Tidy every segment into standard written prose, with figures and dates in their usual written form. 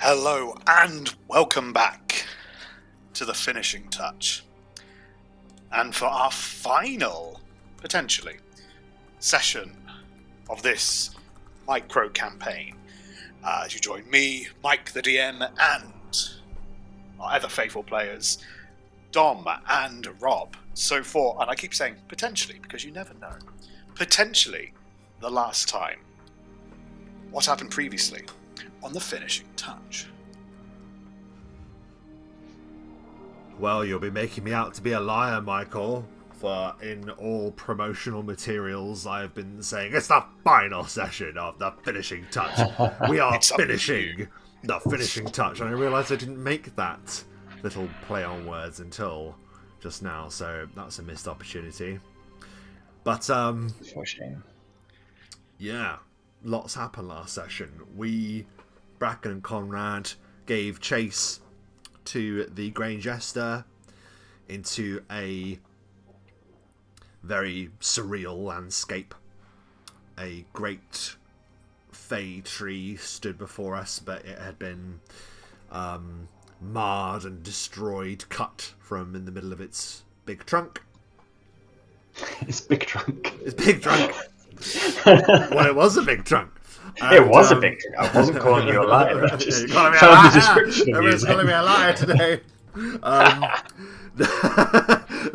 Hello and welcome back to the finishing touch. And for our final, potentially, session of this micro campaign, as you join me, Mike the DM, and our other faithful players, Dom and Rob. So for, and I keep saying potentially because you never know, potentially the last time. What happened previously on the finishing touch? Well, you'll be making me out to be a liar, Michael, for in all promotional materials I've been saying it's the final session of the finishing touch. We are finishing the finishing touch, and I realised I didn't make that little play on words until just now, so that's a missed opportunity. But For shame. yeah, lots happened last session. Bracken and Conrad gave chase to the Grey Jester into a very surreal landscape. A great fey tree stood before us, but it had been marred and destroyed, cut from in the middle of its big trunk. It's big trunk. It's big trunk. Well, it was a big trunk. It was a big trunk. I wasn't calling you a liar. I just found the description. Everyone's calling me a liar today. But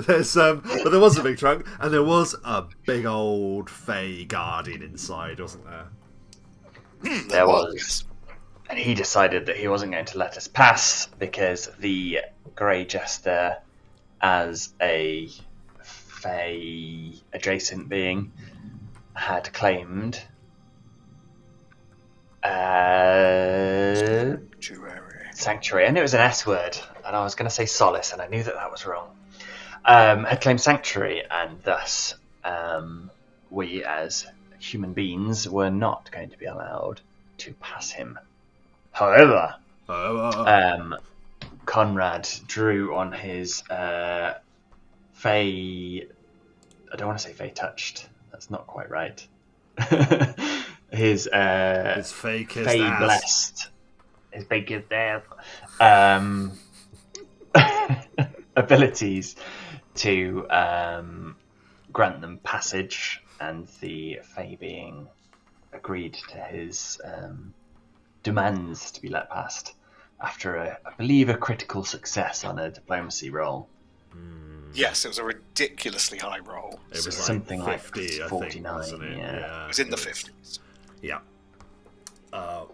there was a big trunk, and there was a big old fey guardian inside, wasn't there? There was. And he decided that he wasn't going to let us pass because the Grey Jester, as a fey adjacent being, had claimed sanctuary, and it was an S word, and I was going to say solace, and I knew that was wrong. Had claimed sanctuary, and thus we as human beings were not going to be allowed to pass him. However, Conrad drew on his fey. I don't want to say fey touched. That's not quite right. His fey blessed. His fey kissed ass. Abilities to grant them passage, and the fey being agreed to his demands to be let past after I believe a critical success on a diplomacy roll. Yes, it was a ridiculously high roll. It was something 50, like 49, I think, wasn't it? yeah. It was in the 50s. Yeah.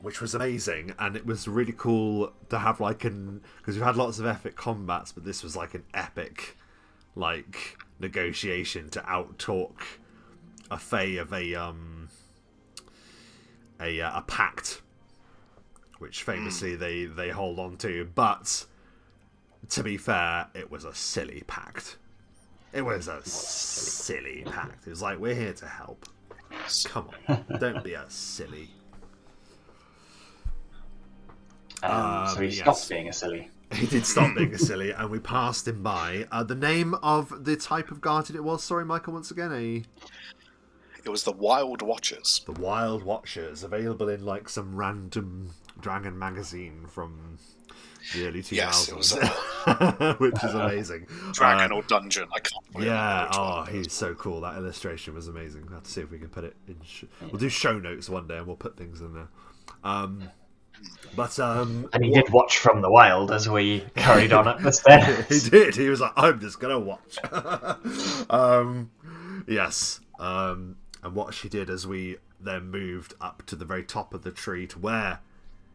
Which was amazing, and it was really cool to have because we've had lots of epic combats, but this was like an epic negotiation to out-talk a fey of a pact, which famously they hold on to, but to be fair, it was a silly pact. It was a silly pact. It was like, we're here to help. Come on, don't be a silly. So he stopped being a silly. He did stop being a silly, and we passed him by. The name of the type of guardian it was, sorry, Michael, once again, It was the Wild Watchers. The Wild Watchers, available in some random Dragon magazine from the early 2000s. Yes, it was which is amazing. Dragon or Dungeon, I can't remember. Yeah, he's so cool. That illustration was amazing. We'll have to see if we can put it in. We'll do show notes one day, and we'll put things in there. And he did watch from the wild as we carried on up the stairs. He did. He was like, I'm just gonna watch. Yes. And what she did as we then moved up to the very top of the tree to where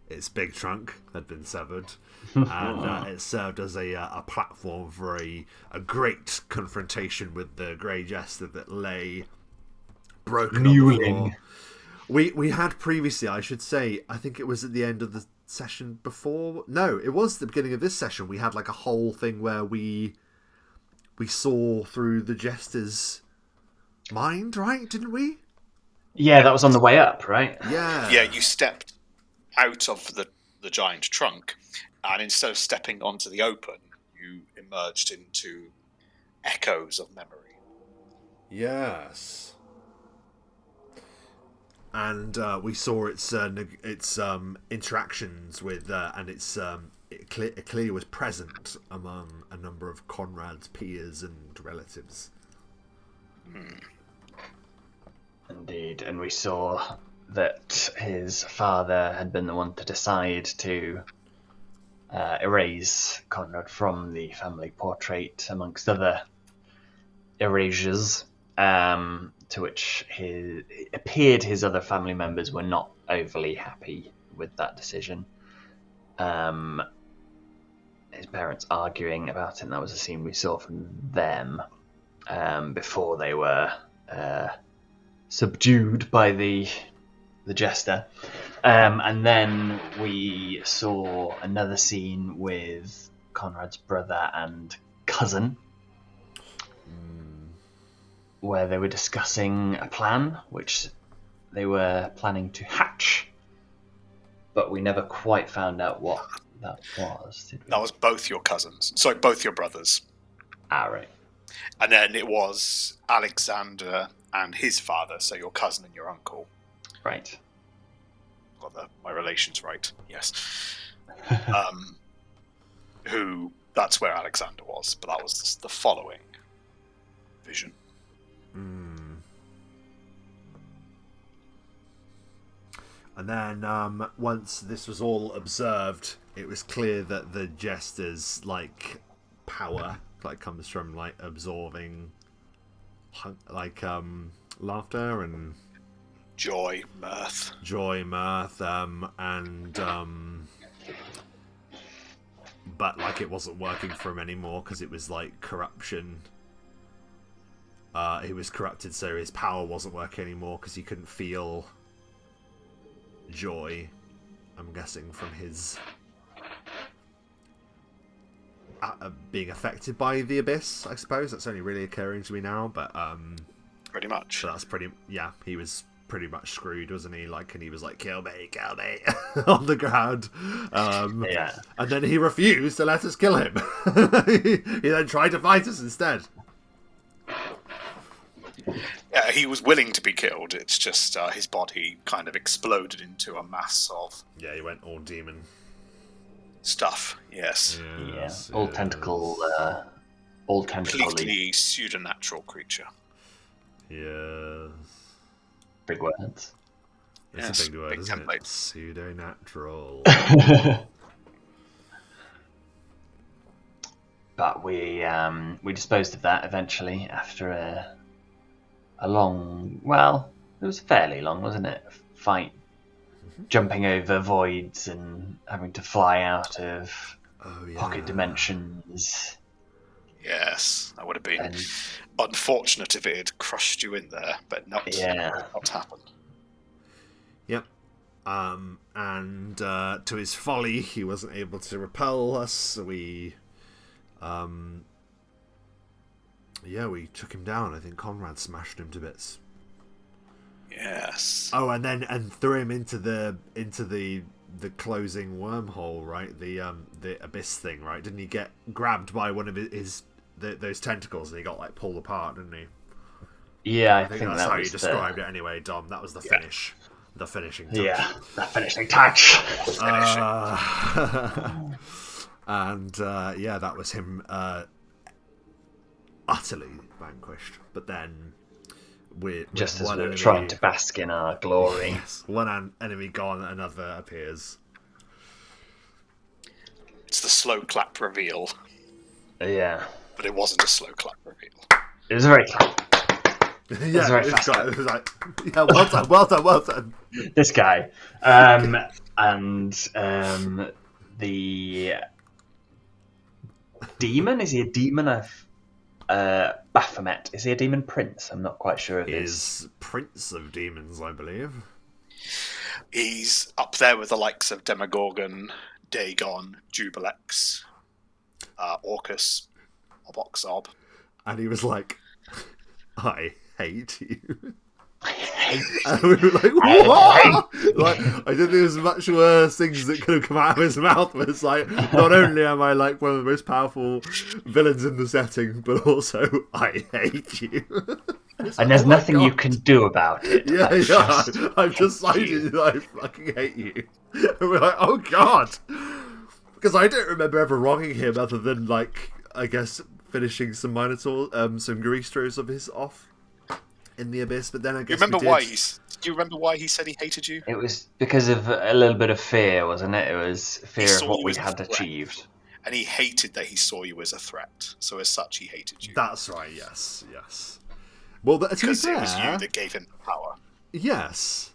its big trunk had been severed, and it served as a platform for a great confrontation with the Grey Jester that lay broken on the floor. We had previously, I should say, I think it was at the end of the session before. No, it was the beginning of this session. We had a whole thing where we saw through the Jester's mind, right? Didn't we? Yeah, that was on the way up, right? Yeah. Yeah, you stepped out of the giant trunk, and instead of stepping onto the open, you emerged into echoes of memory. Yes. and we saw its interactions with, and it clearly was present among a number of Conrad's peers and relatives. Indeed, and we saw that his father had been the one to decide to erase Conrad from the family portrait, amongst other erasures, to which it appeared his other family members were not overly happy with that decision. His parents arguing about it, and that was a scene we saw from them before they were subdued by the jester. And then we saw another scene with Conrad's brother and cousin, where they were discussing a plan which they were planning to hatch, but we never quite found out what that was, did we? That was both your cousins. Sorry, both your brothers. Ah, right. And then it was Alexander and his father, so your cousin and your uncle. Right. Got my relations right, yes. That's where Alexander was, but that was the following vision. And then once this was all observed, it was clear that the jester's power comes from absorbing laughter and Joy, mirth, and but it wasn't working for him anymore because it was corruption. He was corrupted, so his power wasn't working anymore because he couldn't feel joy. I'm guessing from his being affected by the abyss. I suppose that's only really occurring to me now, but pretty much. So that's he was pretty much screwed, wasn't he? And he was kill me on the ground. Yeah. And then he refused to let us kill him. He then tried to fight us instead. Yeah, he was willing to be killed. It's just his body kind of exploded into a mass of... Yeah, he went all demon stuff, yes. Yes, All tentacle... all tentacle. Completely pseudo-natural creature. Yes. Big words. It's a big word, big isn't template. it? Pseudo-natural. But we disposed of that eventually after a long, well, it was fairly long, wasn't it? Fight, jumping over voids and having to fly out of pocket dimensions. Yes, that would have been unfortunate if it had crushed you in there, but not happened. Yep. And to his folly, he wasn't able to repel us. So we took him down. I think Conrad smashed him to bits. Yes. Oh, and threw him into the closing wormhole, right? The abyss thing, right? Didn't he get grabbed by one of those tentacles and he got pulled apart, didn't he? Yeah, I think that's that how was you described it anyway, Dom. That was the finish. The finishing touch. Yeah, the finishing touch. And that was him utterly vanquished. But then just as we're trying to bask in our glory. Yes, one enemy gone, another appears. It's the slow clap reveal. Yeah. But it wasn't a slow clap reveal. It was very clap. It was very fast. It was well done. This guy. And the demon, is he a demon? Baphomet, is he a demon prince? I'm not quite sure of this. He's prince of demons, I believe. He's up there with the likes of Demogorgon, Dagon, Jubilex, Orcus, Oboxob. And he was like, I hate you. And we were like, what? I didn't think there was much worse things that could have come out of his mouth. But it's not only am I one of the most powerful villains in the setting, but also I hate you. And there's nothing you can do about it. Yeah, I've decided that I fucking hate you. And we're like, oh god. Because I don't remember ever wronging him other than, like, I guess, finishing some Minotaur, some Greastros of his off in the Abyss, but then I guess Do you remember why he said he hated you? It was because of a little bit of fear, wasn't it? It was fear of what we had achieved. And he hated that he saw you as a threat. So as such, he hated you. That's right, yes. Well, to be Because fair, it was you that gave him power. Yes,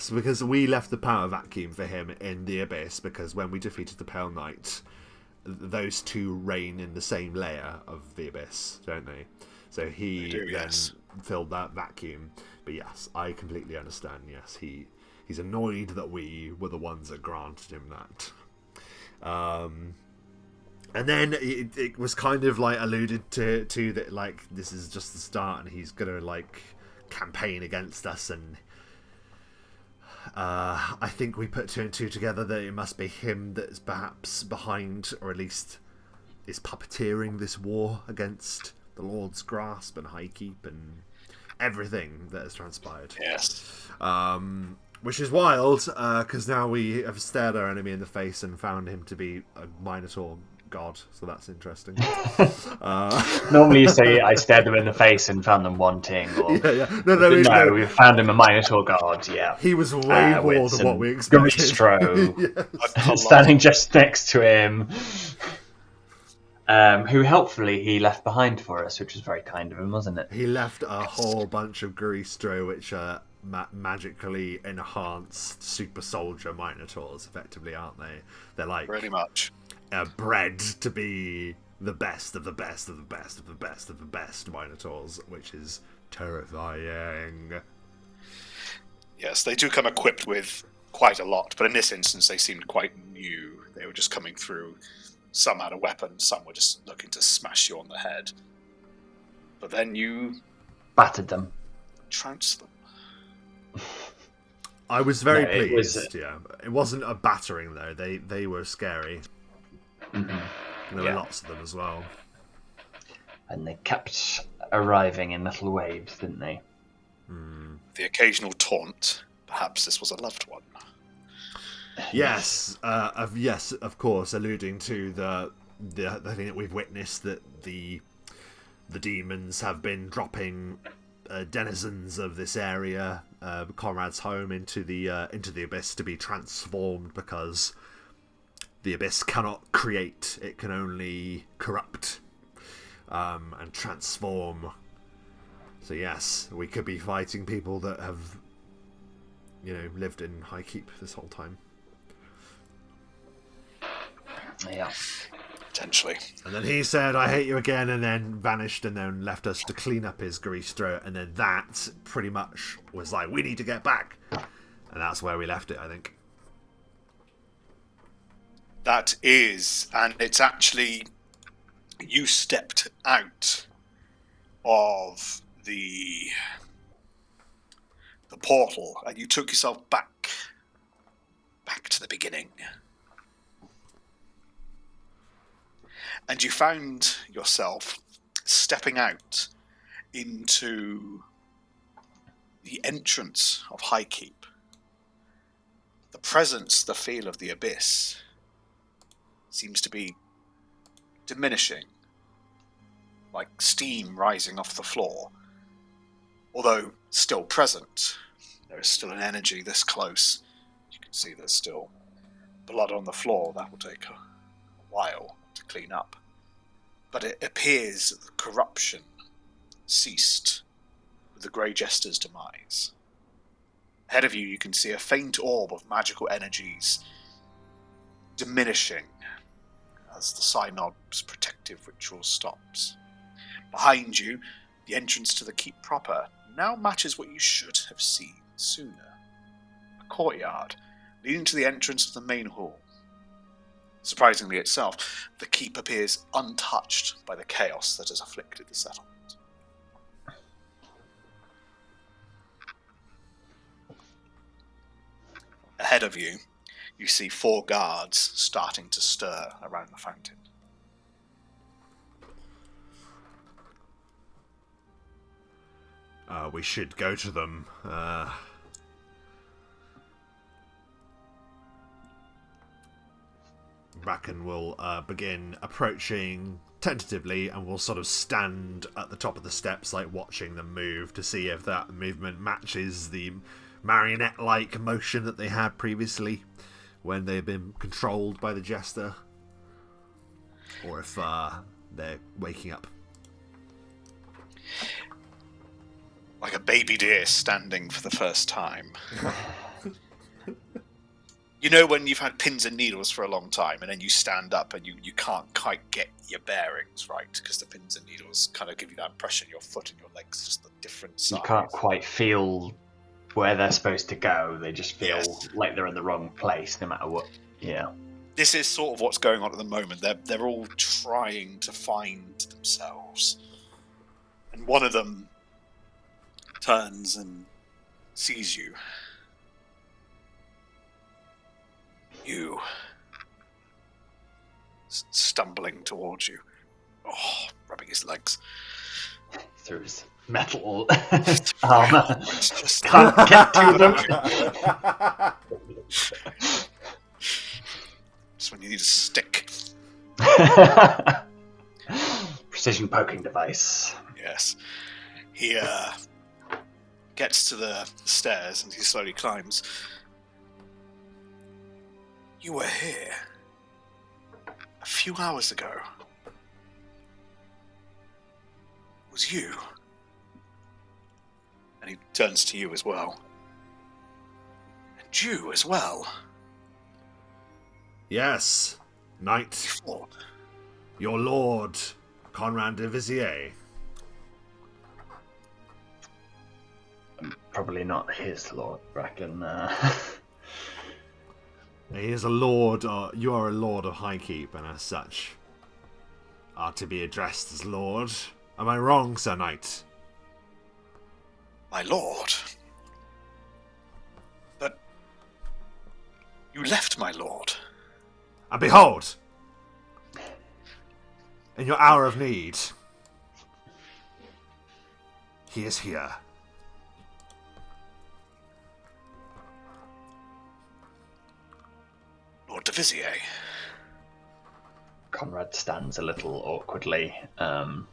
because we left the power vacuum for him in the Abyss, because when we defeated the Pale Knight, those two reign in the same layer of the Abyss, don't they? So he filled that vacuum. But yes, I completely understand. Yes, he's annoyed that we were the ones that granted him that. And then it was kind of like alluded to that, like, this is just the start and he's gonna like campaign against us, and I think we put 2 and 2 together that it must be him that's perhaps behind, or at least is puppeteering this war against the Lord's Grasp and Highkeep and everything that has transpired. Yes. Which is wild, because now we have stared our enemy in the face and found him to be a Minotaur god, so that's interesting. Normally you say I stared them in the face and found them wanting. Or... Yeah. No, we found him a Minotaur god, yeah. He was way more than what we expected. Greastro, standing just next to him, who helpfully he left behind for us, which was very kind of him, wasn't it? He left a whole bunch of Greastro, which are magically enhanced super soldier Minotaurs, effectively, aren't they? They're like pretty much bred to be the best of the best of the best of the best of the best Minotaurs, which is terrifying. Yes, they do come equipped with quite a lot, but in this instance they seemed quite new. They were just coming through. Some had a weapon, some were just looking to smash you on the head. But then you battered them. trounced them. I was very pleased. It wasn't a battering though. They were scary. Mm-hmm. There were lots of them as well. And they kept arriving in little waves, didn't they? The occasional taunt. Perhaps this was a loved one. Yes, of course, alluding to the thing that we've witnessed, that the demons have been dropping denizens of this area, Conrad's home, into the Abyss to be transformed, because the Abyss cannot create; it can only corrupt and transform. So yes, we could be fighting people that have, lived in Highkeep this whole time. Yeah. Potentially. And then he said, I hate you again, and then vanished, and then left us to clean up his Greastro, and then that pretty much was like, we need to get back. And that's where we left it, I think. That is, and it's actually, you stepped out of the portal, and you took yourself back to the beginning. And you found yourself stepping out into the entrance of Highkeep. The presence, the feel of the Abyss seems to be diminishing, like steam rising off the floor. Although still present, there is still an energy this close. You can see there's still blood on the floor. That will take a while to clean up. But it appears that the corruption ceased with the Grey Jester's demise. Ahead of you, you can see a faint orb of magical energies diminishing as the Synod's protective ritual stops. Behind you, the entrance to the keep proper now matches what you should have seen sooner. A courtyard leading to the entrance of the main hall. Surprisingly itself, the keep appears untouched by the chaos that has afflicted the settlement. Ahead of you, you see 4 guards starting to stir around the fountain. We should go to them. Bracken will begin approaching tentatively and will sort of stand at the top of the steps, like watching them move to see if that movement matches the marionette-like motion that they had previously when they've been controlled by the jester, or if they're waking up. Like a baby deer standing for the first time. You know when you've had pins and needles for a long time and then you stand up and you can't quite get your bearings right because the pins and needles kind of give you that impression your foot and your legs just a different size. You can't quite feel where they're supposed to go. They just feel like they're in the wrong place no matter what. Yeah. This is sort of what's going on at the moment. They're all trying to find themselves. And one of them turns and sees you. You stumbling towards you. Oh, rubbing his legs. Through his metal armor. Just can't get to them. Just when you need a stick. Precision poking device. Yes. He gets to the stairs and he slowly climbs. You were here a few hours ago. It was you. And he turns to you as well. And you as well. Yes, knight. Your lord, Conrad de Vizier. Probably not his lord, Bracken. He is a lord, or you are a lord of Highkeep, and as such are to be addressed as lord. Am I wrong, Sir Knight? My lord? But you left my lord. And behold, in your hour of need, he is here. Lord de Vizier. Conrad stands a little awkwardly, not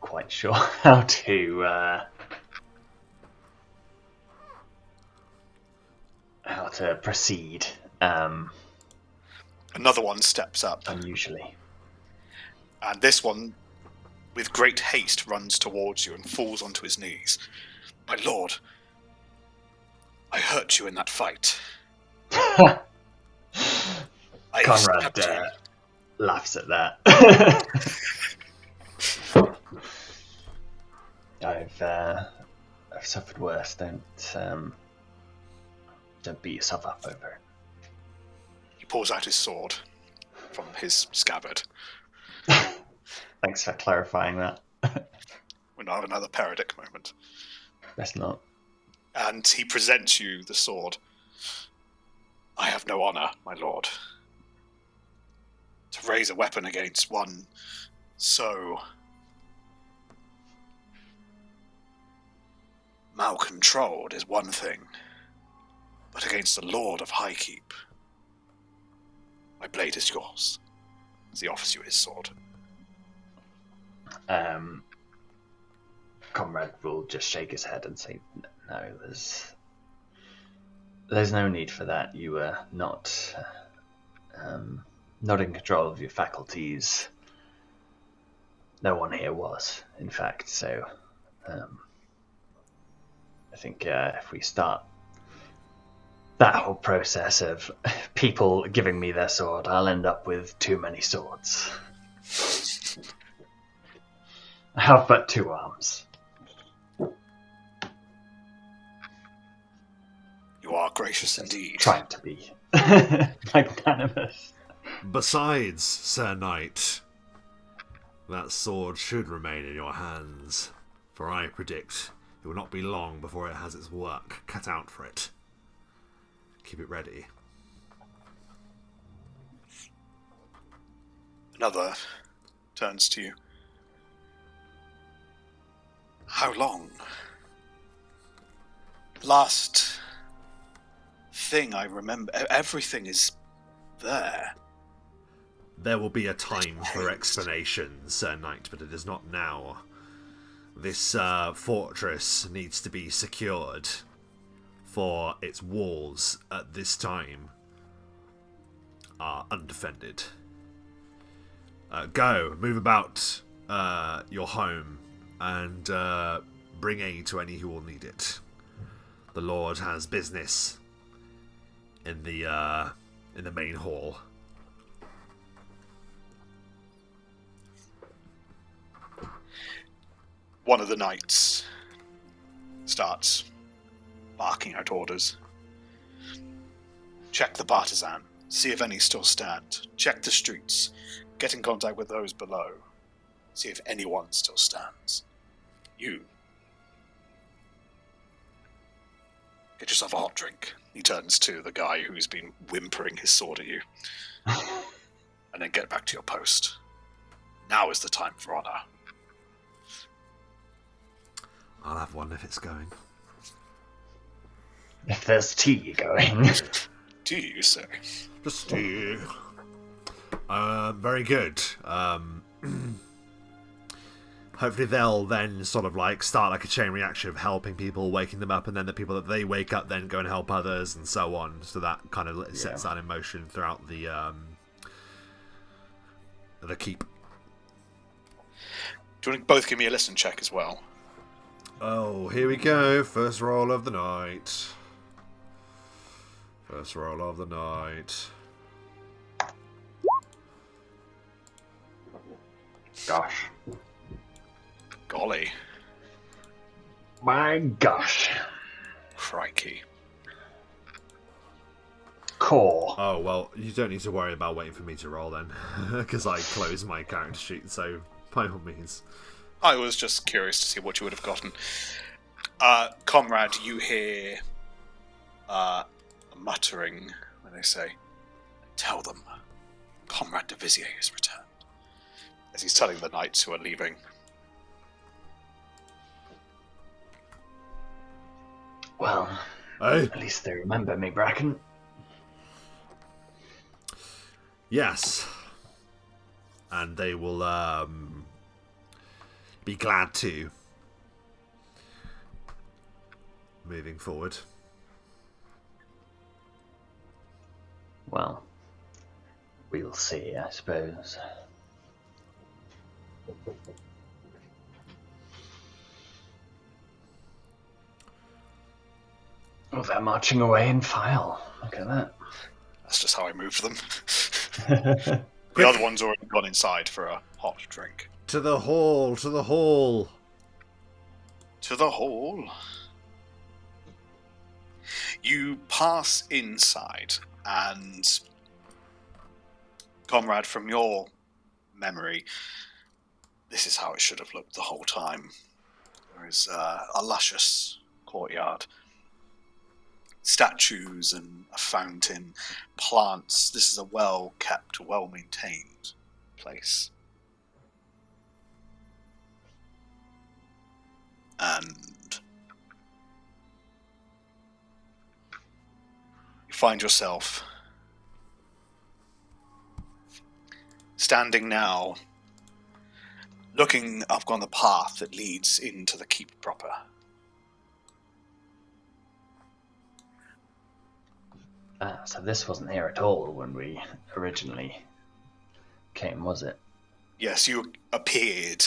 quite sure how to proceed. Another one steps up. Unusually. And this one, with great haste, runs towards you and falls onto his knees. My lord, I hurt you in that fight. Conrad laughs at that. I've suffered worse. Don't beat yourself up over it. He pulls out his sword from his scabbard. Thanks for clarifying that. We'll now have another parodic moment. Best not. And he presents you the sword. I have no honour, my lord. To raise a weapon against one so mal-controlled is one thing, but against the Lord of Highkeep, my blade is yours. As he offers you his sword. Conrad will just shake his head and say, "No, there's no need for that. You were not in control of your faculties. No one here was, in fact. So, I think if we start that whole process of people giving me their sword, I'll end up with too many swords. I have but two arms." You are gracious indeed. Trying to be magnanimous. Besides, Sir Knight, that sword should remain in your hands, for I predict it will not be long before it has its work cut out for it. Keep it ready. Another turns to you. How long? Last thing I remember, everything is there. There will be a time for explanations, Sir Knight, but it is not now. This fortress needs to be secured, for its walls at this time are undefended. Go, move about your home, and bring aid to any who will need it. The Lord has business in the main hall. One of the knights starts barking out orders. Check the partisan. See if any still stand. Check the streets. Get in contact with those below. See if anyone still stands. You. Get yourself a hot drink. He turns to the guy who's been whimpering his sword at you. And then get back to your post. Now is the time for honor. I'll have one if it's going. If there's tea going. Tea, you say? Just tea. Very good. Hopefully they'll then sort of like start like a chain reaction of helping people, waking them up, and then the people that they wake up then go and help others, and so on. So that kind of sets that in motion throughout the keep. Do you want to both give me a listen check as well? Oh, here we go. First roll of the night. First roll of the night. Gosh. Golly. My gosh. Crikey. Core. Oh, well, you don't need to worry about waiting for me to roll then. Because I closed my character sheet, so by all means. I was just curious to see what you would have gotten. Conrad, you hear a muttering when they say, "Tell them, Comrade de Vizier has returned." As he's telling the knights who are leaving. Well, Hey? at least they remember me, Bracken. Yes. And they will be glad to. Moving forward. Well, we'll see, I suppose. Oh, they're marching away in file. Look at that. That's just how I moved them. The other one's already gone inside for a hot drink. To the hall, to the hall. To the hall. You pass inside, and Conrad, from your memory, this is how it should have looked the whole time. There is a luscious courtyard. Statues and a fountain, plants. This is a well-kept, well-maintained place. And you find yourself standing now, looking up on the path that leads into the keep proper. So this wasn't here at all when we originally came, was it? Yes, you appeared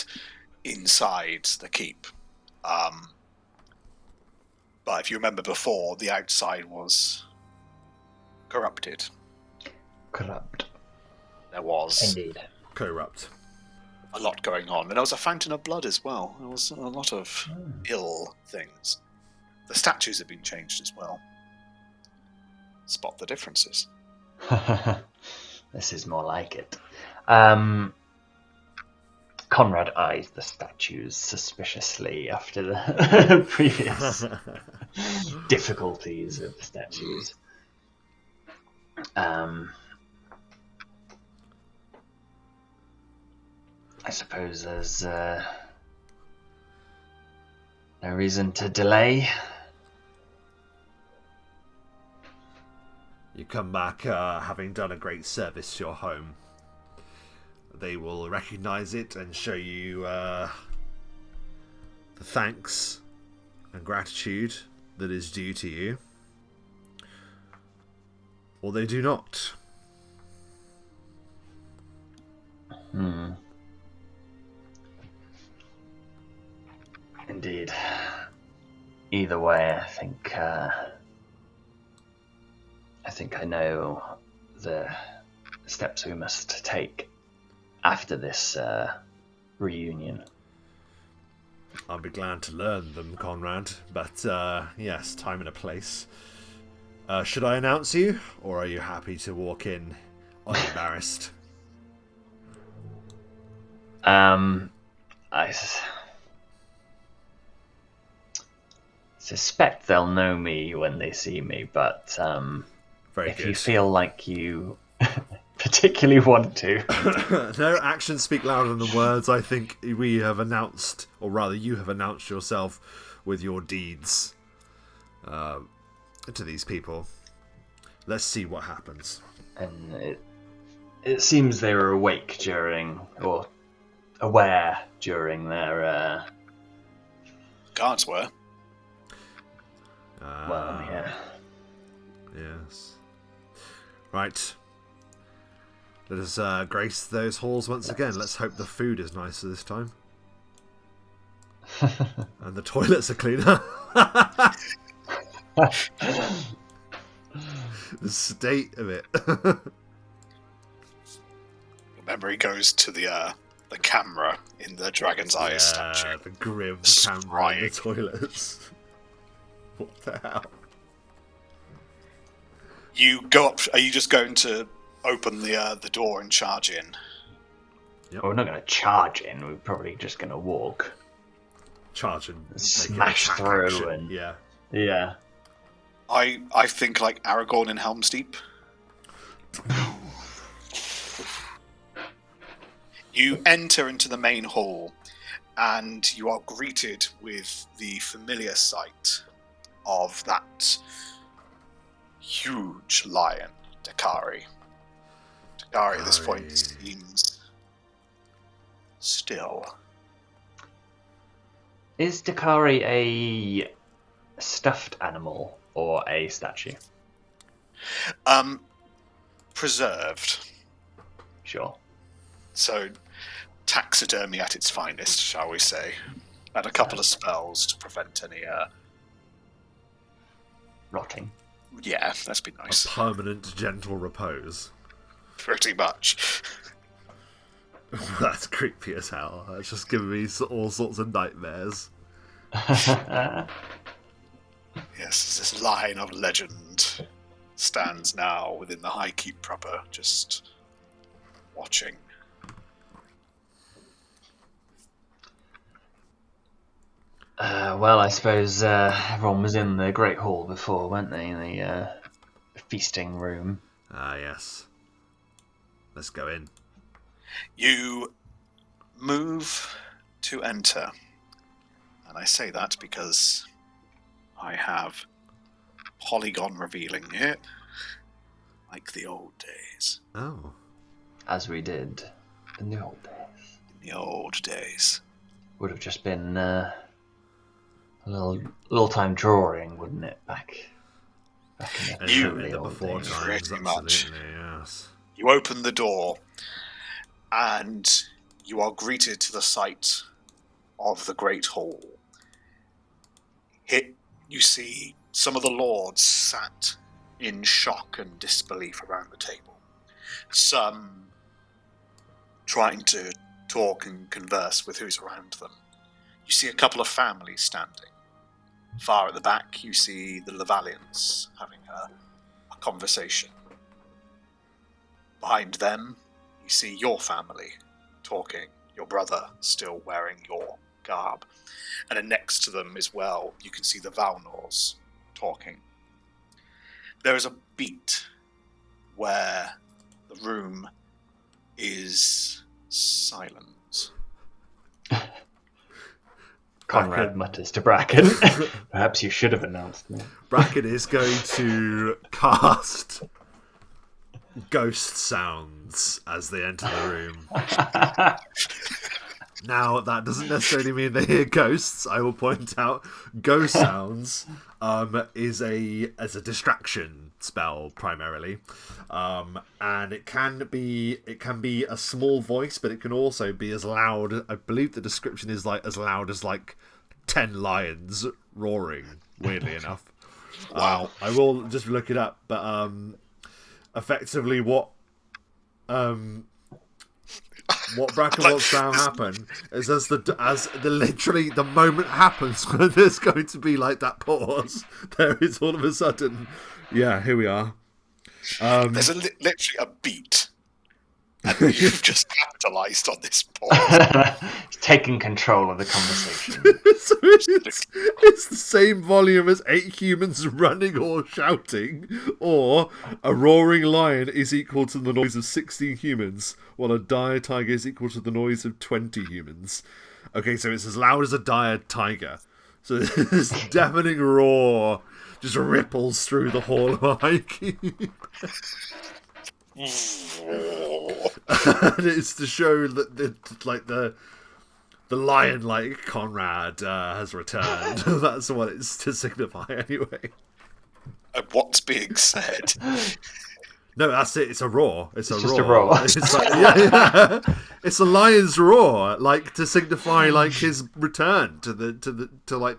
inside the keep. But if you remember before, the outside was corrupted. Corrupt. There was Indeed. Corrupt. a lot going on. And there was a fountain of blood as well. There was a lot of ill things. The statues have been changed as well. Spot the differences. This is more like it. Conrad eyes the statues suspiciously after the previous difficulties of the statues. I suppose there's No reason to delay. You come back having done a great service to your home. They will recognize it and show you the thanks and gratitude that is due to you. Or they do not. Indeed. Either way, I think I know the steps we must take after this reunion. I'll be glad to learn them, Conrad. But yes, time and a place. Should I announce you, or are you happy to walk in unembarrassed? I suspect they'll know me when they see me, but Very if good. you feel like you particularly want to. No, actions speak louder than words. I think we have announced, or rather you have announced yourself with your deeds to these people. Let's see what happens. And it seems they were awake during, or aware during their... Guards were. well, yeah. Yes. Right. Let us grace those halls once again. Let's hope the food is nicer this time. And the toilets are cleaner. The state of it. Your memory goes to the camera in the dragon's eye statue. The grim Just camera in the crying. toilets. What the hell? You go up. Are you just going to open the door and charge in? Yep. Well, we're not going to charge in, we're probably just going to walk. Charge and make an Smash attack through action. and... Yeah. Yeah. I think like Aragorn in Helm's Deep. You enter into the main hall, and you are greeted with the familiar sight of that huge lion, Dakari. Dakari at this point seems still. Is Dakari a stuffed animal or a statue? Preserved. Sure. So, taxidermy at its finest, shall we say. And a couple of spells to prevent any, Rotting. yeah, let's be A nice. permanent gentle repose. Pretty much. That's creepy as hell. That's just giving me all sorts of nightmares. Yes, this line of legend stands now within the High Keep proper, just watching. Well, I suppose everyone was in the Great Hall before, weren't they? In the feasting room. Ah, yes. Let's go in. You move to enter. And I say that because I have polygon revealing it, like the old days. Oh. As we did in the old days. In the old days. Would have just been a little time drawing, wouldn't it? Back in the, You- early in the old before days. times, Pretty much. absolutely, yes. You open the door, and you are greeted to the sight of the Great Hall. Here you see some of the lords sat in shock and disbelief around the table. Some trying to talk and converse with who's around them. You see a couple of families standing. Far at the back, you see the Levalians having a conversation. Behind them, you see your family talking, your brother still wearing your garb. And then next to them as well, you can see the Valnors talking. There is a beat where the room is silent. Conrad mutters to Bracken. Perhaps you should have announced me. Bracken is going to cast ghost sounds as they enter the room. Now, that doesn't necessarily mean they hear ghosts. I will point out ghost sounds is a distraction spell primarily, and it can be a small voice, but it can also be as loud. I believe the description is like as loud as like 10 lions roaring. Weirdly enough, Wow. I will just look it up, but effectively what Bracken wants to have happen is as the literally the moment happens when there's going to be like that pause, there is all of a sudden, yeah, here we are. There's literally a beat, and you've just capitalised on this pause. Taking control of the conversation. So it's the same volume as 8 humans running or shouting, or a roaring lion is equal to the noise of 16 humans, while a dire tiger is equal to the noise of 20 humans. Okay, so it's as loud as a dire tiger. So this deafening roar just ripples through the hall of High Keep. And it's to show that the lion-like Conrad has returned. That's what it's to signify, anyway. And what's being said? No, that's it. It's a roar. It's just a roar. It's like, yeah. It's a lion's roar, like to signify like his return to the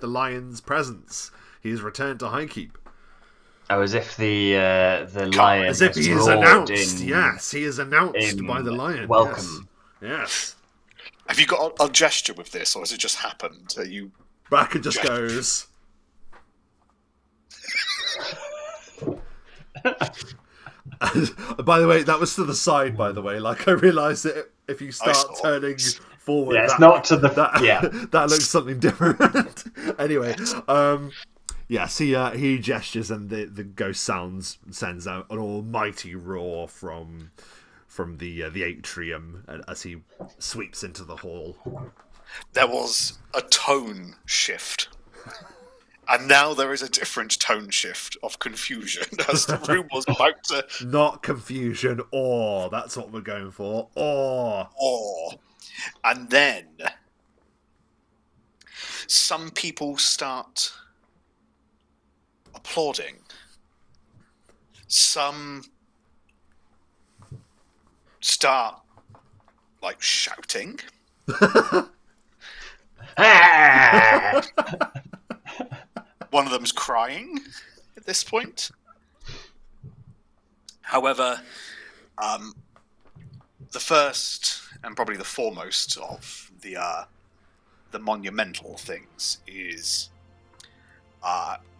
lion's presence. He's returned to High Keep. Oh, as if the lion. As if he is announced. Yes, he is announced by the lion. Welcome. Yes. Have you got a gesture with this, or has it just happened? Are you? Bracken just goes. By the way, that was to the side. By the way, like I realised that if you start turning forward, yeah, it's not to the that looks something different. Anyway, yes, he gestures, and the ghost sends out an almighty roar from the atrium as he sweeps into the hall. There was a tone shift. And now there is a different tone shift of confusion as the room was about to... Not confusion, awe. That's what we're going for. Awe. Awe. And then some people start applauding. Some start, like, shouting. One of them's crying at this point. However, the first and probably the foremost of the monumental things is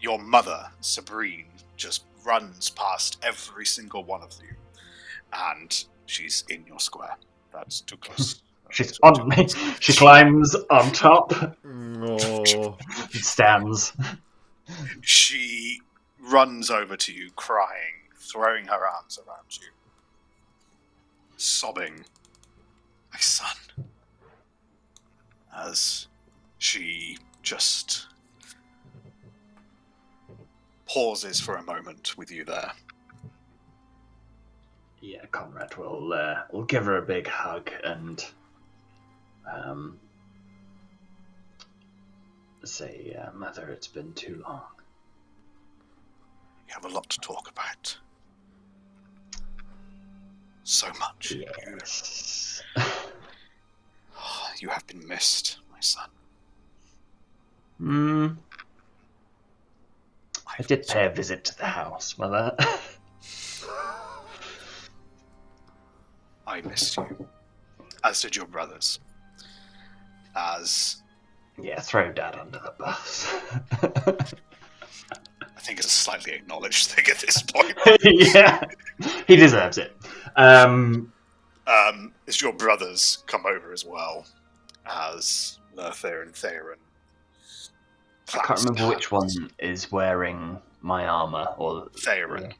your mother, Sabrine, just runs past every single one of you, and she's in your square. That's too close. She's on me. She climbs on top. Oh. Stands. She runs over to you, crying, throwing her arms around you, sobbing, "My son," as she just pauses for a moment with you there. Yeah, Conrad will give her a big hug and say, "Mother, it's been too long. We have a lot to talk about. So much. Yes. You have been missed, my son." I did pay a visit to the house, Mother. I missed you, as did your brothers. Yeah, throw Dad under the bus. I think it's a slightly acknowledged thing at this point. Yeah, he deserves it. As your brothers come over as well, as Lurther and Theron. I can't remember which one is wearing my armour, or Theron,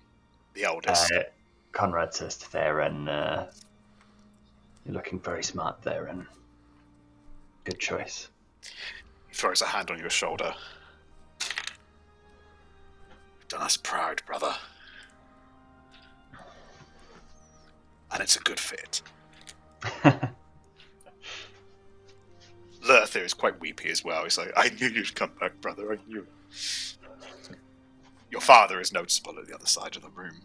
the eldest. Conrad says to Theron, "You're looking very smart, Theron. Good choice." throws a hand on your shoulder. You've done us proud, brother. And it's a good fit. Lerther is quite weepy as well. He's like, I knew you'd come back, brother. I knew. Your father is noticeable at the other side of the room.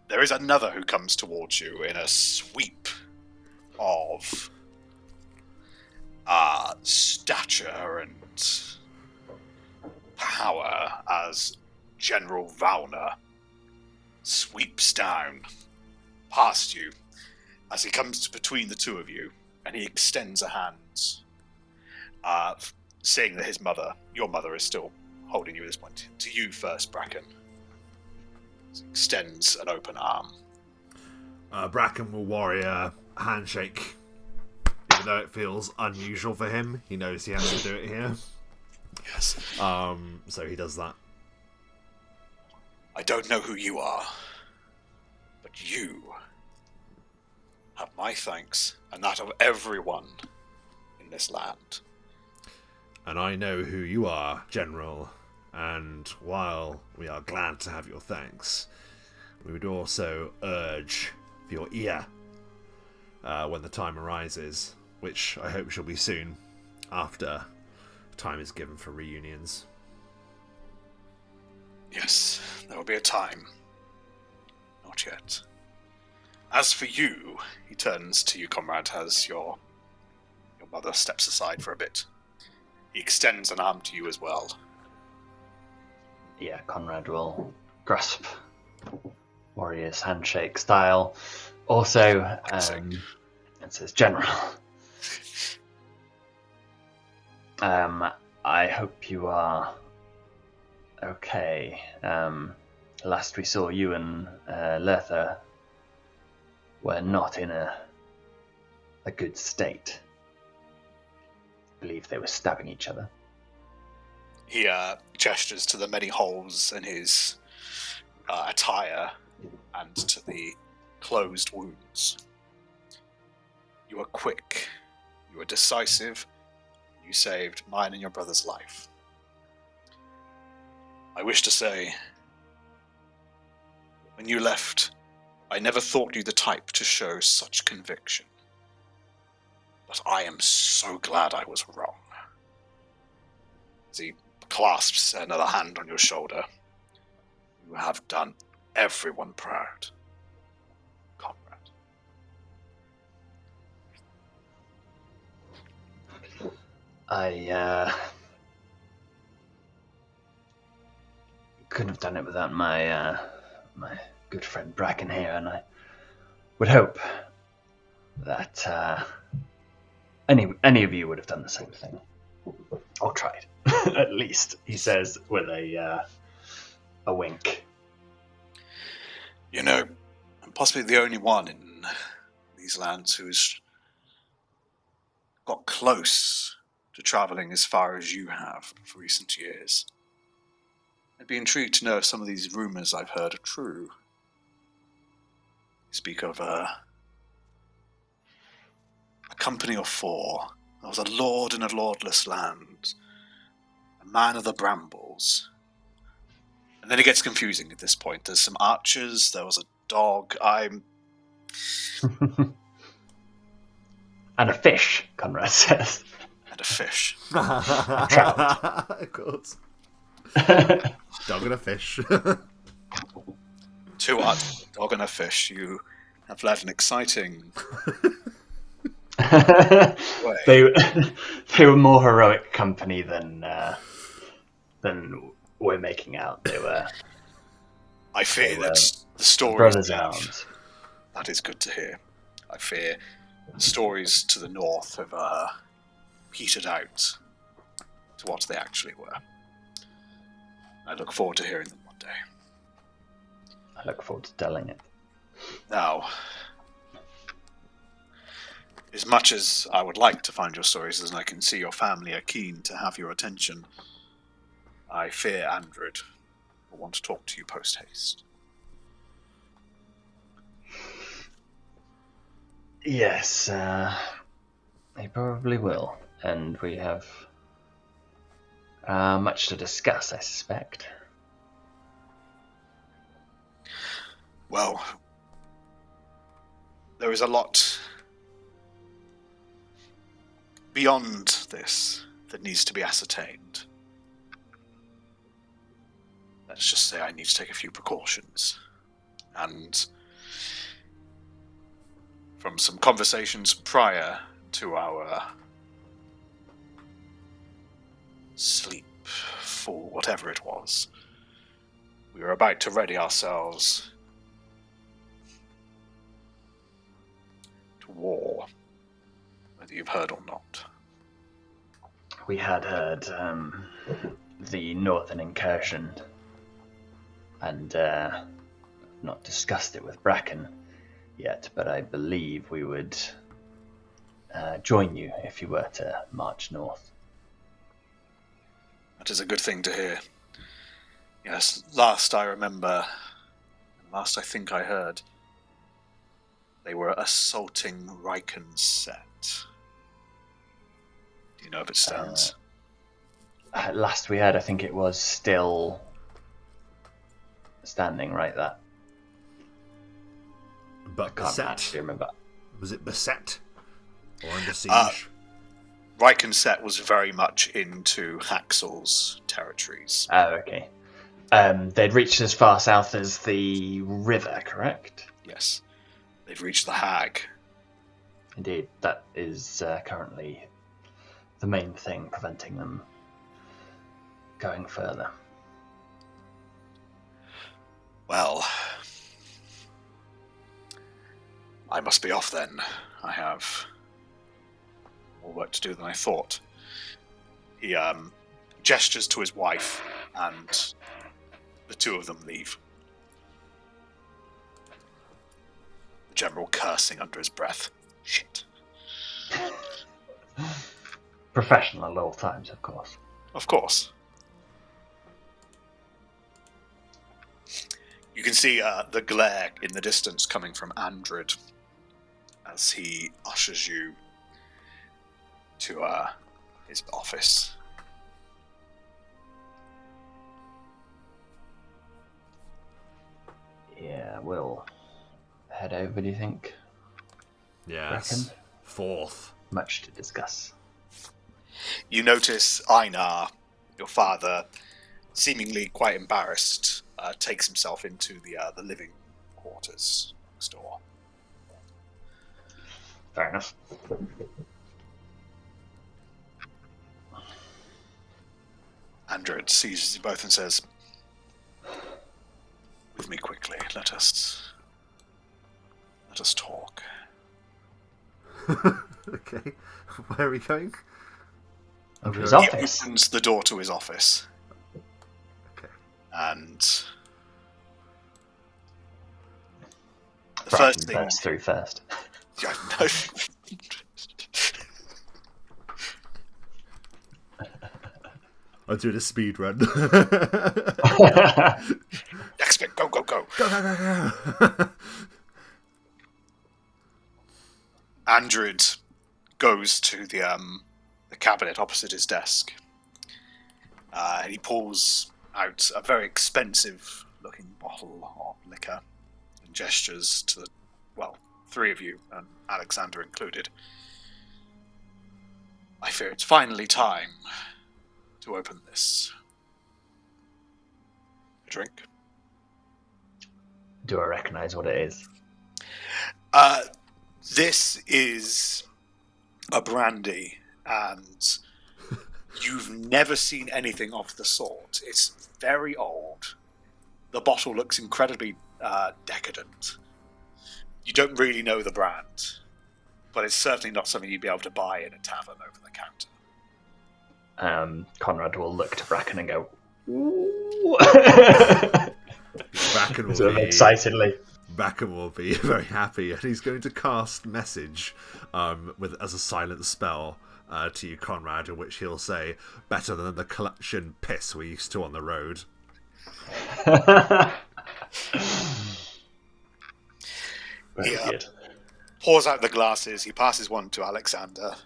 There is another who comes towards you in a sweep of stature and power as General Valner sweeps down past you as he comes between the two of you, and he extends a hand, seeing that your mother is still holding you at this point. To you first, Bracken. He extends an open arm. Bracken will warrior handshake. Even though it feels unusual for him, he knows he has to do it here. Yes. So he does that. I don't know who you are, but you have my thanks and that of everyone in this land. And I know who you are, General, and while we are glad to have your thanks, we would also urge for your ear when the time arises, which I hope shall be soon, after time is given for reunions. Yes, there will be a time. Not yet. As for you, he turns to you, Conrad, as your mother steps aside for a bit. He extends an arm to you as well. Yeah, Conrad will grasp warrior's handshake style. Also, it says, General. I hope you are okay. Last we saw, you and Lerther were not in a good state. I believe they were stabbing each other. He gestures to the many holes in his attire and to the closed wounds. You were quick. You were decisive. You saved mine and your brother's life. I wish to say, when you left, I never thought you the type to show such conviction. But I am so glad I was wrong. As he clasps another hand on your shoulder, you have done everyone proud, Conrad. I couldn't have done it without my good friend Bracken here, and I would hope that any of you would have done the same thing, or tried, at least. He says with a wink. You know, I'm possibly the only one in these lands who's got close to travelling as far as you have for recent years. I'd be intrigued to know if some of these rumours I've heard are true. You speak of a company of four. There was a lord in a lordless land, a man of the brambles. And then it gets confusing at this point. There's some archers, there was a dog, And a fish, Conrad says. and a fish. Trout. Of course. Dog and a fish. Two archers, a dog and a fish. You have led an exciting they were more heroic company than we're making out. They were. I fear that the stories... Brothers in arms. That is good to hear. I fear the stories to the north have petered out to what they actually were. I look forward to hearing them one day. I look forward to telling it. Now, as much as I would like to find your stories, as I can see your family are keen to have your attention, I fear Andred will want to talk to you post-haste. Yes, he probably will. and we have much to discuss, I suspect. Well, there is a lot beyond this that needs to be ascertained. Let's just say I need to take a few precautions. And from some conversations prior to our sleep for whatever it was, we were about to ready ourselves to war, whether you've heard or not. We had heard the northern incursion, and not discussed it with Bracken yet, but I believe we would join you if you were to march north. That is a good thing to hear. Yes, last I remember, last I think I heard, they were assaulting Raiken's set. Do you know if it stands? Last we heard, I think it was still standing, right? That. But I can't beset? actually remember. Was it beset? Or under siege? Raiken's set was very much into Haxel's territories. Oh, okay. They'd reached as far south as the river, correct? Yes. They've reached the Hag. Indeed, that is currently the main thing preventing them going further. Well, I must be off then. I have more work to do than I thought. He gestures to his wife, and the two of them leave. The general cursing under his breath. Shit. Professional at all times, of course. Of course. You can see the glare in the distance coming from Andred as he ushers you to his office. Yeah, we'll head over, do you think? Yes. Bracken? Fourth. Much to discuss. You notice Einar, your father, seemingly quite embarrassed, takes himself into the living quarters next door. Fair enough. Andred sees you both and says, "With me quickly. Let us talk." Okay. Where are we going? Over his He office. opens the door to his office, Okay. and the Bracken first thing. bursts through first. Yeah, no. I'm doing a speed run. Next bit, go, go, go. Go, go, go, go. Andred goes to the cabinet opposite his desk, and he pulls out a very expensive-looking bottle of liquor and gestures to the, three of you, and Alexander included. I fear it's finally time to open this. A drink? Do I recognise what it is? This is a brandy, and you've never seen anything of the sort. It's very old. The bottle looks incredibly decadent. You don't really know the brand, but it's certainly not something you'd be able to buy in a tavern over the counter. Conrad will look to Bracken and go, "Ooh." Bracken will sort of be excitedly. Bracken will be very happy, and he's going to cast message as a silent spell to you, Conrad, in which he'll say, "Better than the collection piss we used to on the road." Very good. Pours out the glasses. He passes one to Alexander.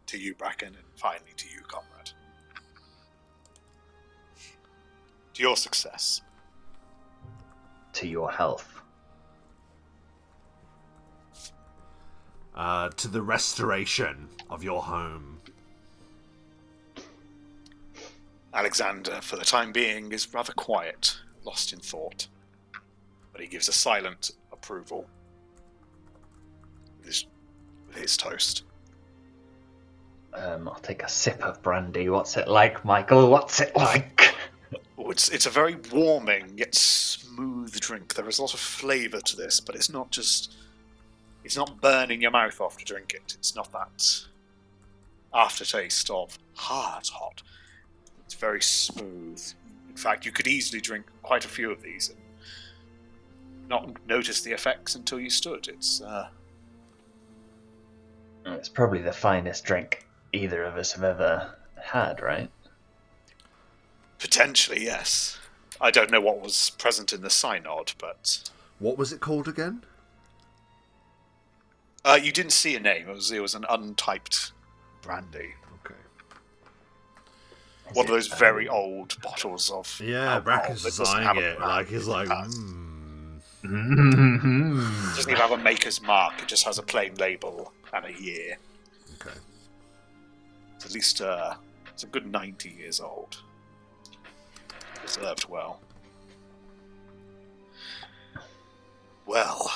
to you, Bracken, and finally to you, Conrad. To your success. To your health. To the restoration of your home. Alexander, for the time being, is rather quiet, lost in thought. But he gives a silent approval with his toast. I'll take a sip of brandy. What's it like, Michael? What's it like? Oh, it's a very warming yet smooth drink. There is a lot of flavour to this, but it's not burning your mouth off to drink it. It's not that aftertaste of hard hot. It's very smooth. In fact, you could easily drink quite a few of these and not notice the effects until you stood. It's probably the finest drink either of us have ever had, right? Potentially, yes. I don't know what was present in the synod, but... What was it called again? You didn't see a name. It was an untyped brandy. Okay. One of those very old bottles of Yeah, alcohol Bracken's that doesn't eyeing have a it brand. like he's like, It doesn't even have a maker's mark. It just has a plain label and a year. Okay. It's at least it's a good 90 years old. Preserved well. Well,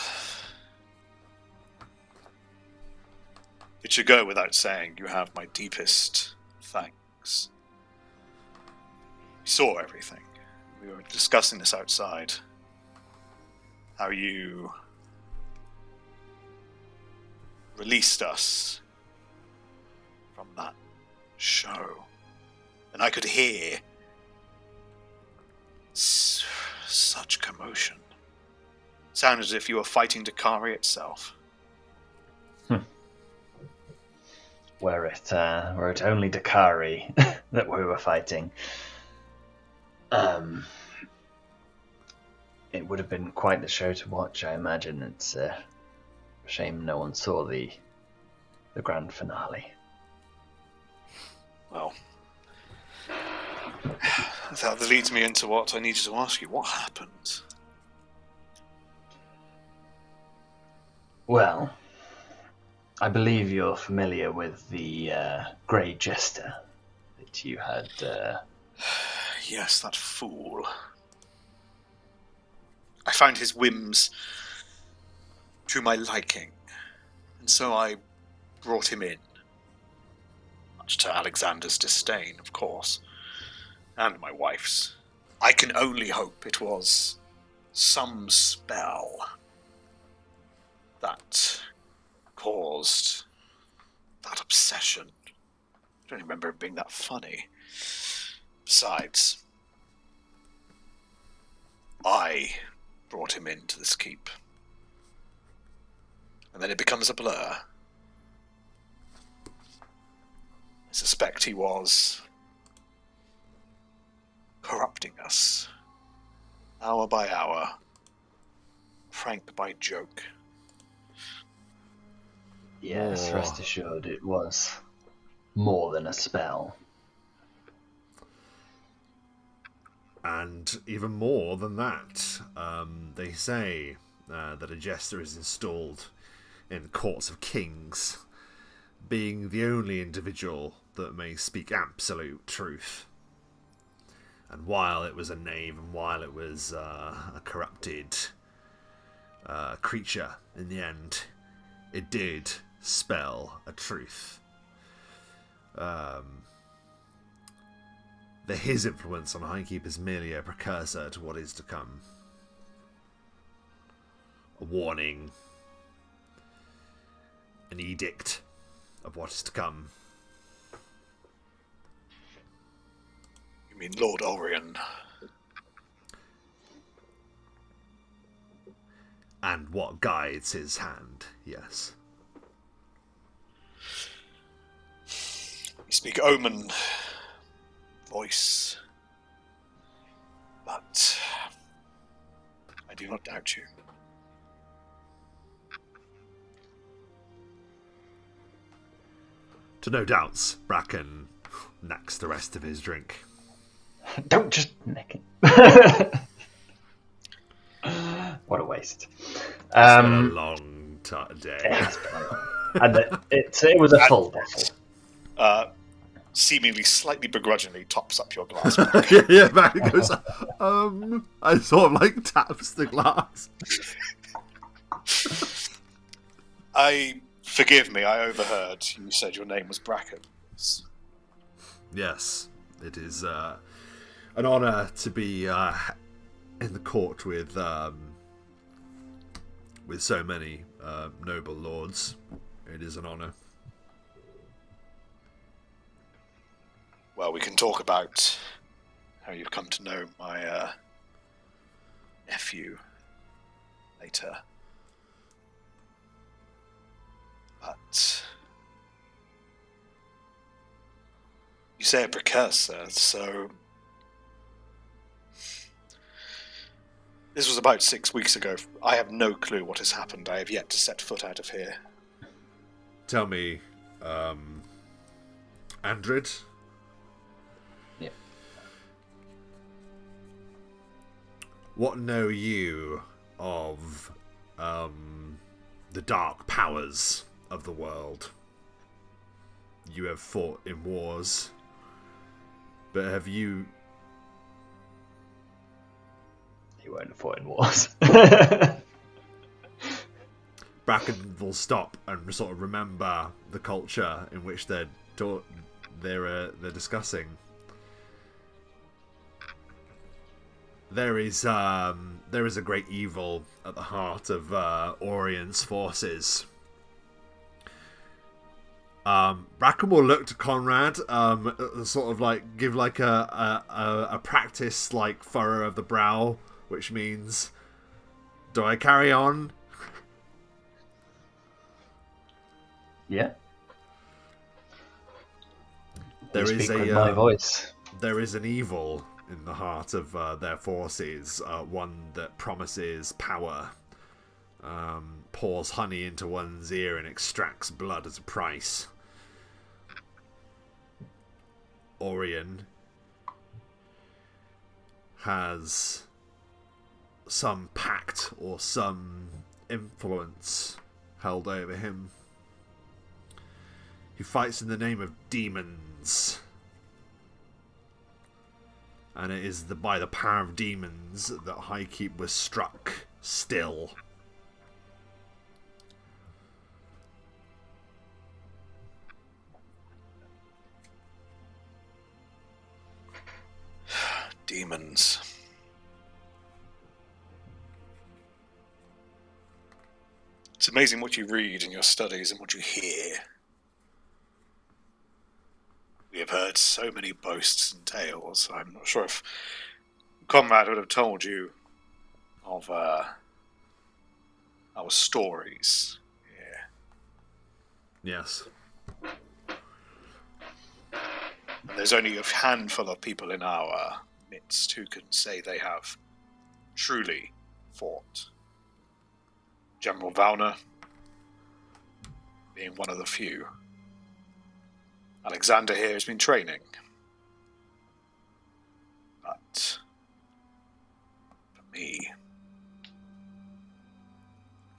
it should go without saying you have my deepest thanks. We saw everything. We were discussing this outside. How you released us from that show. And I could hear such commotion. Sounded as if you were fighting Dakari itself. Were it only Dakari that we were fighting. It would have been quite the show to watch, I imagine. It's a shame no one saw the grand finale. Well, that leads me into what I needed to ask you. What happened? Well, I believe you're familiar with the Grey Jester that you had... Yes, that fool. I found his whims to my liking, and so I brought him in. Much to Alexander's disdain, of course, and my wife's. I can only hope it was some spell that caused that obsession. I don't remember it being that funny. Besides, I brought him into this keep. And then it becomes a blur. I suspect he was corrupting us, hour by hour, prank by joke. Yes, rest assured it was more than a spell. And even more than that, they say that a jester is installed in courts of kings, being the only individual that may speak absolute truth. And while it was a knave, and while it was a corrupted creature in the end, it did spell a truth. His influence on Highkeep is merely a precursor to what is to come. A warning. An edict of what is to come. You mean Lord Orion? And what guides his hand, yes. You speak omen voice, but I do not doubt you. To no doubts, Bracken necks the rest of his drink. Don't just neck it. What a waste. It's been a long day. It's been a long. And it was a full bottle. Seemingly slightly begrudgingly tops up your glass. yeah, Bracken goes, I sort of like taps the glass. Forgive me, I overheard you said your name was Bracken. Yes, it is an honour to be in the court with so many noble lords. It is an honour. Well, we can talk about how you've come to know my nephew later. But you say a precursor, so this was about 6 weeks ago. I have no clue what has happened. I have yet to set foot out of here. Tell me, Andred? Yeah. What know you of the dark powers of the world? You have fought in wars, but have you... He won't have fought in wars. Bracken will stop and sort of remember the culture in which they're discussing. There is a great evil at the heart of Orion's forces. Bracken will look to Conrad, sort of like give like a practice like furrow of the brow, which means, do I carry on? Yeah. There is my voice. There is an evil in the heart of their forces, one that promises power, pours honey into one's ear and extracts blood as a price. Orion has some pact or some influence held over him. He fights in the name of demons. And it is by the power of demons that Highkeep was struck still. Demons. It's amazing what you read in your studies and what you hear. We have heard so many boasts and tales. I'm not sure if Conrad would have told you of our stories. Yeah. Yes. And there's only a handful of people in our midst who can say they have truly fought. General Valner being one of the few. Alexander here has been training. But for me,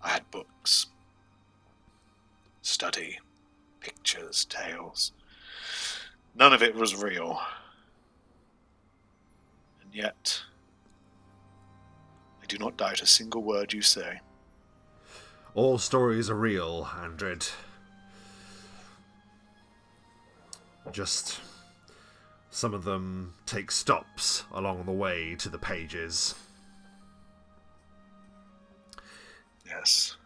I had books, study, pictures, tales. None of it was real. And yet, I do not doubt a single word you say. All stories are real, Andred. Just some of them take stops along the way to the pages. Yes.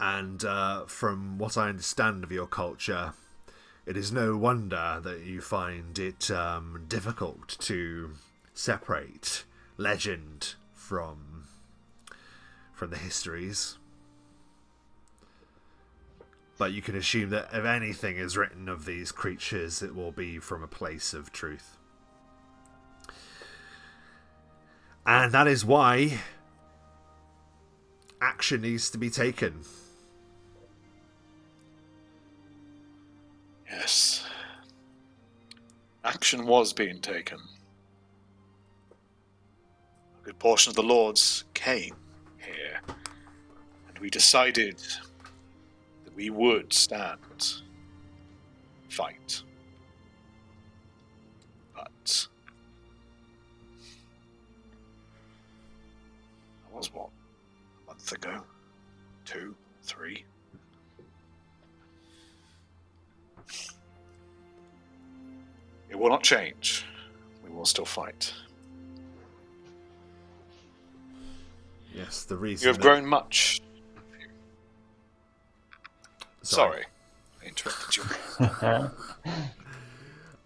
And from what I understand of your culture, it is no wonder that you find it difficult to separate legend from the histories. But you can assume that if anything is written of these creatures, it will be from a place of truth. And that is why action needs to be taken. Yes. Action was being taken. A good portion of the lords came here, and we decided that we would stand, fight. But that was what? A month ago? 2, 3? It will not change. We will still fight. Yes, the reason You have grown much. Sorry. Sorry, I interrupted you.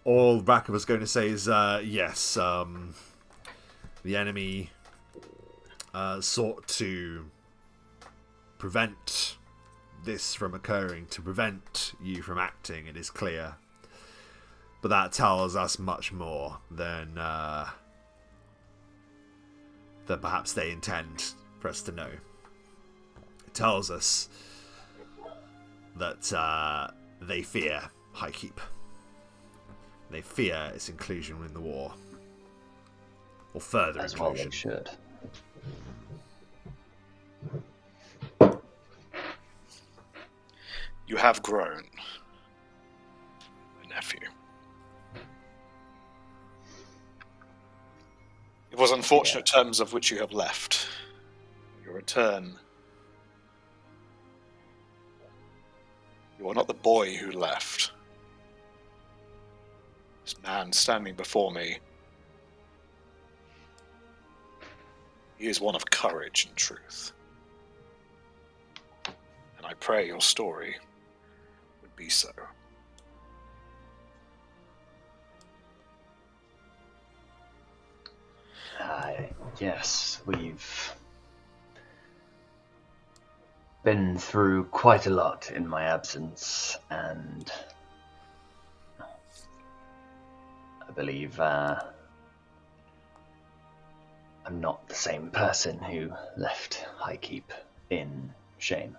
All Bracken was going to say is, yes, the enemy sought to prevent this from occurring, to prevent you from acting, it is clear. But that tells us much more than perhaps they intend for us to know. It tells us that they fear Highkeep. They fear its inclusion in the war. Or further As inclusion. well they should. You have grown, my nephew. It was unfortunate terms of which you have left. Your return. You are not the boy who left. This man standing before me, he is one of courage and truth. And I pray your story would be so. Yes, we've been through quite a lot in my absence, and I believe I'm not the same person who left Highkeep in shame.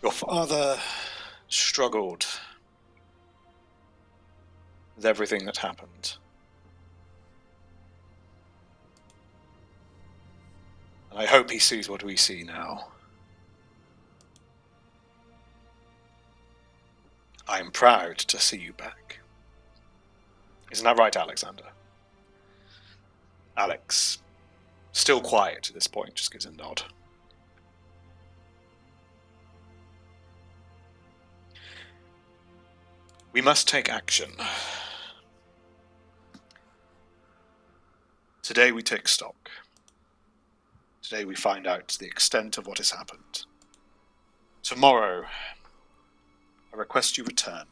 Your father struggled with everything that happened. And I hope he sees what we see now. I am proud to see you back. Isn't that right, Alexander? Alex, still quiet at this point, just gives a nod. We must take action. Today we take stock. Today we find out the extent of what has happened. Tomorrow, I request you return.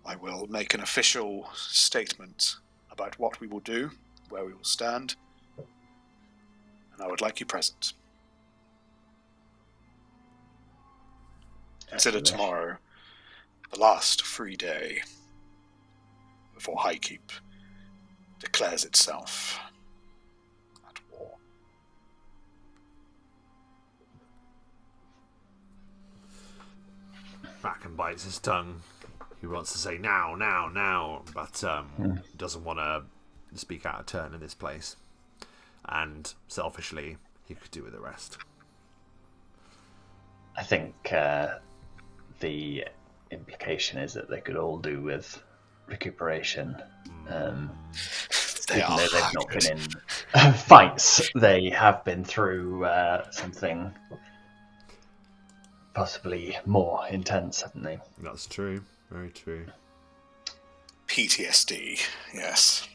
I will make an official statement about what we will do, where we will stand, and I would like you present. Consider tomorrow the last free day before Highkeep declares itself at war. Bracken bites his tongue. He wants to say now, but doesn't want to speak out of turn in this place. And selfishly, he could do with the rest. I think the implication is that they could all do with recuperation. Even though they've not been in fights, they have been through something possibly more intense, haven't they? That's true. Very true. PTSD, yes.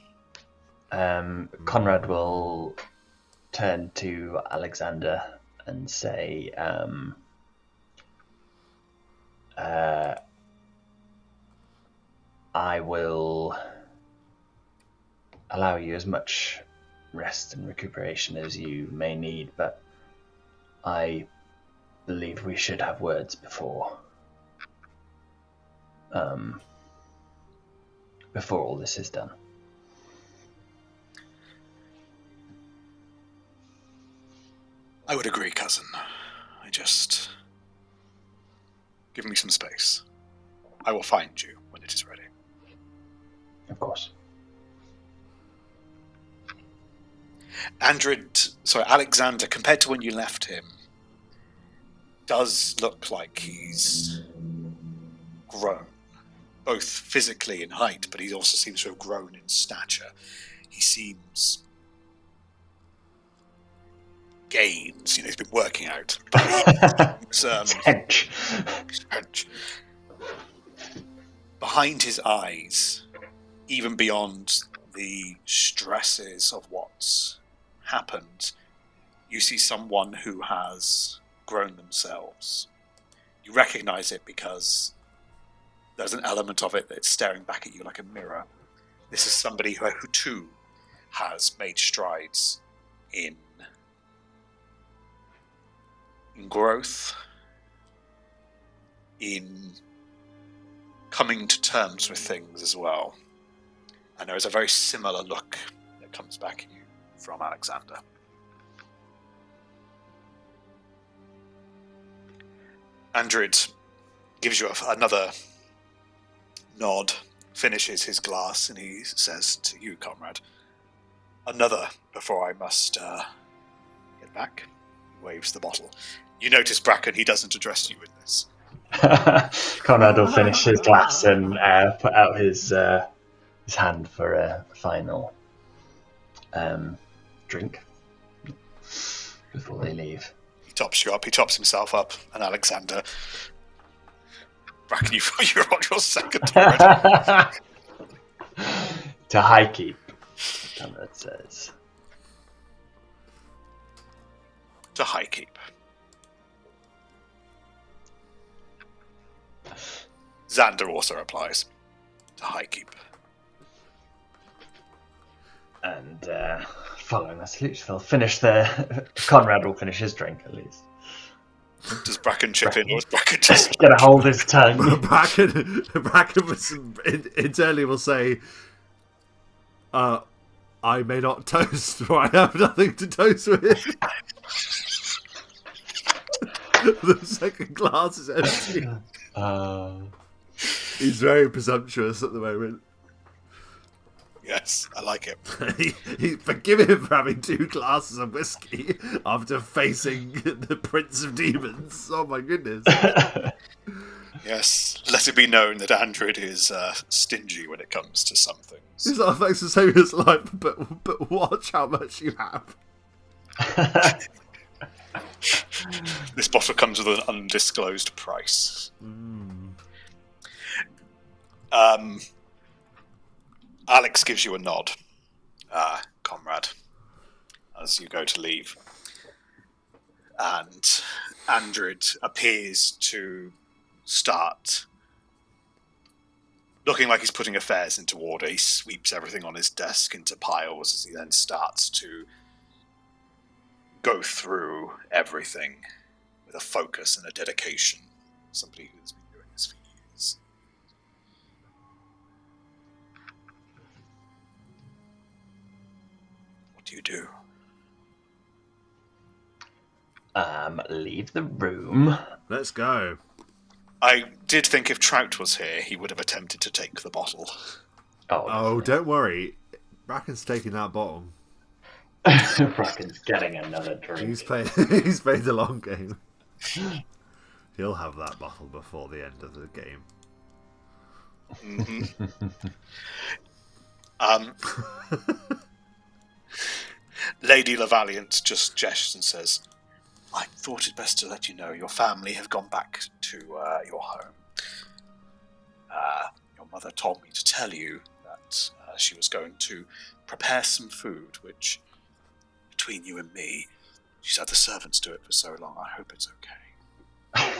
Conrad will turn to Alexander and say, I will allow you as much rest and recuperation as you may need, but I believe we should have words before all this is done. I would agree, cousin. Give me some space. I will find you when it is ready. Of course. Alexander, compared to when you left him, does look like he's grown, both physically in height, but he also seems to have grown in stature. He seems gains, he's been working out. But Hench. Behind his eyes, even beyond the stresses of what's happened, you see someone who has grown themselves. You recognize it because there's an element of it that's staring back at you like a mirror. This is somebody who too has made strides in growth, in coming to terms with things as well. And there is a very similar look that comes back at you from Alexander. Andrid gives you another nod, finishes his glass, and he says to you, comrade, another before I must get back. He waves the bottle. You notice, Bracken, he doesn't address you with this. Conrad will finish his glass and put out his hand for a final drink before they leave. He tops you up, he tops himself up, and Alexander, Bracken, you're on your second already. To high keep, Conrad says. To high keep. Xander also replies, to high keep. And following that salute, they'll finish Conrad will finish his drink at least. Does Bracken chip in, or is Bracken just gonna hold his tongue? Bracken internally will say, I may not toast, for I have nothing to toast with. The second glass is empty. He's very presumptuous at the moment. Yes, I like it. Forgive him for having 2 glasses of whiskey after facing the Prince of Demons. Oh my goodness. Yes, let it be known that Andrid is stingy when it comes to some things. He's not affects the same as life, but watch how much you have. This bottle comes with an undisclosed price. Alex gives you a nod, comrade, as you go to leave. And Andrid appears to start looking like he's putting affairs into order. He sweeps everything on his desk into piles as he then starts to go through everything with a focus and a dedication. Somebody who's been doing this for years. What do you do? Leave the room. Let's go. I did think if Trout was here, he would have attempted to take the bottle. Oh, don't worry. Bracken's taking that bottle. Bracken's getting another drink. He's played the long game. He'll have that bottle before the end of the game. Lady LaValliant just gestures and says, I thought it best to let you know your family have gone back to your home. Your mother told me to tell you that she was going to prepare some food, which, between you and me, she's had the servants do it for so long, I hope it's okay.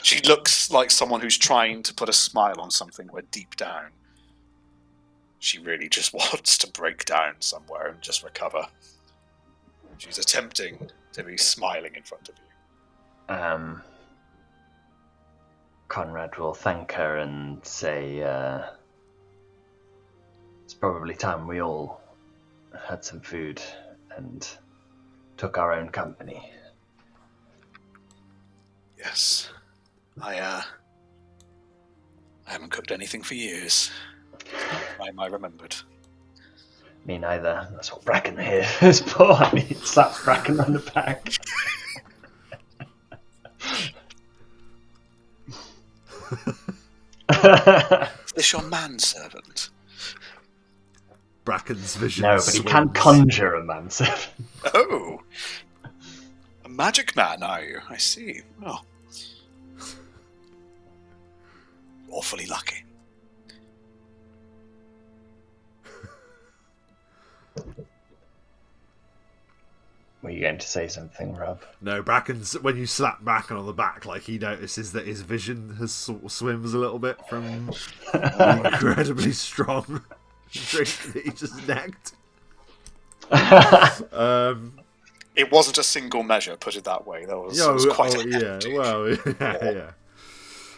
She looks like someone who's trying to put a smile on something where deep down she really just wants to break down somewhere and just recover. She's attempting to be smiling in front of you. Conrad will thank her and say, it's probably time we all had some food and took our own company. Yes. I haven't cooked anything for years. I remembered. Me neither. That's what Bracken here is for. He slaps Bracken on the back. Is this your manservant? Bracken's vision No, but he can swims. conjure a manservant. Oh! A magic man, are you? I see. Well, awfully lucky. Were you going to say something, Rob? No, Bracken's, when you slap Bracken on the back, like, he notices that his vision has swims a little bit from the incredibly strong drink that he just necked. It wasn't a single measure, put it that way. That was, it was quite hefty. Yeah.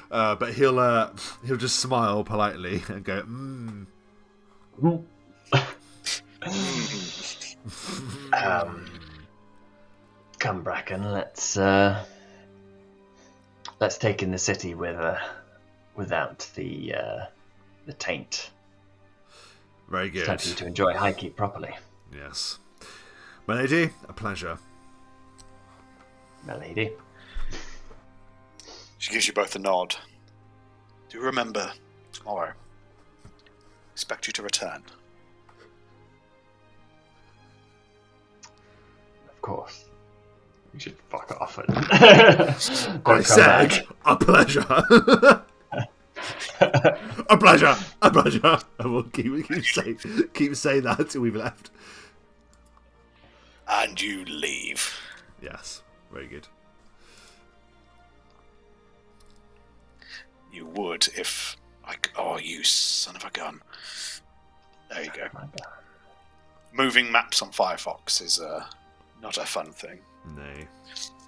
But he'll just smile politely and go, Come, Bracken. Let's take in the city without the taint. very good. It's time for you to enjoy Highkeep properly, Yes. My lady, a pleasure. my lady. She gives you both a nod. Do remember, tomorrow, expect you to return. Of course. You should fuck off. I said, a pleasure. A pleasure. A pleasure. And we'll keep saying that until we've left. And you leave. Yes. Very good. You would if I... Oh, you son of a gun. There you go. Moving maps on Firefox is not a fun thing. No.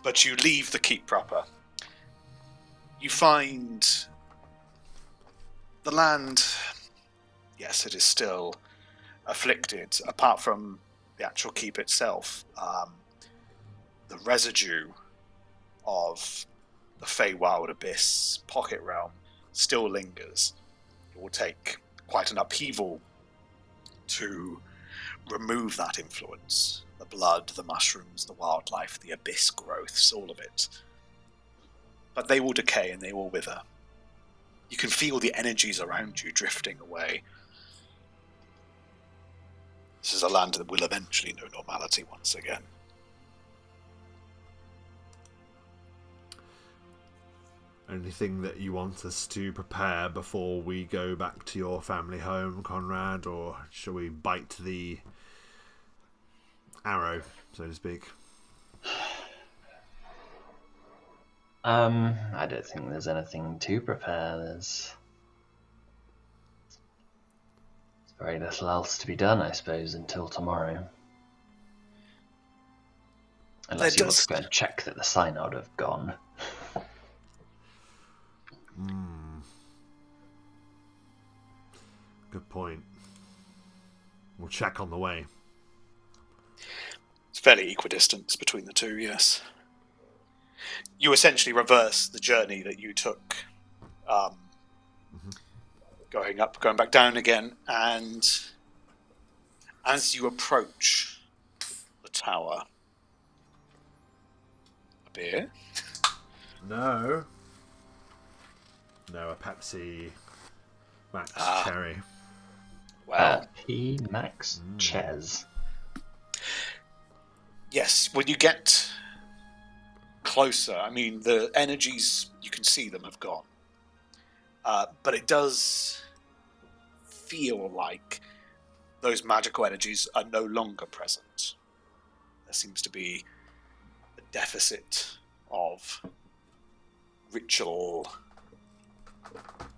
But you leave the keep proper. You find the land, yes, it is still afflicted, apart from the actual keep itself. The residue of the Feywild Abyss pocket realm still lingers. It will take quite an upheaval to remove that influence. The blood, the mushrooms, the wildlife, the abyss growths, all of it. But they will decay and they will wither. You can feel the energies around you drifting away. This is a land that will eventually know normality once again. Anything that you want us to prepare before we go back to your family home, Conrad, or shall we bite the arrow, so to speak? I don't think there's anything to prepare. There's very little else to be done, I suppose, until tomorrow. Unless you want to go and check that the synod have gone. Good point. We'll check on the way. It's fairly equidistant between the two, yes. You essentially reverse the journey that you took, going up, going back down again, and as you approach the tower, a beer? No, a Pepsi Max Cherry. Well, P. Max Ches. yes, when you get closer, I mean, the energies, you can see them, have gone. But it does feel like those magical energies are no longer present. There seems to be a deficit of ritual,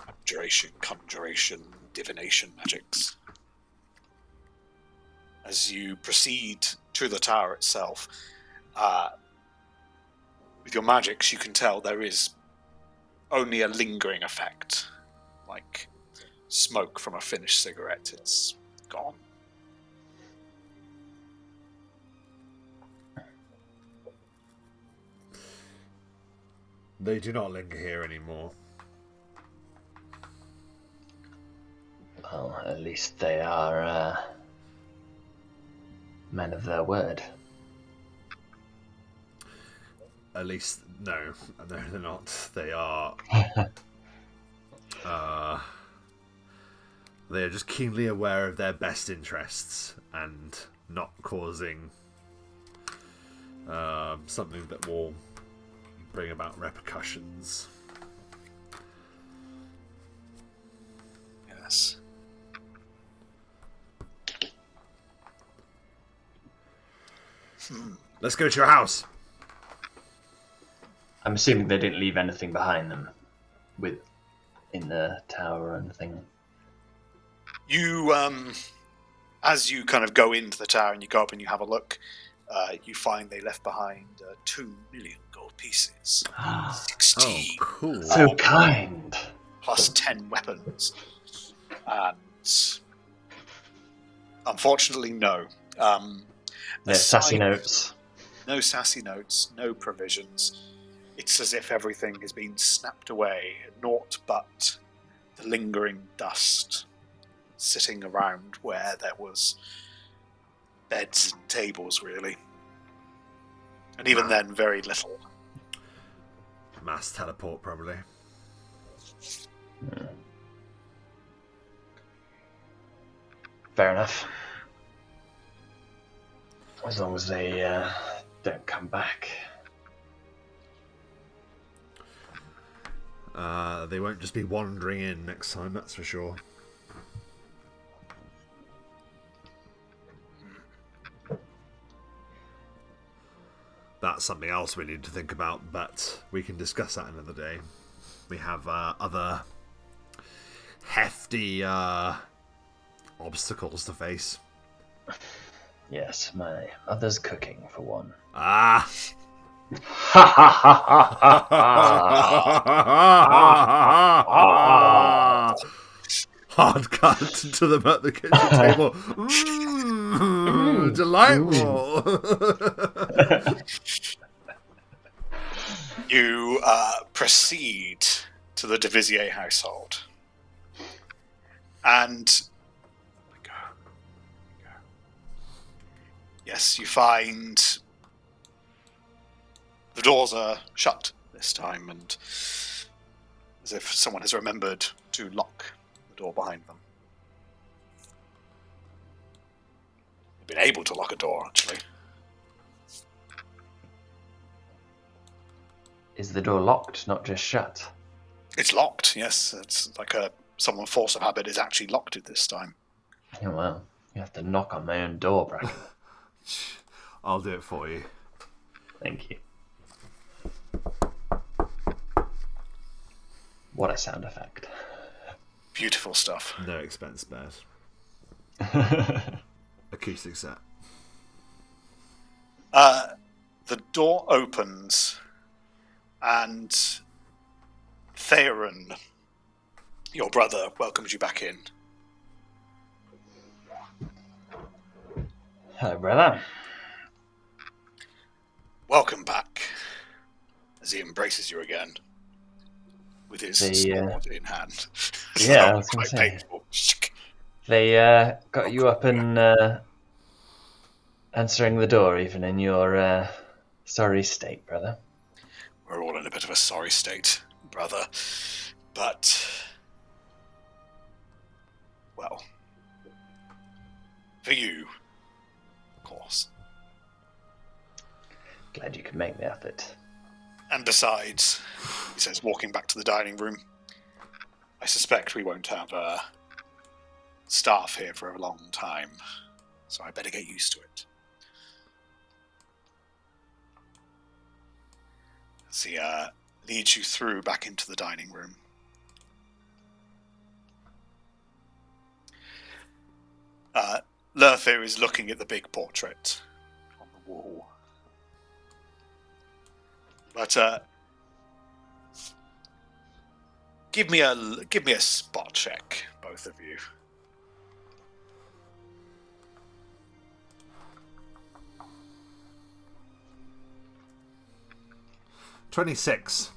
abjuration, conjuration, divination magics. As you proceed to the tower itself, with your magics, you can tell there is only a lingering effect, like smoke from a finished cigarette. It's gone. They do not linger here anymore. Well, at least they are men of their word. At least, no, they're not. They are. They are just keenly aware of their best interests and not causing something that will bring about repercussions. Yes. Let's go to your house. I'm assuming they didn't leave anything behind them in the tower or anything. You, as you kind of go into the tower and you go up and you have a look, you find they left behind 2 million gold pieces. 16. Oh, cool. So kind. Plus 10 weapons. And unfortunately, no. There's sassy notes. No sassy notes, no provisions. It's as if everything has been snapped away, naught but the lingering dust sitting around where there was beds and tables, really. And even then, very little. Mass teleport, probably. Fair enough. As long as they don't come back. They won't just be wandering in next time, that's for sure. That's something else we need to think about, but we can discuss that another day. We have other hefty obstacles to face. Yes, my mother's cooking for one. Ah! Hard cut to them at the kitchen table. Delightful. You proceed to the Devizier household. And yes, you find the doors are shut this time, and as if someone has remembered to lock the door behind them. They've been able to lock a door, actually. Is the door locked, not just shut? It's locked, yes. It's like someone force of habit is actually locked it this time. Oh, well, you have to knock on my own door, Bracken. I'll do it for you. Thank you. What a sound effect. Beautiful stuff. No expense spared. Acoustic set. The door opens, and Theron, your brother, welcomes you back in. Hello, brother. Welcome back, as he embraces you again, with his sword in hand. Yeah, I was going to say. Painful. They got you up and answering the door, even in your sorry state, brother. We're all in a bit of a sorry state, brother. But, well, for you, of course. Glad you could make the effort. And besides, he says, walking back to the dining room, I suspect we won't have staff here for a long time, so I better get used to it. As he leads you through back into the dining room. Lurthir is looking at the big portrait on the wall. But give me a spot check, both of you. $26.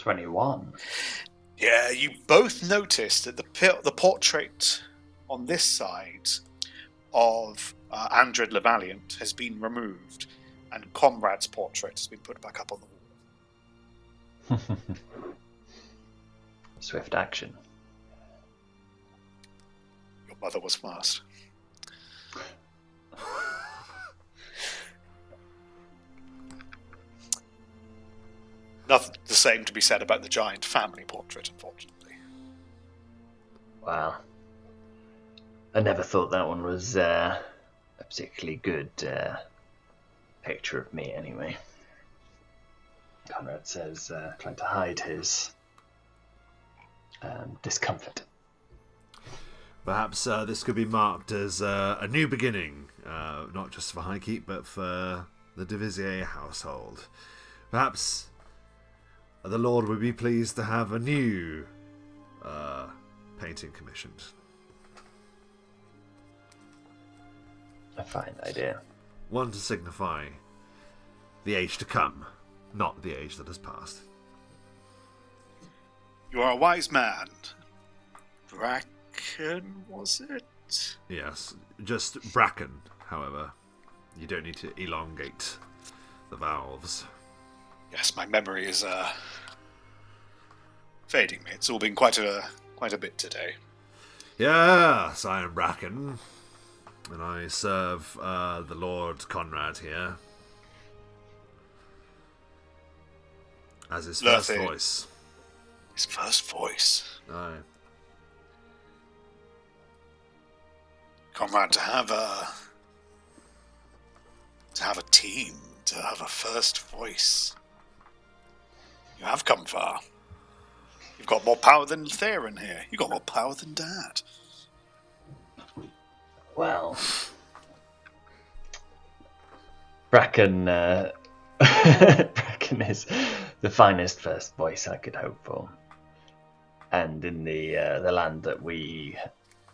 21. Yeah, you both noticed that the portrait on this side of Andred Le Valiant has been removed, and Conrad's portrait has been put back up on the wall. Swift action. Your mother was fast. Nothing the same to be said about the giant family portrait, unfortunately. Wow. I never thought that one was a particularly good picture of me, anyway. Conrad says, trying to hide his discomfort. Perhaps this could be marked as a new beginning, not just for Highkeep, but for the Divisier household. Perhaps the Lord would be pleased to have a new painting commissioned. A fine idea. One to signify the age to come, not the age that has passed. You are a wise man. Bracken, was it? Yes, just Bracken, however. You don't need to elongate the vowels. Yes, my memory is fading me. It's all been quite a bit today. Yes, I am Bracken, and I serve the Lord Conrad here as his first Lurthy. voice. His first voice. Aye. Conrad, to have a team, to have a first voice. You have come far. You've got more power than Theron here. You've got more power than Dad. Well, Bracken, Bracken is the finest first voice I could hope for, and in the land that we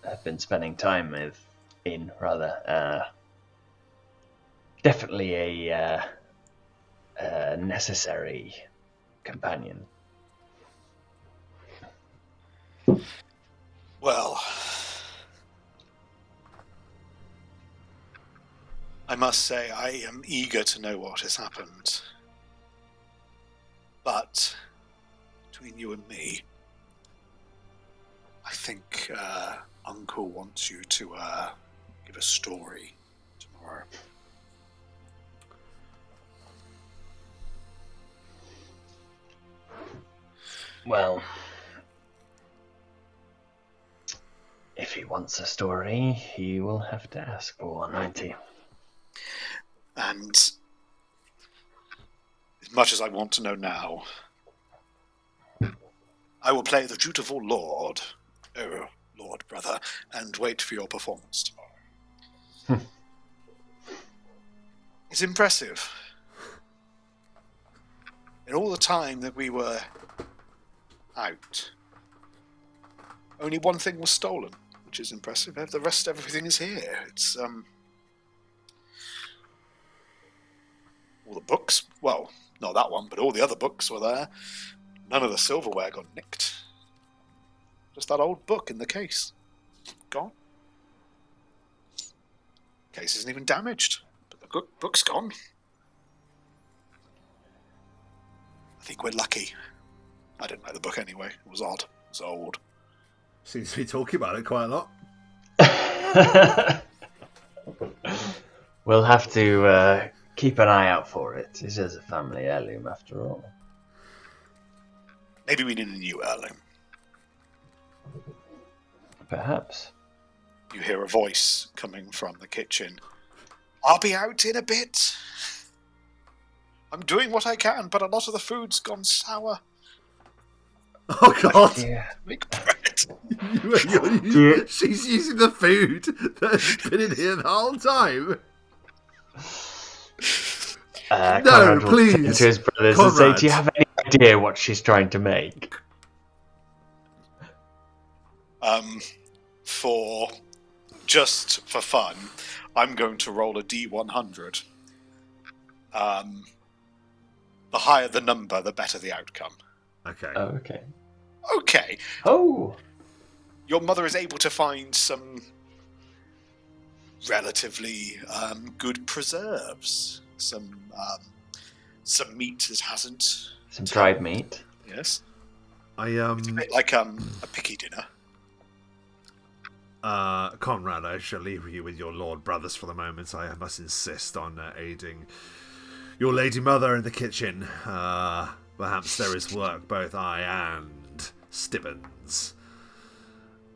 have been spending time with, definitely a necessary companion. Well, I must say I am eager to know what has happened. But between you and me, I think Uncle wants you to give a story tomorrow. Well, if he wants a story, he will have to ask for one, won't he? And as much as I want to know now, I will play the dutiful Lord, brother, and wait for your performance tomorrow. It's impressive. In all the time that we were out, only one thing was stolen, which is impressive. The rest, everything is here. It's, all the books, well, not that one, but all the other books were there. None of the silverware got nicked. Just that old book in the case. Gone. Case isn't even damaged, but the book's gone. I think we're lucky. I didn't like the book anyway. It was odd. It was old. Seems to be talking about it quite a lot. We'll have to keep an eye out for it. It is a family heirloom, after all. Maybe we need a new heirloom. Perhaps. You hear a voice coming from the kitchen. I'll be out in a bit. I'm doing what I can, but a lot of the food's gone sour. Oh God! Yeah. Make bread. She's using the food that's been in here the whole time. Conrad will please, turn to his brothers Conrad. and say, do you have any idea what she's trying to make? Just for fun, I'm going to roll a D100. The higher the number, the better the outcome. Okay. Oh, okay. Okay. Oh! Your mother is able to find some relatively good preserves. Some meat that hasn't... Some dried meat. Yes. I It's a bit like a picky dinner. Conrad, I shall leave you with your lord brothers for the moment. I must insist on aiding your lady mother in the kitchen. Perhaps there is work both I and Stibbons.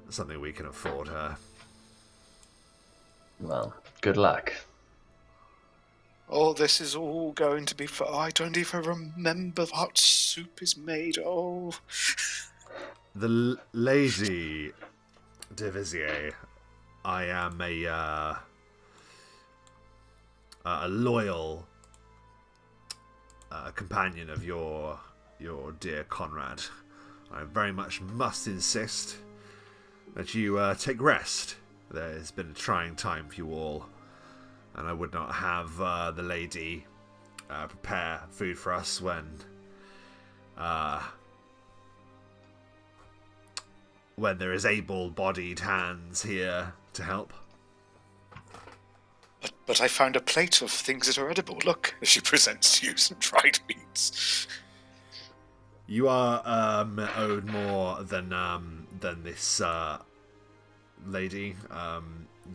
Something we can afford her. Well, good luck. Oh, this is all going to be... I don't even remember what soup is made of. The Lady de Vizier, I am a loyal companion of your dear Conrad. I very much must insist that you take rest. There's been a trying time for you all, and I would not have the lady prepare food for us when there is able-bodied hands here to help. But I found a plate of things that are edible. Look, she presents you some dried meats. You are owed more than this lady.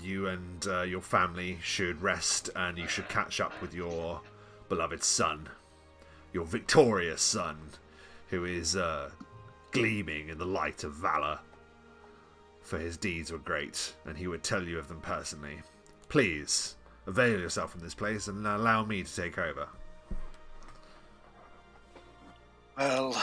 You and your family should rest, and you should catch up with your beloved son, your victorious son, who is gleaming in the light of valor. For his deeds were great, and he would tell you of them personally. Please, avail yourself of this place and allow me to take over. Well,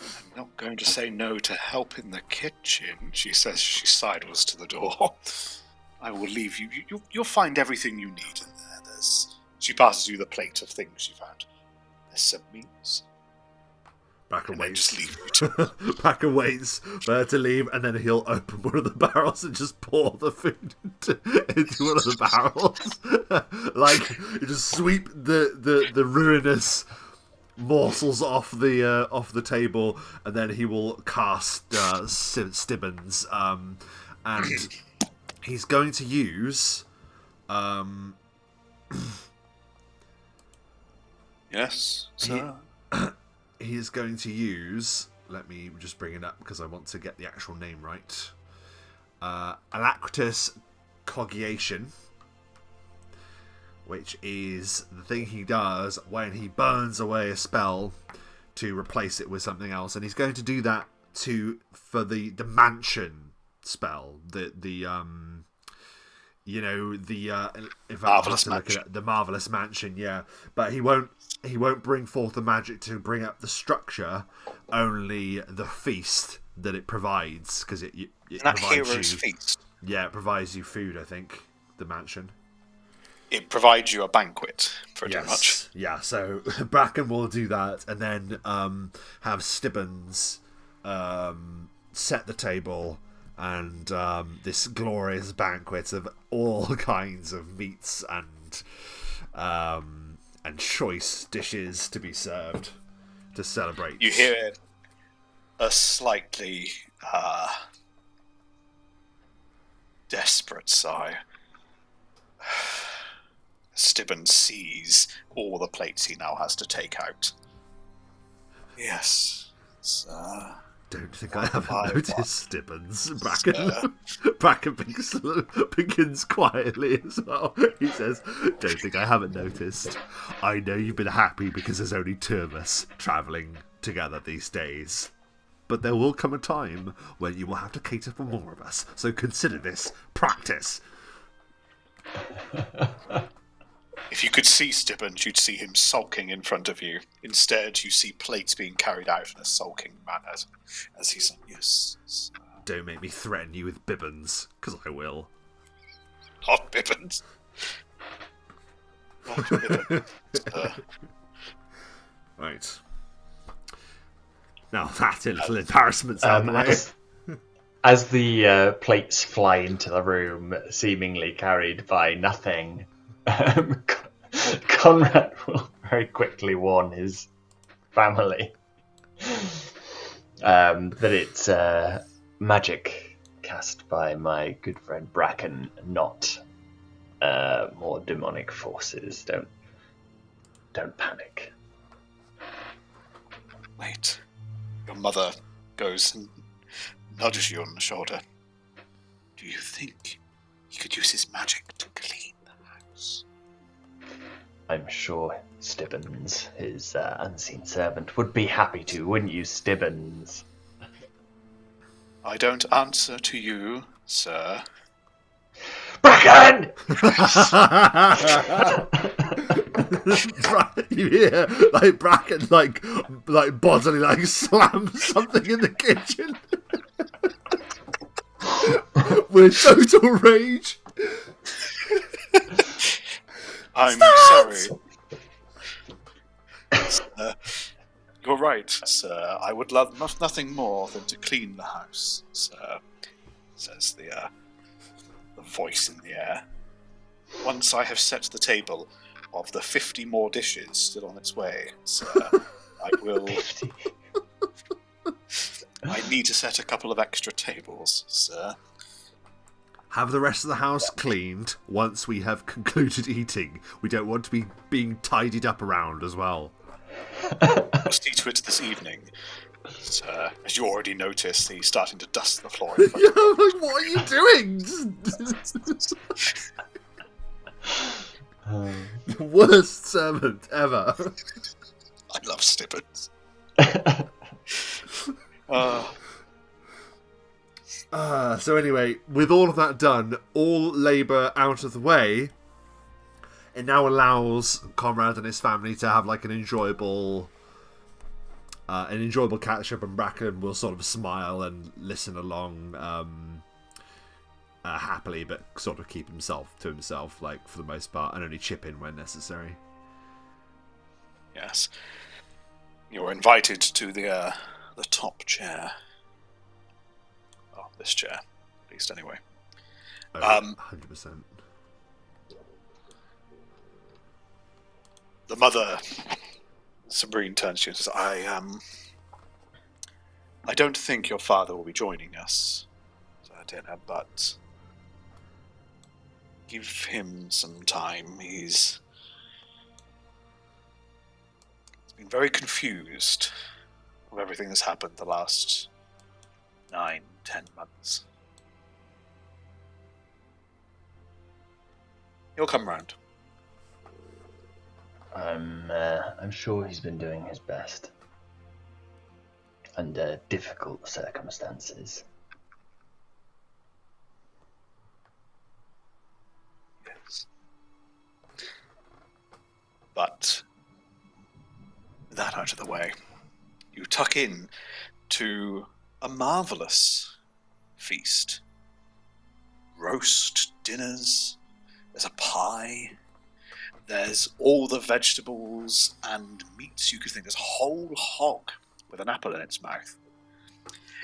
I'm not going to say no to help in the kitchen, she says. She sidles to the door. I will leave you. You'll find everything you need in there. She passes you the plate of things she found. There's some meats. Bracken waits. Just leave you Bracken waits for her to leave, and then he'll open one of the barrels and just pour the food into one of the barrels. Like, you just sweep the ruinous morsels off the table, and then he will cast Stibbons, and he's going to use Yes, sir. He is going to use... Let me just bring it up because I want to get the actual name right. Alacritus Cogiation, which is the thing he does when he burns away a spell to replace it with something else. And he's going to do that for the mansion spell. Marvelous Mansion. The Marvelous Mansion, yeah. But he won't bring forth the magic to bring up the structure, only the feast that it provides, because it provides Hero's you, Feast. Yeah, it provides you food, I think, the mansion. It provides you a banquet, pretty much. Yeah, so Bracken will do that, and then have Stibbons set the table, and this glorious banquet of all kinds of meats and choice dishes to be served to celebrate. You hear a slightly desperate sigh. Stibbons sees all the plates he now has to take out. Yes, sir. Don't think I haven't noticed, Stibbons. Bracken begins quietly as well. He says, don't think I haven't noticed. I know you've been happy because there's only two of us travelling together these days. But there will come a time when you will have to cater for more of us. So consider this practice. If you could see Stibbons, you'd see him sulking in front of you. Instead, you see plates being carried out in a sulking manner as he's like, yes, sir. Don't make me threaten you with Bibbons, because I will. Not Bibbons. Not Bibbons, sir. Right. Now that a little embarrassment's out of the way. As the plates fly into the room, seemingly carried by nothing, Conrad will very quickly warn his family that it's magic cast by my good friend Bracken, not more demonic forces. Don't panic. Wait. Your mother goes and nudges you on the shoulder. Do you think he could use his magic to clean the house? I'm sure Stibbons, his unseen servant, would be happy to, wouldn't you, Stibbons? I don't answer to you, sir. Bracken! You hear like Bracken like bodily slams something in the kitchen with total rage. I'm sorry. You're right, sir. I would love nothing more than to clean the house, sir, says the voice in the air. Once I have set the table of the 50 more dishes still on its way, sir, I will... 50. I need to set a couple of extra tables, sir. Have the rest of the house cleaned once we have concluded eating. We don't want to be being tidied up around as well. Must see to it this evening. Sir, as you already noticed, he's starting to dust the floor. Yeah, I'm like, what are you doing? The worst servant ever. I love Stibbons. So anyway, with all of that done, all labour out of the way, it now allows Conrad and his family to have like an enjoyable catch up, and Bracken will sort of smile and listen along happily, but sort of keep himself to himself, like for the most part, and only chip in when necessary. Yes. You're invited to the top chair. Oh, this chair, at least anyway. 100%. The mother, Sabrine, turns to you and says, I don't think your father will be joining us at dinner, but give him some time. He's been very confused of everything that's happened the last 9-10 months. He'll come round. I'm sure he's been doing his best under difficult circumstances. Yes. But that out of the way, you tuck in to a marvellous feast. Roast dinners, there's a pie, there's all the vegetables and meats you could think. There's a whole hog with an apple in its mouth.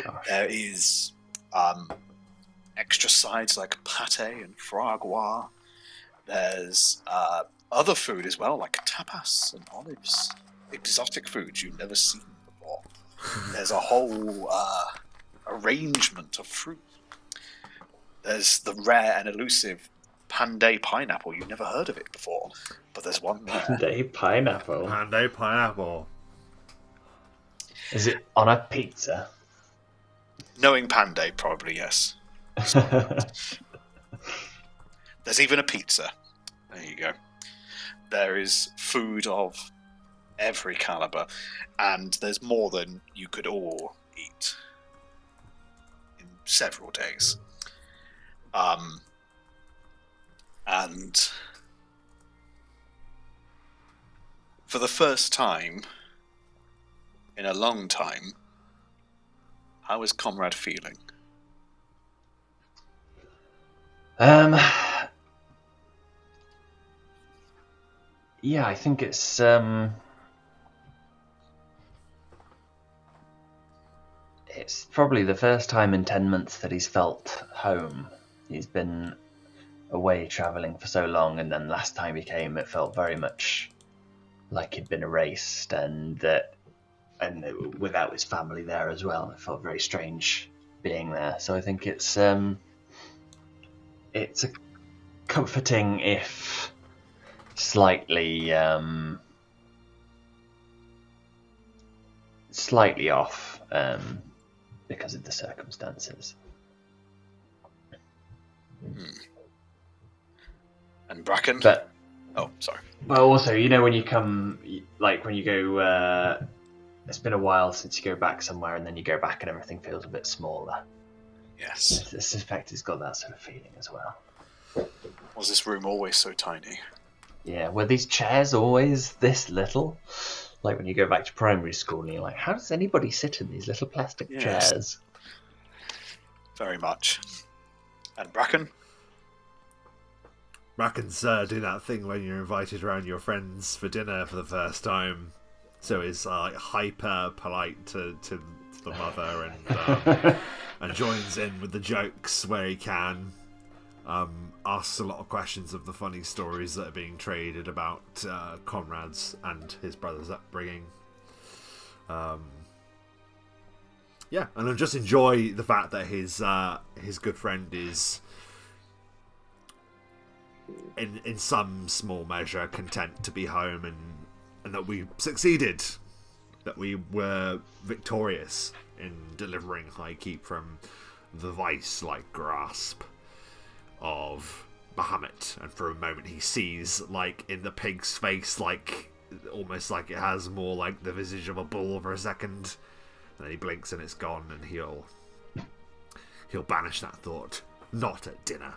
Gosh. There is extra sides like pate and foie gras. There's other food as well, like tapas and olives. Exotic foods you've never seen before. There's a whole arrangement of fruit. There's the rare and elusive Panday pineapple. You've never heard of it before, but there's one there. Panday pineapple. Panday pineapple. Is it on a pizza? Knowing Panday, probably yes. There's even a pizza. There you go. There is food of every caliber, and there's more than you could all eat in several days. And for the first time in a long time, how is Conrad feeling? Yeah, I think it's probably the first time in 10 months that he's felt home. He's been away travelling for so long, and then last time he came, it felt very much like he'd been erased, and without his family there as well, it felt very strange being there. So I think it's a comforting, if slightly off, because of the circumstances. And Bracken? But oh, sorry. But also, when you come, when you go, it's been a while since you go back somewhere, and then you go back and everything feels a bit smaller. Yes. I suspect it's got that sort of feeling as well. Was this room always so tiny? Yeah, were these chairs always this little? Like when you go back to primary school and you're like, how does anybody sit in these little plastic chairs? Very much. And Bracken? Bracken's doing that thing when you're invited around your friends for dinner for the first time. So he's hyper polite to the mother and joins in with the jokes where he can. Asks a lot of questions of the funny stories that are being traded about Conrad's and his brother's upbringing. Yeah, and I just enjoy the fact that his good friend is, in some small measure, content to be home, and that we succeeded, that we were victorious in delivering High Keep from the vice-like grasp of Baphomet. And for a moment he sees, in the pig's face, almost like it has more like the visage of a bull for a second, and then he blinks and it's gone, and he'll banish that thought. Not at dinner.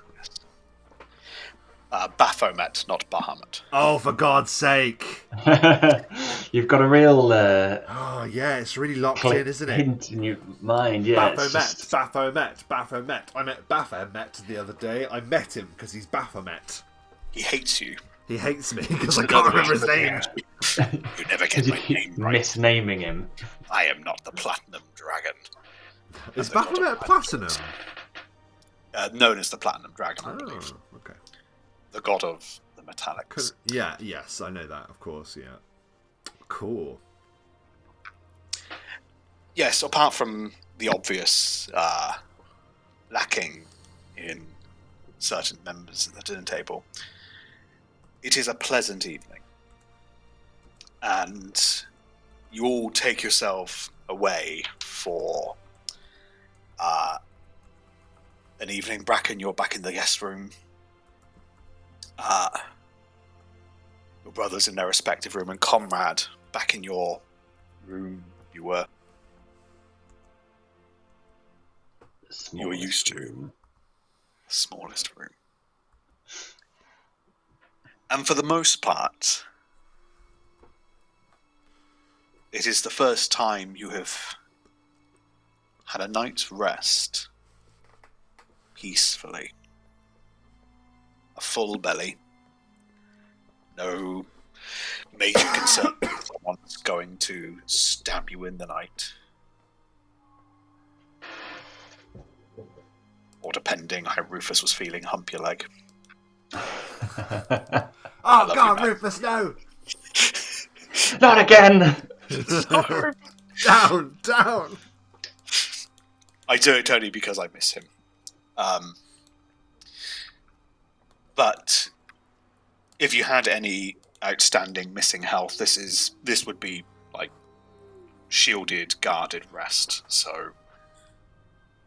Baphomet, not Bahamut. Oh, for God's sake! You've got a real oh yeah, it's really locked in, isn't it? Hint in your mind, yeah. Baphomet. I met Baphomet the other day. I met him because he's Baphomet. He hates you. He hates me because I can't remember his name. You never get my name right. Misnaming him. I am not the Platinum Dragon. Is Baphomet platinum? Known as the Platinum Dragon, I Oh, believe. okay. The god of the metallics. Yes, I know that, of course, yeah. Cool. Yes, apart from the obvious lacking in certain members of the dinner table, it is a pleasant evening. And you all take yourself away for an evening. Bracken, you're back in the guest room. Your brothers in their respective room, and Conrad back in your room you were used to. The smallest room. And for the most part, it is the first time you have had a night's rest peacefully. A full belly. No major concern that someone's going to stab you in the night. Or depending how Rufus was feeling, hump your leg. Oh God, Rufus, no! Not again! Down! I do it only because I miss him. But if you had any outstanding missing health, this would be like shielded, guarded rest. So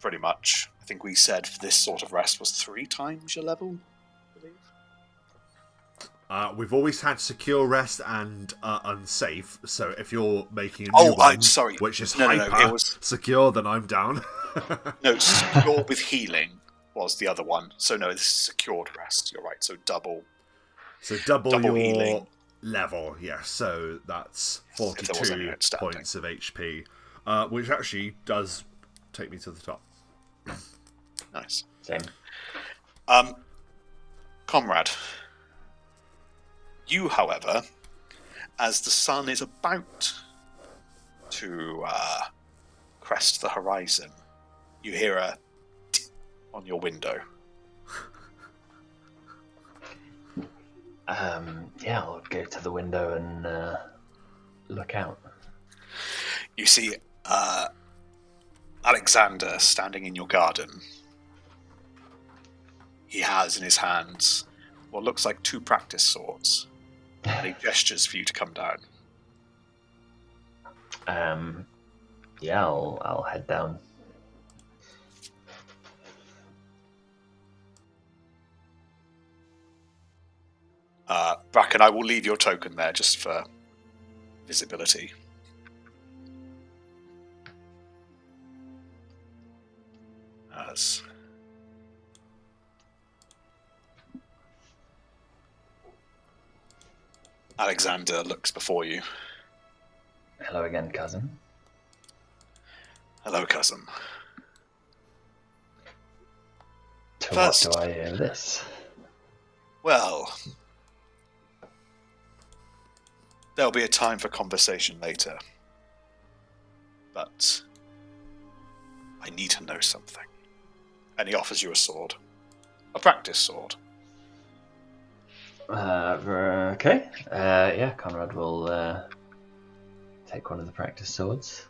pretty much, I think we said for this sort of rest was 3 times your level, I believe. We've always had secure rest and unsafe. So if you're making a new one, sorry, which is no, hyper it was secure, then I'm down. no secure with healing was the other one. So no, this is secured rest. You're right. So double your healing level, yes. So that's If there was any 42 outstanding. points of HP, which actually does take me to the top. Nice. Same. Conrad, you, however, as the sun is about to crest the horizon, you hear a on your window. Yeah, I'll go to the window and look out. You see Alexander standing in your garden. He has in his hands what looks like 2 practice swords, and he gestures for you to come down. Yeah, I'll head down. Bracken, I will leave your token there just for visibility. As Alexander looks before you. Hello again, cousin. Hello, cousin. To First, what do I owe this? well, there'll be a time for conversation later. But I need to know something. And he offers you a sword. A practice sword. Okay. Yeah, Conrad will take one of the practice swords.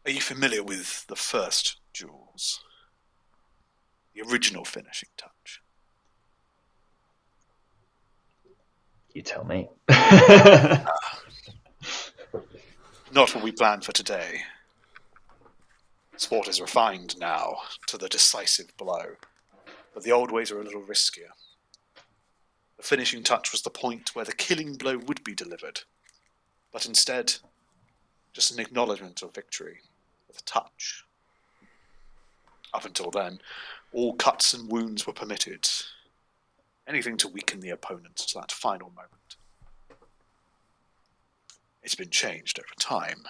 Are you familiar with the first duels? The original finishing touch? You tell me. Not what we planned for today. Sport is refined now to the decisive blow, but the old ways are a little riskier. The finishing touch was the point where the killing blow would be delivered, but instead, just an acknowledgement of victory with a touch. Up until then, all cuts and wounds were permitted. Anything to weaken the opponent to that final moment. It's been changed over time,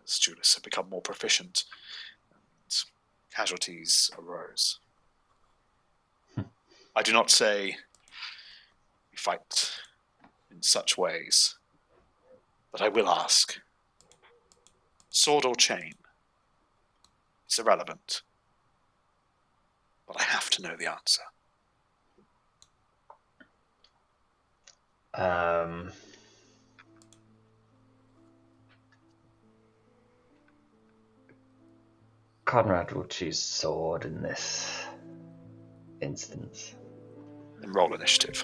as duelists have become more proficient, and casualties arose. I do not say we fight in such ways, but I will ask, sword or chain? It's irrelevant, but I have to know the answer. Conrad will choose sword in this instance. And roll initiative.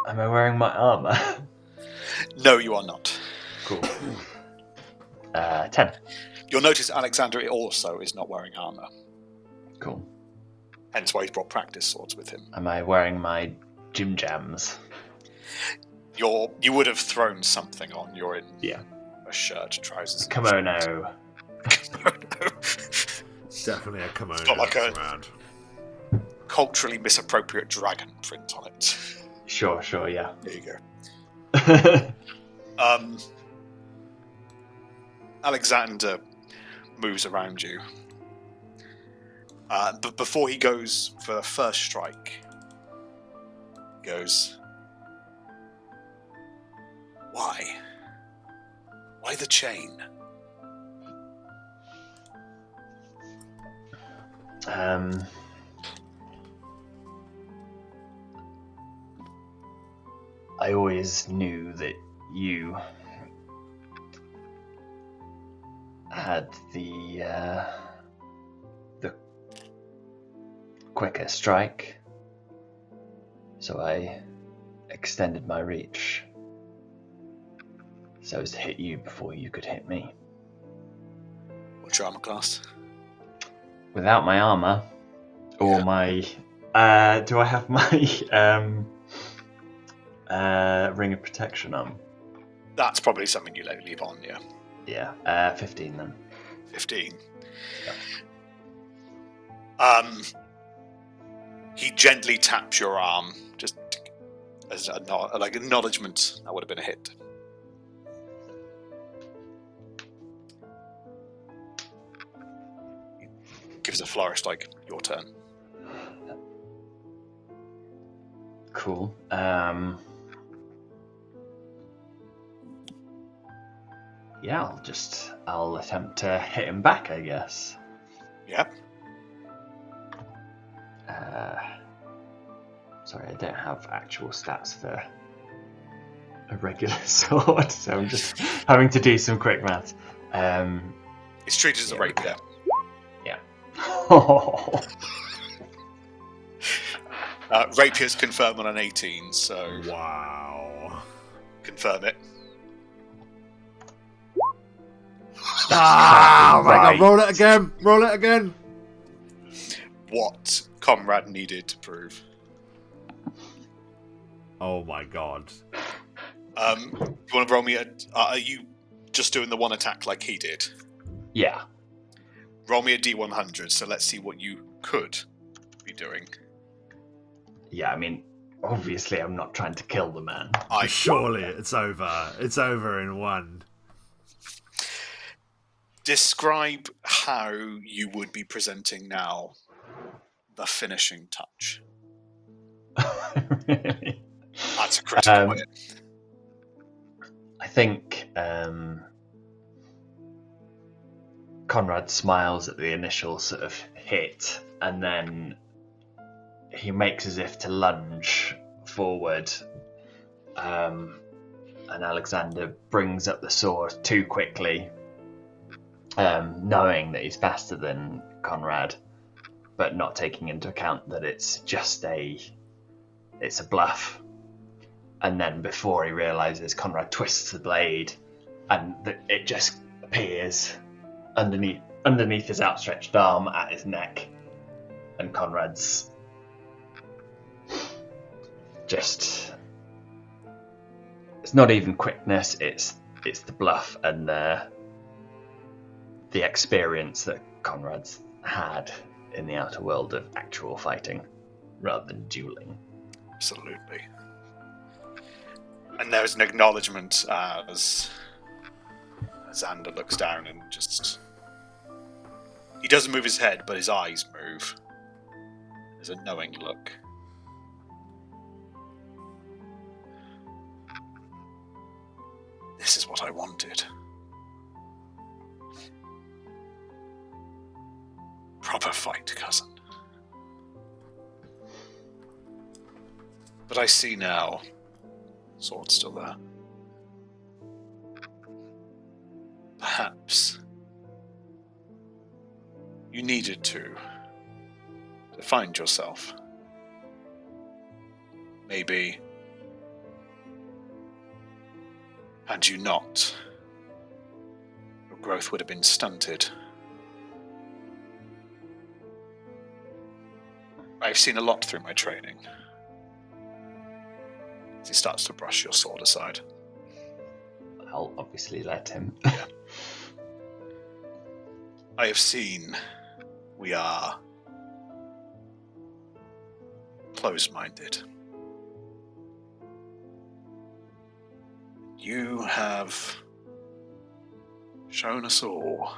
Am I wearing my armor? No, you are not. Cool. 10. You'll notice Alexander also is not wearing armor. Cool. Hence why he's brought practice swords with him. Am I wearing my gym jams? You would have thrown something on. You're in Yeah. a shirt, trousers. Kimono. Definitely a kimono. Got like a around. culturally misappropriate dragon print on it. Sure, yeah. There you go. Alexander moves around you. But before he goes for the first strike, he goes, Why? Why the chain? I always knew that you had the quicker strike, so I extended my reach so as to hit you before you could hit me. What's your armor class? Without my armor, or my... do I have my ring of protection on? That's probably something you leave on, yeah. Yeah, 15 then. 15. Yeah. He gently taps your arm, just as a nod, like acknowledgement. That would have been a hit. Gives a flourish, like, your turn. Cool. Yeah, I'll attempt to hit him back, I guess. Yep. Sorry, I don't have actual stats for a regular sword, so I'm just having to do some quick maths. It's treated as a rapier. Yeah. Rapiers confirm on an 18, so Wow. confirm it. Oh my Right. god, roll it again! Roll it again! What Conrad needed to prove. Oh my god. You want to roll me are you just doing the one attack like he did? Yeah. Roll me a D100, so let's see what you could be doing. Yeah, I mean, obviously I'm not trying to kill the man. Surely it's over. It's over in one. Describe how you would be presenting now the finishing touch. Really? That's a critical hit. I think Conrad smiles at the initial sort of hit, and then he makes as if to lunge forward, and Alexander brings up the sword too quickly, knowing that he's faster than Conrad, but not taking into account that it's a bluff. And then before he realizes, Conrad twists the blade, and it just appears underneath his outstretched arm at his neck, and Conrad's just, it's not even quickness, it's the bluff and the experience that Conrad's had in the outer world of actual fighting rather than dueling. Absolutely. And there's an acknowledgement as Xander looks down and just... He doesn't move his head, but his eyes move. There's a knowing look. This is what I wanted. Proper fight, cousin. But I see now. Sword's still there. Perhaps you needed to find yourself. Maybe had you not, your growth would have been stunted. I've seen a lot through my training. As he starts to brush your sword aside. I'll obviously let him. Yeah. I have seen we are closed-minded. You have shown us all.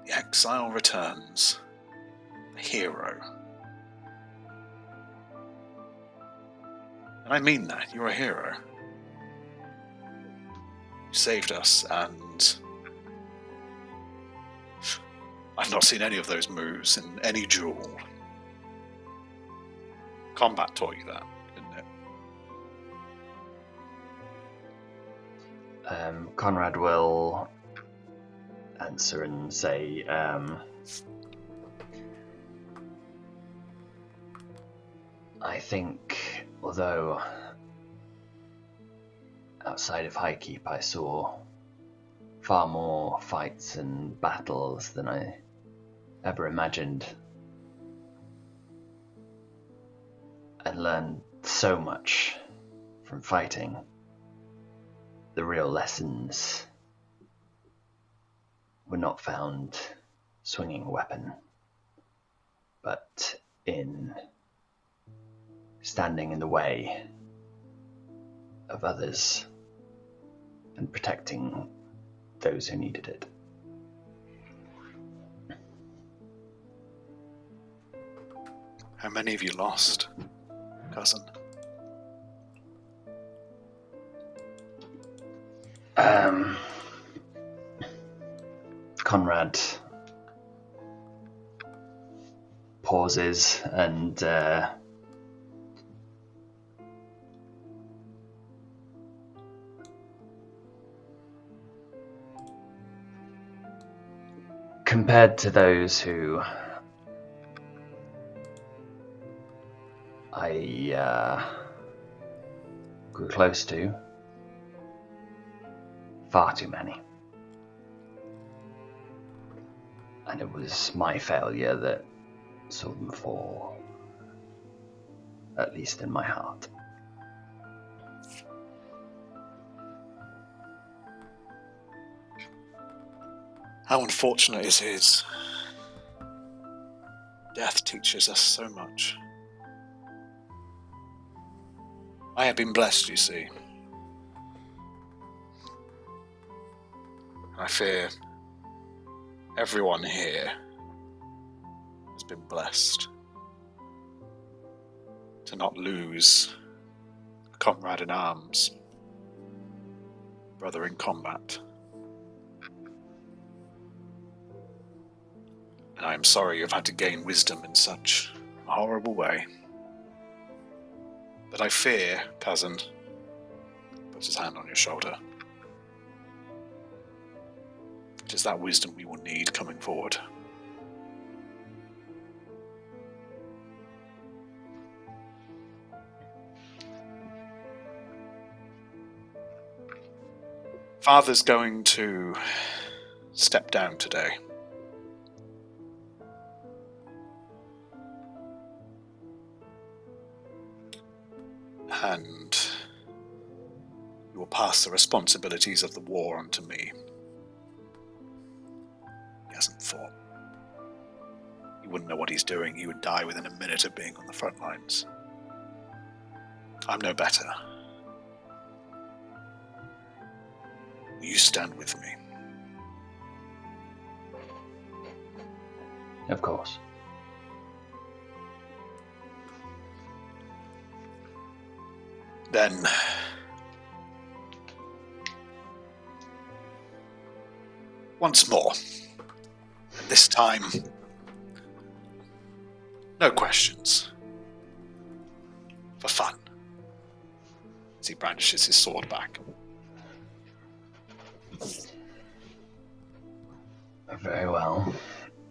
The exile returns. The hero. And I mean that. You're a hero. You saved us, and I've not seen any of those moves in any duel. Combat taught you that, didn't it? Conrad will answer and say, I think, although outside of Highkeep I saw far more fights and battles than I ever imagined, and learned so much from fighting. The real lessons were not found swinging a weapon, but in standing in the way of others and protecting those who needed it. How many have you lost, cousin? Conrad pauses and compared to those who I grew close to, far too many. And it was my failure that saw them fall, at least in my heart. How unfortunate it is. Death teaches us so much. I have been blessed, you see. I fear everyone here has been blessed to not lose a comrade in arms, brother in combat. And I am sorry you've had to gain wisdom in such a horrible way. But I fear, cousin, puts his hand on your shoulder, it is that wisdom we will need coming forward. Father's going to step down today. And you will pass the responsibilities of the war onto me. He hasn't fought. He wouldn't know what he's doing. He would die within a minute of being on the front lines. I'm no better. Will you stand with me? Of course. Then once more, this time, no questions. For fun. As he brandishes his sword back. Very well.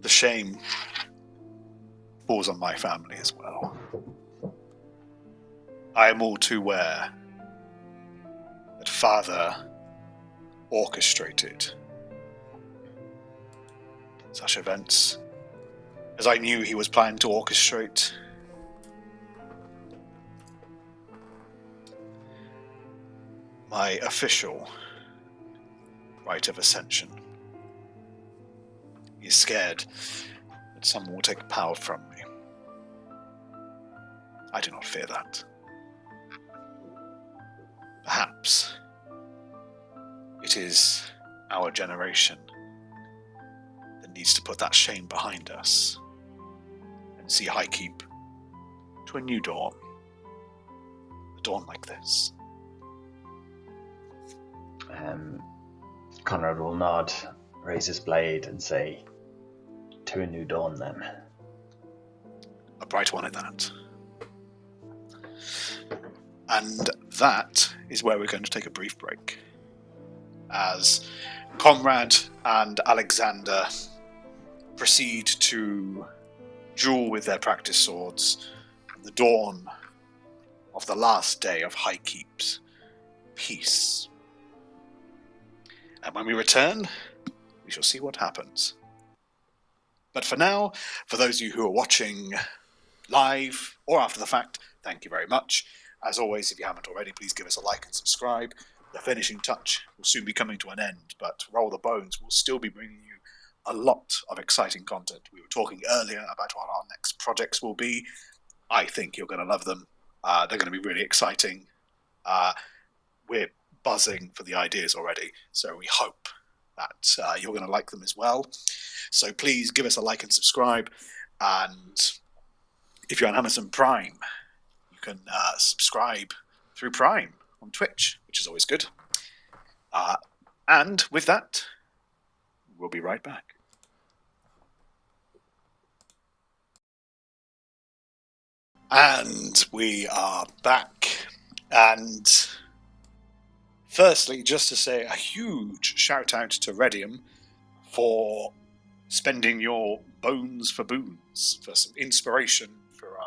The shame falls on my family as well. I am all too aware that Father orchestrated such events, as I knew he was planning to orchestrate my official rite of ascension. He is scared that someone will take power from me. I do not fear that. Perhaps it is our generation that needs to put that shame behind us and see Highkeep to a new dawn. A dawn like this. Conrad will nod, raise his blade and say, to a new dawn then. A bright one at that. And that is where we're going to take a brief break. As Conrad and Alexander proceed to duel with their practice swords at the dawn of the last day of Highkeep's peace. And when we return, we shall see what happens. But for now, for those of you who are watching live or after the fact, thank you very much. As always, if you haven't already, please give us a like and subscribe. The finishing touch will soon be coming to an end, but Roll the Bones will still be bringing you a lot of exciting content. We were talking earlier about what our next projects will be. I think you're going to love them. They're going to be really exciting. We're buzzing for the ideas already, so we hope that you're going to like them as well. So please give us a like and subscribe, and if you're on Amazon Prime, you can subscribe through Prime on Twitch, which is always good. And with that, we'll be right back. And we are back. And firstly, just to say a huge shout out to Redium for spending your bones for boons, for some inspiration for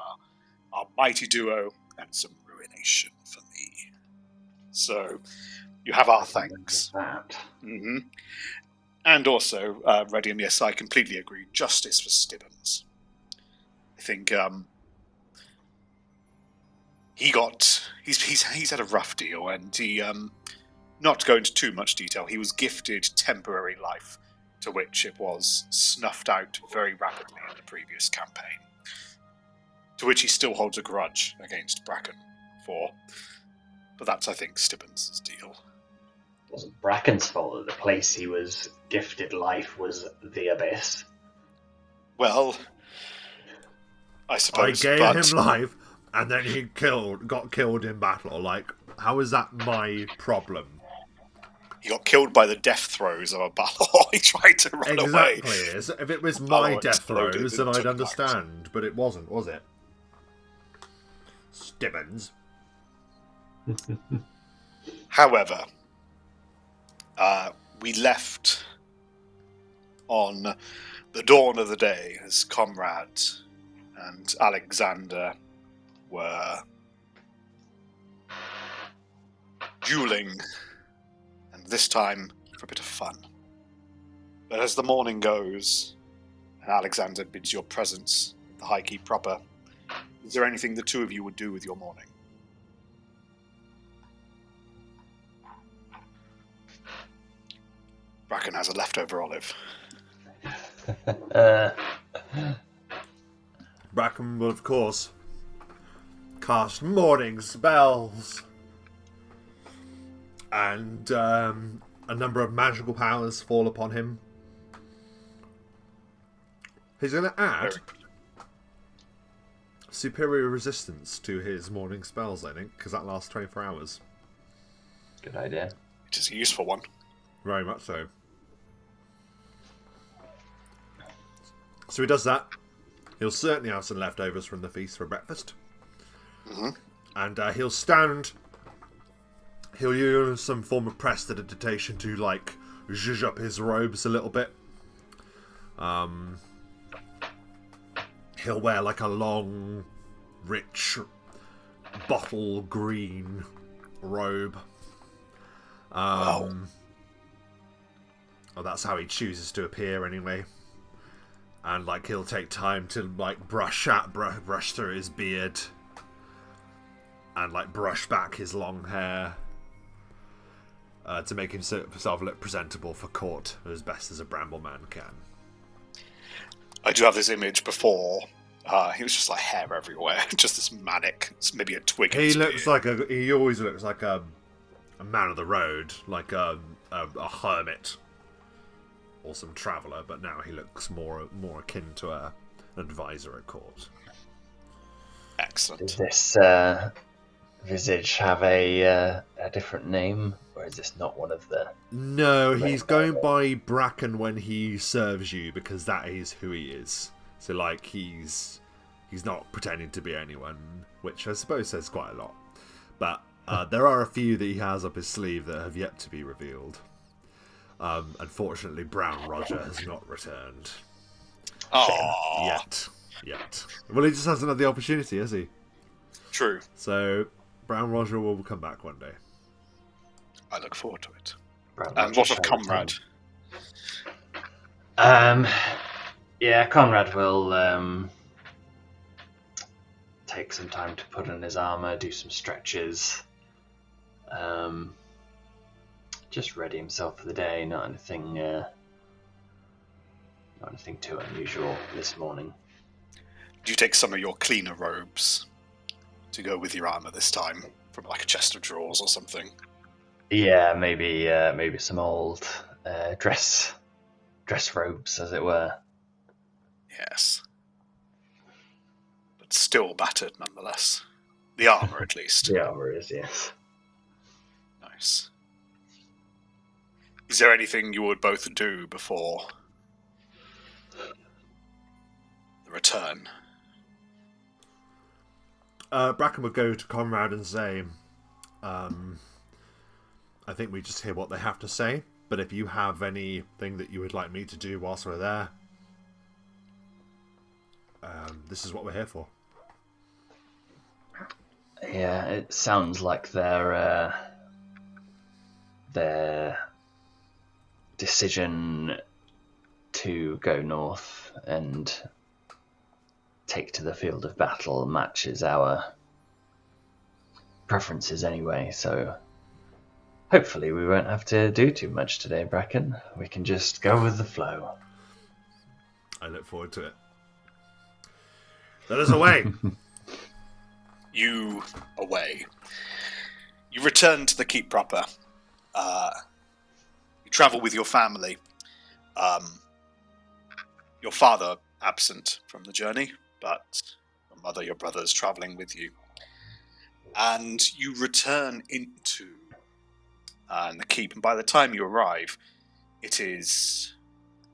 our mighty duo, and some ruination for me. So you have our thanks. That. Mm-hmm. And also, Redium, yes, I completely agree. Justice for Stibbons. I think he's had a rough deal, and he not to go into too much detail, he was gifted temporary life, to which it was snuffed out very rapidly in the previous campaign, to which he still holds a grudge against Bracken for. But that's, I think, Stibbons' deal. It wasn't Bracken's fault that the place he was gifted life was the Abyss. Well, I suppose. I gave him life, and then he got killed in battle. Like, how is that my problem? He got killed by the death throes of a battle. He tried to run away. Exactly. If it was my death exploded throes, then and I'd took understand. But it wasn't, was it? Stibbons. However, we left on the dawn of the day as Conrad and Alexander were dueling, and this time for a bit of fun. But as the morning goes, and Alexander bids your presence at the High Keep proper, is there anything the two of you would do with your morning? Bracken has a leftover olive. Bracken will, of course, cast morning spells. And a number of magical powers fall upon him. He's going to add superior resistance to his morning spells, I think, because that lasts 24 hours. Good idea. It is a useful one. Very much so. So he does that. He'll certainly have some leftovers from the feast for breakfast. Mm-hmm. And he'll stand. He'll use some form of prestidigitation to, like, zhuzh up his robes a little bit. He'll wear, like, a long, rich, bottle green robe. Wow. Oh, that's how he chooses to appear, anyway. And, like, he'll take time to, like, brush through his beard. And, like, brush back his long hair. To make himself look presentable for court as best as a bramble man can. I do have this image before. He was just like hair everywhere, just this manic. It's maybe a twig. He always looks like a man of the road, like a hermit or some traveller. But now he looks more akin to an advisor at court. Excellent. Does this visage have a different name, or is this not one of the? No, he's going by Bracken when he serves you because that is who he is. So, like, he's not pretending to be anyone, which I suppose says quite a lot. But there are a few that he has up his sleeve that have yet to be revealed. Unfortunately, Brown Roger has not returned. Oh, Yet. Well, he just hasn't had the opportunity, has he? True. So, Brown Roger will come back one day. I look forward to it. And what of Conrad? Yeah, Conrad will take some time to put on his armor, do some stretches, just ready himself for the day. Not anything too unusual this morning. Do you take some of your cleaner robes to go with your armor this time, from like a chest of drawers or something? Yeah, maybe some old dress robes, as it were. Yes. But still battered nonetheless. The armor, at least. The armor is, yes. Nice. Is there anything you would both do before the return? Bracken would go to Conrad and say, I think we just hear what they have to say, but if you have anything that you would like me to do whilst we're there, this is what we're here for. Yeah, it sounds like their decision to go north and take to the field of battle matches our preferences anyway, so hopefully we won't have to do too much today, Bracken. We can just go with the flow. I look forward to it. Let us away! You away. You return to the keep proper. You travel with your family. Your father absent from the journey, but your mother, your brothers traveling with you. And you return into the keep, and by the time you arrive, it is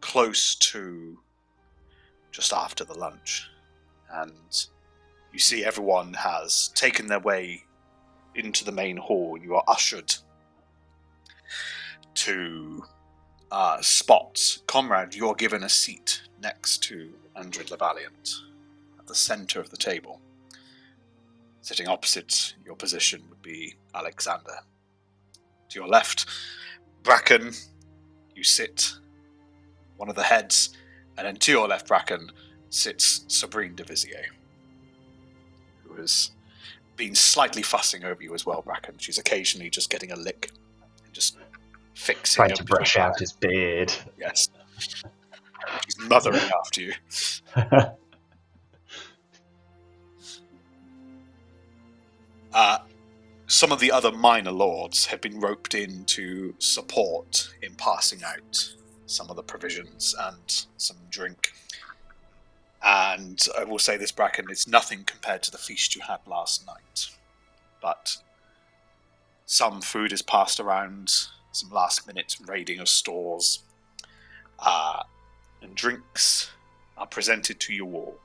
close to just after the lunch. And you see everyone has taken their way into the main hall. You are ushered to spots. Conrad, you're given a seat next to Andred Le Valiant at the center of the table. Sitting opposite your position would be Alexander. To your left, Bracken, you sit one of the heads, and then to your left, Bracken, sits Sabrine de Vizier, who has been slightly fussing over you as well, Bracken. She's occasionally just getting a lick and just fixing Trying to brush out his beard. Yes. She's mothering after you. Some of the other minor lords have been roped in to support in passing out some of the provisions and some drink. And I will say this, Bracken, it's nothing compared to the feast you had last night. But some food is passed around, some last-minute raiding of stores, and drinks are presented to you all.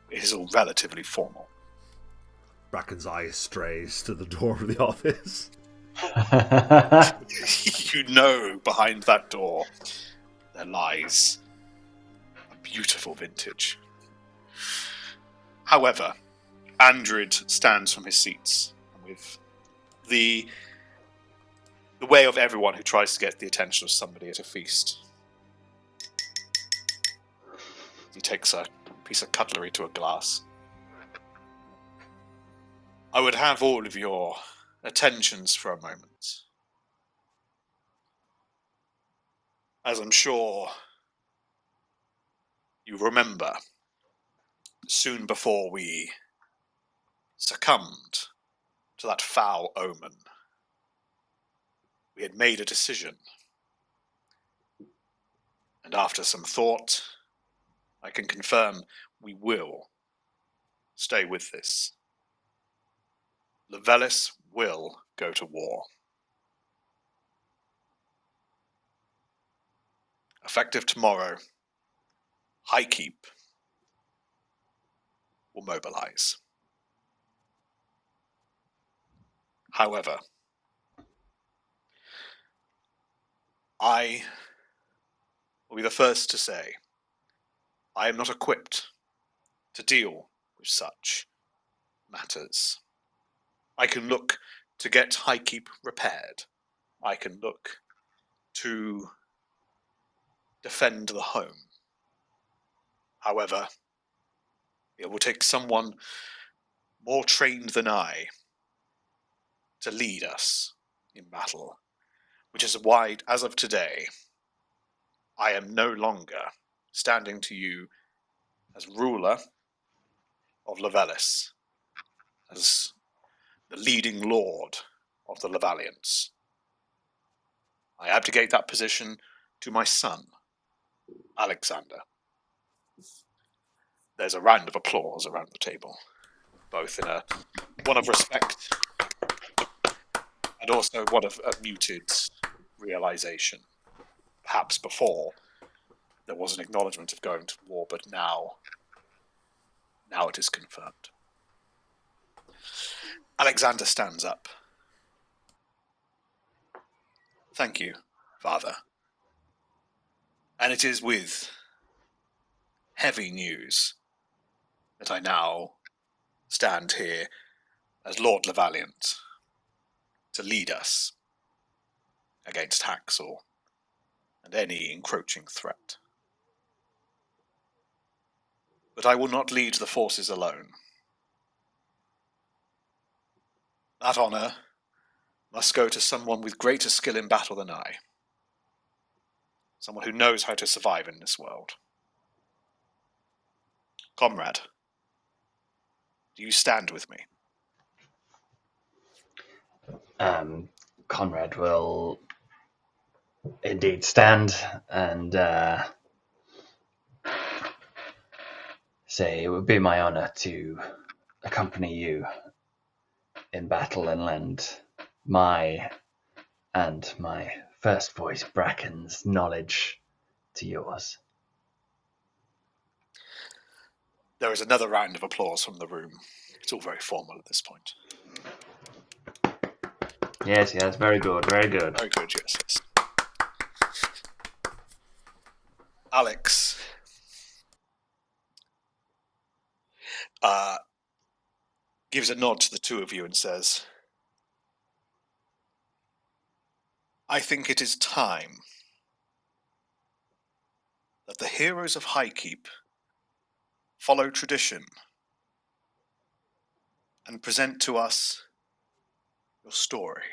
It is all relatively formal. Bracken's eye strays to the door of the office. You know behind that door there lies a beautiful vintage. However, Andred stands from his seats with the way of everyone who tries to get the attention of somebody at a feast. He takes a piece of cutlery to a glass. I would have all of your attentions for a moment. As I'm sure you remember, soon before we succumbed to that foul omen, we had made a decision. And after some thought, I can confirm we will stay with this. Levelis will go to war. Effective tomorrow, High Keep will mobilize. However, I will be the first to say I am not equipped to deal with such matters. I can look to get High Keep repaired. I can look to defend the home. However, it will take someone more trained than I to lead us in battle, which is why, as of today, I am no longer standing to you as ruler of Levelis, as the leading lord of the Levalians. I abdicate that position to my son, Alexander. There's a round of applause around the table, both in one of respect And also what a muted realization. Perhaps before there was an acknowledgement of going to war, but now it is confirmed. Alexander stands up. Thank you, Father. And it is with heavy news that I now stand here as Lord Levaliant to lead us against Haxor and any encroaching threat. But I will not lead the forces alone. That honour must go to someone with greater skill in battle than I. Someone who knows how to survive in this world. Conrad, do you stand with me? Conrad will indeed stand and say it would be my honour to accompany you in battle and lend my first voice Bracken's knowledge to yours. There is another round of applause from the room. It's all very formal at this point. Yes, very good, very good. Very good, yes. Alex gives a nod to the two of you and says, I think it is time that the heroes of Highkeep follow tradition and present to us your story,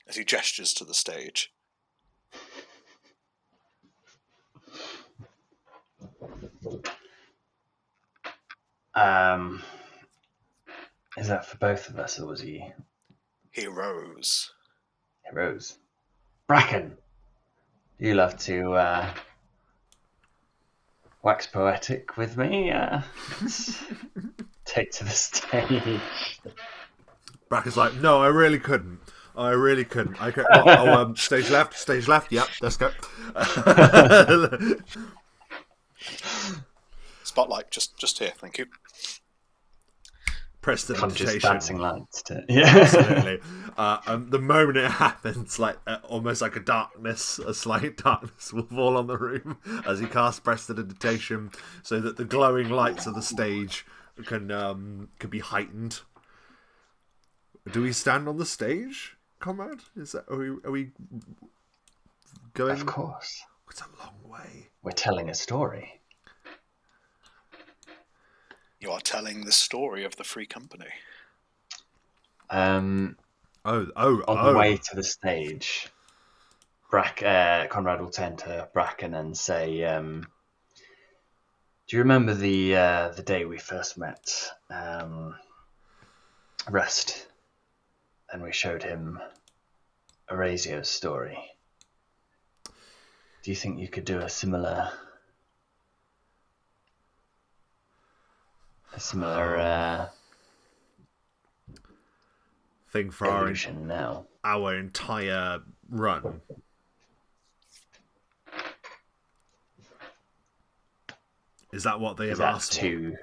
as he gestures to the stage. Is that for both of us, or was he? Heroes. Heroes. Bracken, do you love to wax poetic with me? Take to the stage. Bracken's like, no, I really couldn't. I could. Stage left. Yep, let's go. Spotlight, just here, thank you. Prestidigitation. Dancing lights. Yeah. Absolutely. The moment it happens, like almost like a slight darkness will fall on the room as he casts prestidigitation, so that the glowing lights of the stage can be heightened. Do we stand on the stage, Conrad? Are we going? Of course. It's a long way. We're telling a story. You are telling the story of the Free Company. On the way to the stage, Conrad will turn to Bracken and say, do you remember the day we first met? Rest. And we showed him Orazio's story. Do you think you could do a similar thing for our entire run? Is that what they have asked for?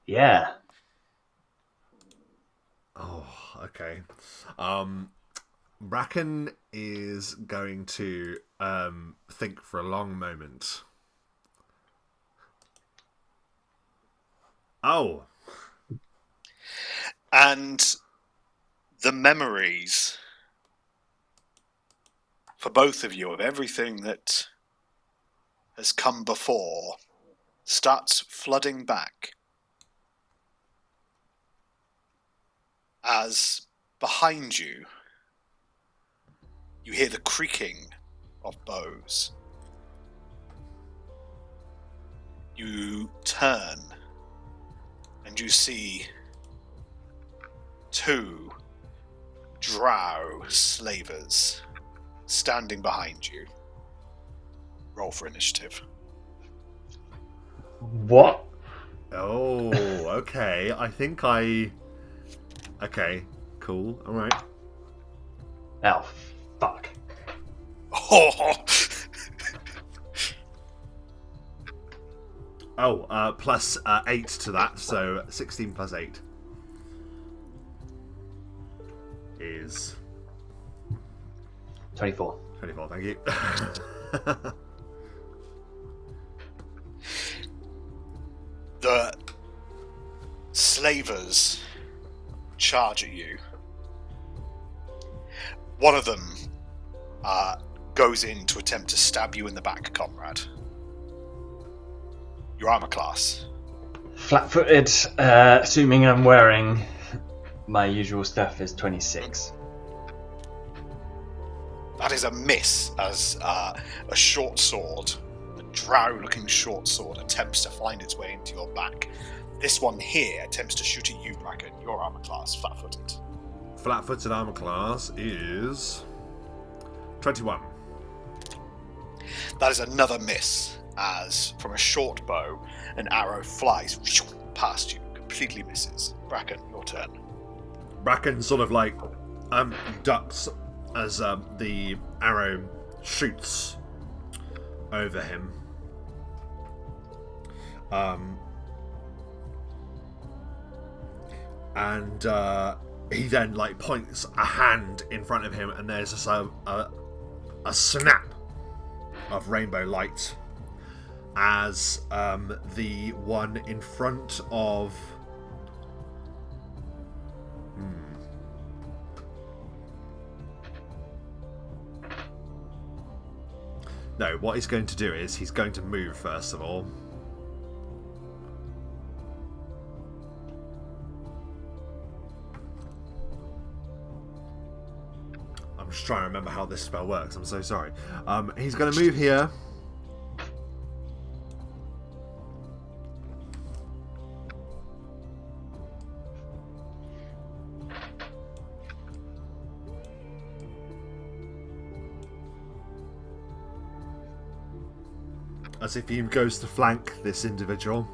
Yeah. Oh, okay. Bracken is going to think for a long moment. Oh. And the memories for both of you of everything that has come before starts flooding back as behind you you hear the creaking of bows. You turn and you see two drow slavers standing behind you. Roll for initiative. What? Oh, okay. Okay, cool. All right. Oh, fuck. Oh, Plus 8 to that, so 16 plus 8 is 24. 24, thank you. the slavers charge at you. One of them goes in to attempt to stab you in the back, Conrad. Your armor class. Flat-footed, assuming I'm wearing my usual stuff, is 26. That is a miss, as a short sword, a drow-looking short sword, attempts to find its way into your back. This one here attempts to shoot at you, Bracken. Your armor class, flat-footed. Flat-footed armor class is 21. That is another miss, as from a short bow, an arrow flies past you, completely misses. Bracken, your turn. Bracken sort of like ducks as the arrow shoots over him. And he then like points a hand in front of him, and there's just a snap of rainbow light as the one in front of No, what he's going to do is he's going to move first of all. I'm just trying to remember how this spell works. I'm so sorry. He's going to move here. As if he goes to flank this individual.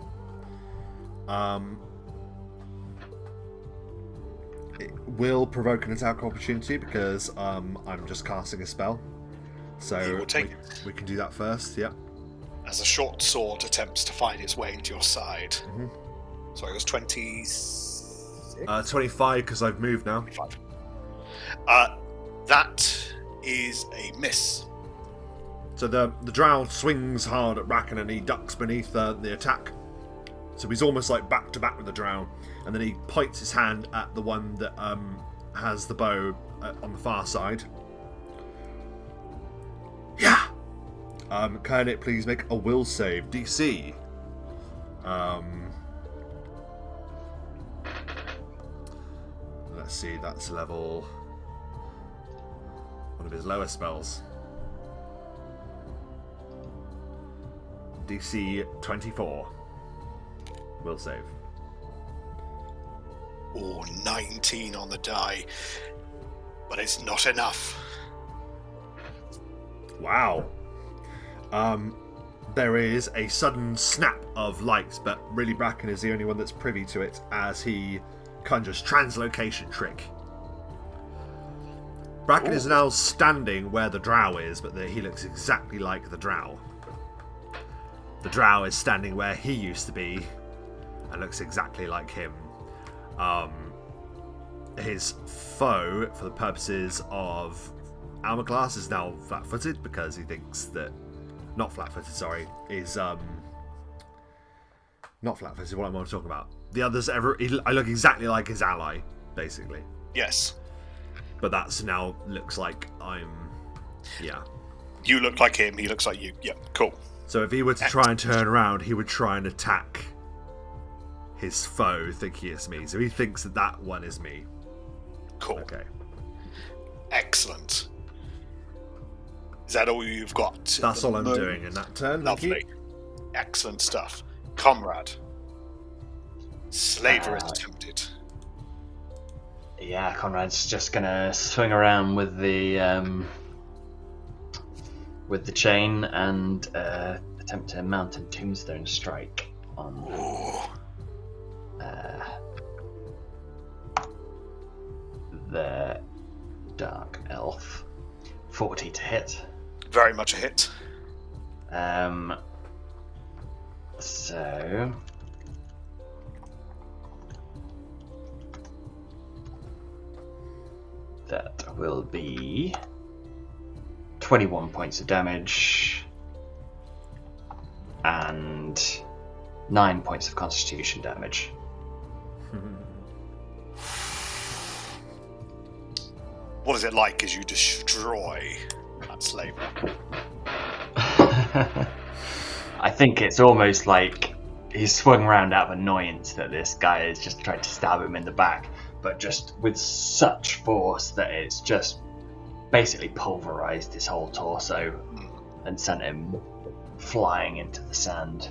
It will provoke an attack opportunity because I'm just casting a spell. So we can do that first, yeah. As a short sword attempts to find its way into your side. Mm-hmm. So it was 26? 25 because I've moved now. 25. That is a miss. So the drow swings hard at Bracken and he ducks beneath the attack. So he's almost like back to back with the drow, and then he points his hand at the one that has the bow on the far side. Yeah. Can it please make a will save? DC. Let's see. That's level one of his lower spells. DC 24. Will save. Oh, 19 on the die. But it's not enough. Wow. There is a sudden snap of light, but really Bracken is the only one that's privy to it as he conjures translocation trick. Bracken is now standing where the drow is, but he looks exactly like the drow. The drow is standing where he used to be and looks exactly like him. His foe, for the purposes of armor class, is now flat-footed because he thinks that... Not flat-footed, sorry. Is... Not flat-footed, what am I talking about? The others I look exactly like his ally, basically. Yes. But that's now looks like I'm... Yeah. You look like him, he looks like you. Yep, cool. So if he were to try and turn around, he would try and attack his foe, thinking it's me. So he thinks that one is me. Cool. Okay. Excellent. Is that all you've got? That's all I'm doing in that turn. Lovely. Excellent stuff. Conrad. Slaver is attempted. Yeah, Conrad's just gonna swing around with the chain and attempt to mount a tombstone strike on the dark elf. 40 to hit. Very much a hit. So that will be 21 points of damage and 9 points of constitution damage. What is it like as you destroy that slaver? I think it's almost like he's swung around out of annoyance that this guy has just tried to stab him in the back, but just with such force that it's just basically pulverized his whole torso and sent him flying into the sand.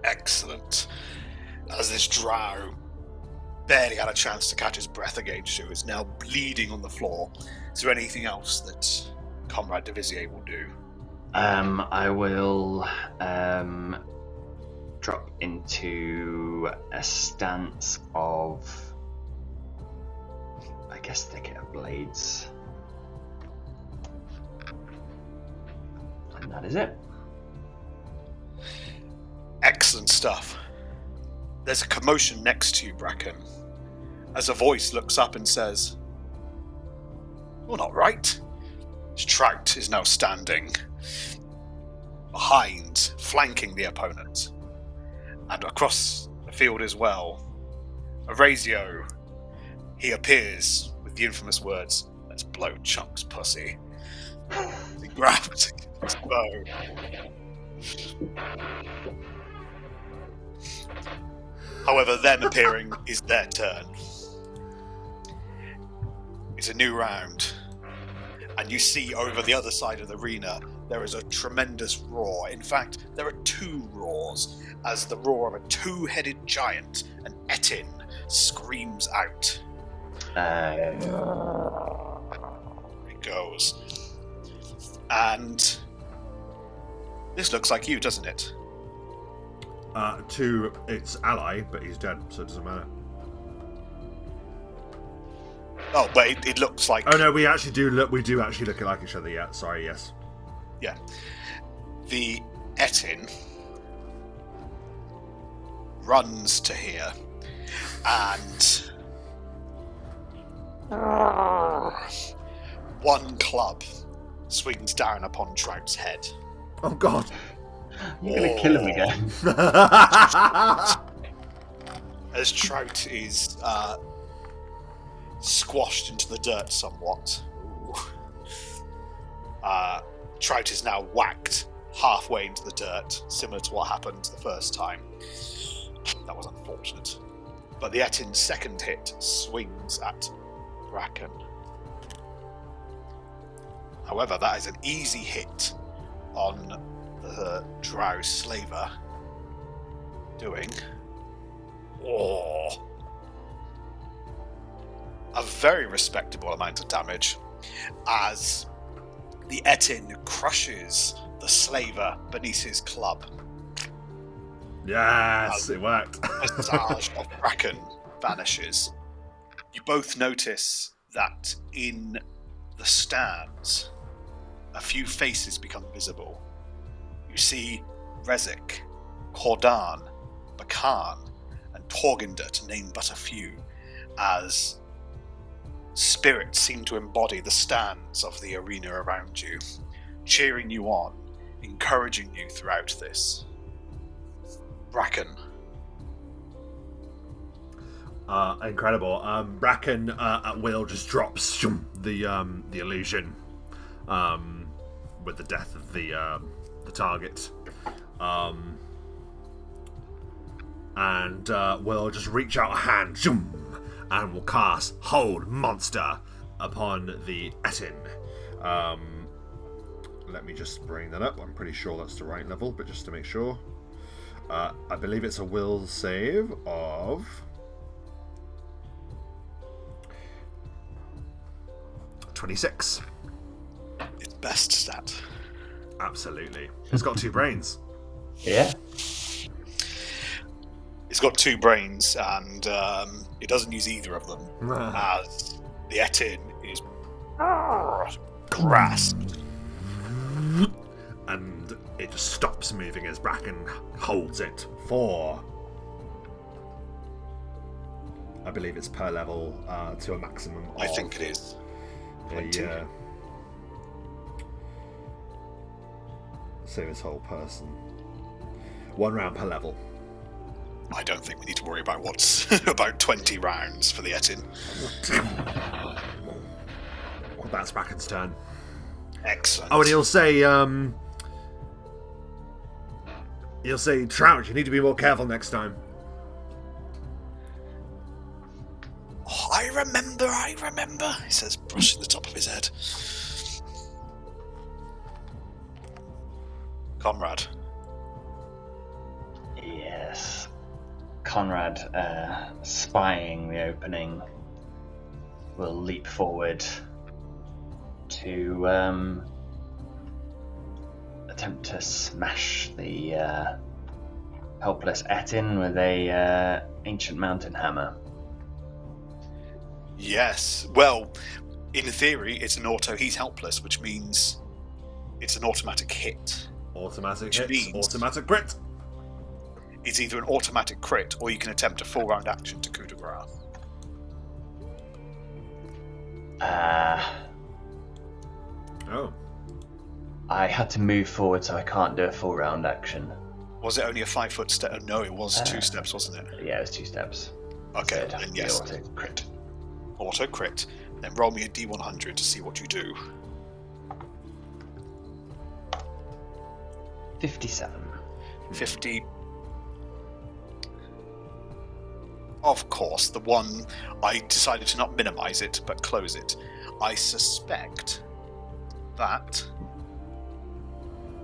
Excellent. As this drow barely had a chance to catch his breath against you, is now bleeding on the floor. Is there anything else that Comrade de Vizier will do? I will drop into a stance of, I guess, Thicket of Blades. And that is it. Excellent stuff. There's a commotion next to you, Bracken, as a voice looks up and says, "You're not right." Trout is now standing behind, flanking the opponent. And across the field as well, Orazio, he appears with the infamous words, "Let's blow Chunk's pussy." He grabs his bow. However, then appearing is their turn. It's a new round. And you see over the other side of the arena, there is a tremendous roar. In fact, there are two roars, as the roar of a two-headed giant, an Etin, screams out. It goes. And this looks like you, doesn't it? To its ally, but he's dead, so it doesn't matter. Oh, but it looks like... Oh no, we do actually look like each other, yeah. Sorry, yes. Yeah. The Etin runs to here, and one club swings down upon Trout's head. Oh god. You're going to kill him again. As Trout is squashed into the dirt somewhat. Trout is now whacked halfway into the dirt, similar to what happened the first time. That was unfortunate. But the Etin's second hit swings at Bracken. However, that is an easy hit on the drow slaver, doing a very respectable amount of damage as the Etin crushes the slaver beneath his club. Yes, it worked. A visage of Bracken vanishes. You both notice that in the stands, a few faces become visible. You see Rezik, Kordan, Bakan, and Torginder, to name but a few, as spirits seem to embody the stands of the arena around you, cheering you on, encouraging you throughout this. Bracken. Incredible. Bracken at will just drops the illusion with the death of the target, and will just reach out a hand and will cast Hold Monster upon the Etin. Let me just bring that up. I'm pretty sure that's the right level, but just to make sure, I believe it's a will save of 26. Its best stat. Absolutely. It's got 2 brains. Yeah. He's got 2 brains, and he doesn't use either of them, as the Etin is grasped. And it just stops moving as Bracken holds it for, I believe it's per level, to a maximum of... I think it is. 20. So this whole person. 1 round per level. I don't think we need to worry about what's about 20 rounds for the Etin. Well, that's Bracken's turn. Excellent. Oh, and he'll say, Trout, you need to be more careful next time. Oh, I remember, he says, brushing the top of his head. Conrad. Yes. Conrad, spying the opening, will leap forward to attempt to smash the helpless Etin with a ancient mountain hammer. Yes. Well, in theory, it's an auto. He's helpless, which means it's an automatic hit. Automatic Which hits, means- automatic crit. It's either an automatic crit, or you can attempt a 4-round action to coup de grace. Oh. I had to move forward, so I can't do a full round action. Was it only a 5-foot step? No, it was 2 steps, wasn't it? Yeah, it was 2 steps. Okay, So it'd have then to be yes. auto crit. Auto crit. Then roll me a D100 to see what you do. 57. 50. Of course, the one I decided to not minimize it, but close it. I suspect that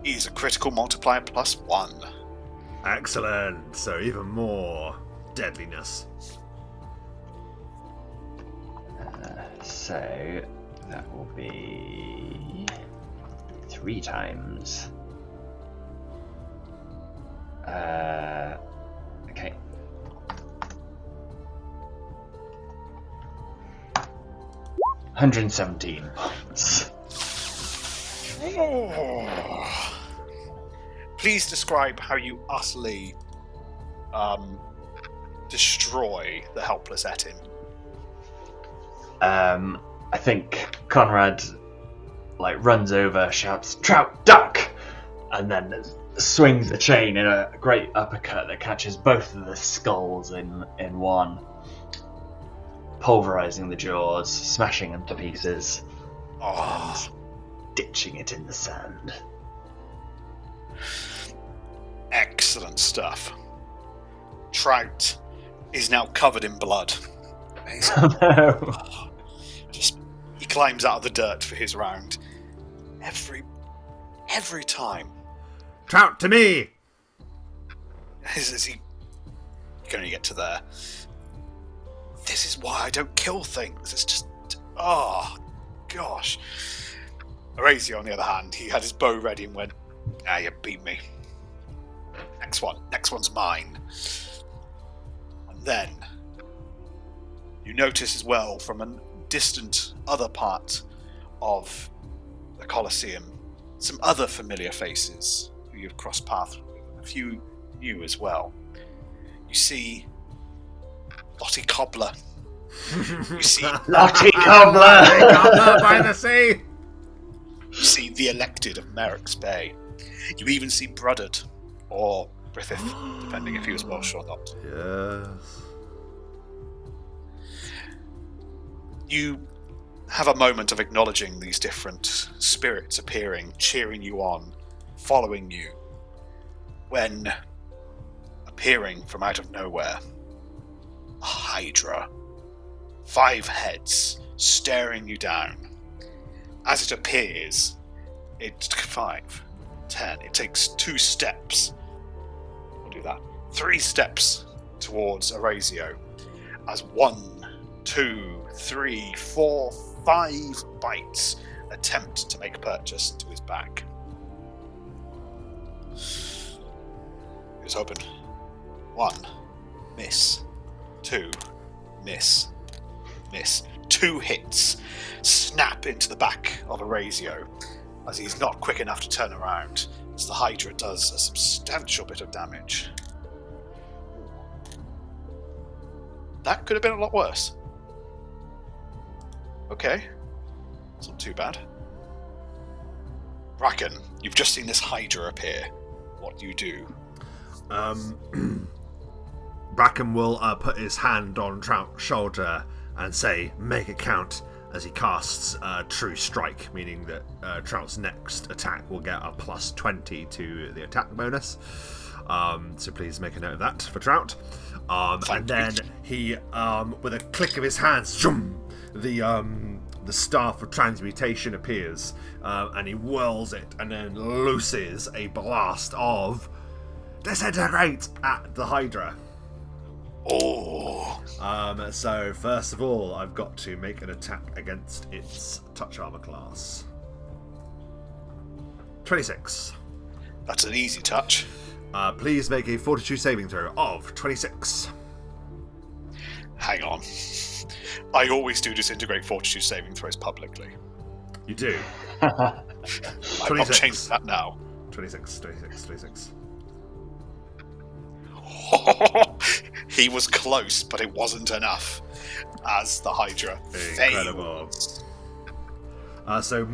is a critical multiplier +1. Excellent. So even more deadliness. So that will be 3 times. Okay. $117 points. Please describe how you utterly destroy the helpless Etin. I think Conrad runs over, shouts, "Trout, duck!" and then swings the chain in a great uppercut that catches both of the skulls in one, pulverizing the jaws, smashing them to pieces, and ditching it in the sand. Excellent stuff. Trout is now covered in blood. He climbs out of the dirt for his round. Every time. Trout, to me! As he can only get to there. This is why I don't kill things. It's just... Oh, gosh. Horatio, on the other hand, he had his bow ready and went, you beat me. Next one's mine. And then you notice as well from a distant other part of the Colosseum some other familiar faces who you've crossed paths with, a few new as well. You see Lottie Cobbler. You see Lottie Cobbler! Cobbler by the sea! You see the elected of Merrick's Bay. You even see Bruddard, or Griffith, depending if he was Welsh or not. Yes. You have a moment of acknowledging these different spirits appearing, cheering you on, following you, when, appearing from out of nowhere, a Hydra. 5 heads staring you down. As it appears, it's 5, 10. It takes 2 steps. We'll do that. 3 steps towards Horatio. As 1, 2, 3, 4, 5 bites attempt to make purchase to his back. It's open. 1, Miss. 2. Miss. Miss. 2 hits snap into the back of Orazio as he's not quick enough to turn around, as the Hydra does a substantial bit of damage. That could have been a lot worse. Okay. It's not too bad. Bracken, you've just seen this Hydra appear. What do you do? Bracken will put his hand on Trout's shoulder and say, "Make it count," as he casts True Strike, meaning that Trout's next attack will get a plus 20 to the attack bonus. So please make a note of that for Trout. And then he, with a click of his hands, the staff of transmutation appears, and he whirls it and then looses a blast of disintegrate at the Hydra. Oh. So first of all, I've got to make an attack against its touch armor class. 26. That's an easy touch. Please make a fortitude saving throw of 26. Hang on. I always do disintegrate fortitude saving throws publicly. You do. I'm not changing that now. 26. He was close, but it wasn't enough. As the Hydra Incredible. fails. So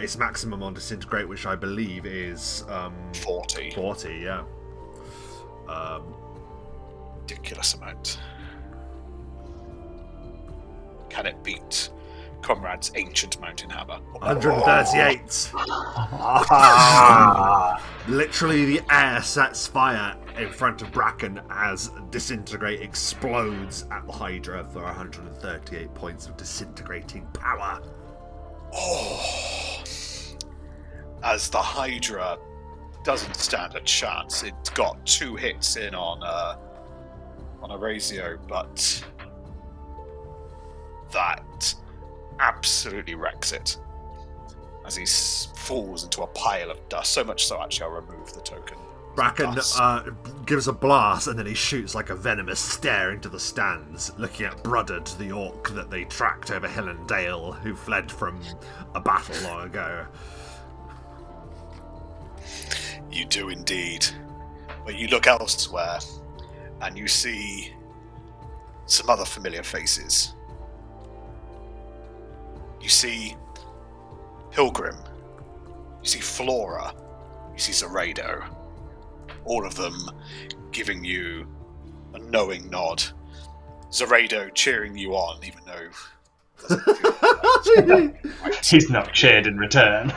its maximum on disintegrate, which I believe is 40. 40, yeah. Ridiculous amount. Can it beat Conrad's ancient mountain hammer? 138. Literally, the air sets fire in front of Bracken as disintegrate explodes at the Hydra for 138 points of disintegrating power. Oh. As the Hydra doesn't stand a chance. It's got 2 hits in on Orazio, but that absolutely wrecks it as he falls into a pile of dust. So much so, actually, I'll remove the token. Bracken gives a blast, and then he shoots like a venomous stare into the stands, looking at Bruddard, the orc that they tracked over hill and dale, who fled from a battle long ago. You do indeed. But you look elsewhere, and you see some other familiar faces. You see Pilgrim. You see Flora. You see Zarado. All of them giving you a knowing nod. Zarado cheering you on, even though he's not cheered in return.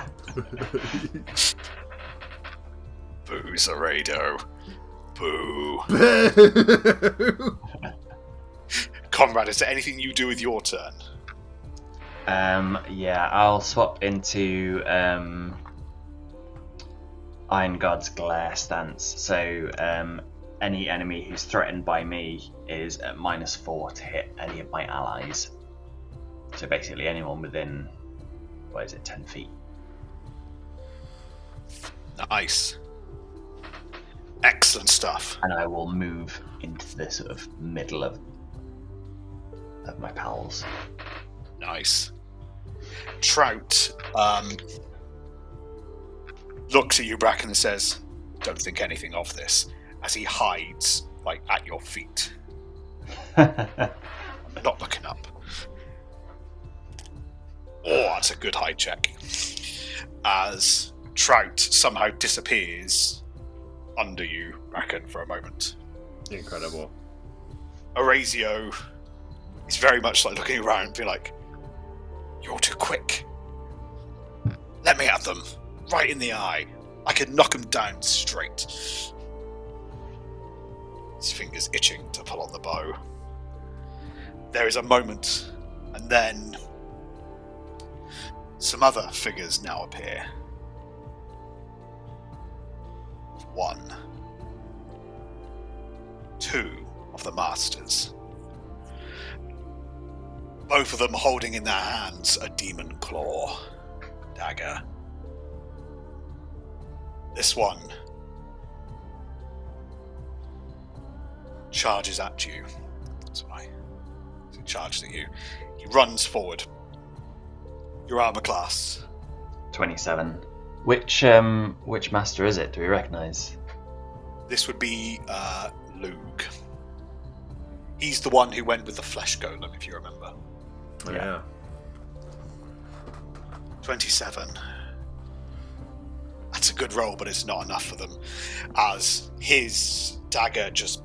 Boo, Zarado. Boo. Conrad, is there anything you do with your turn? Yeah, I'll swap into Iron God's Glare stance. So any enemy who's threatened by me is at -4 to hit any of my allies. So basically anyone within, 10 feet. Nice. Excellent stuff. And I will move into the sort of middle of my pals. Nice. Trout looks at you, Bracken, and says, "Don't think anything of this," as he hides, at your feet. Not looking up. Oh, that's a good hide check. As Trout somehow disappears under you, Bracken, for a moment. Incredible. Orazio is very much looking around and being like, "You're too quick. Let me at them. Right in the eye. I can knock them down straight." His fingers itching to pull on the bow. There is a moment, and then some other figures now appear. 1, 2 of the masters. Both of them holding in their hands a demon claw dagger. This one charges at you. That's why he charges at you. He runs forward. Your armor class. 27. Which master is it? Do we recognise? This would be Lug. He's the one who went with the flesh golem, if you remember. Oh, yeah. 27. That's a good roll, but it's not enough for them, as his dagger just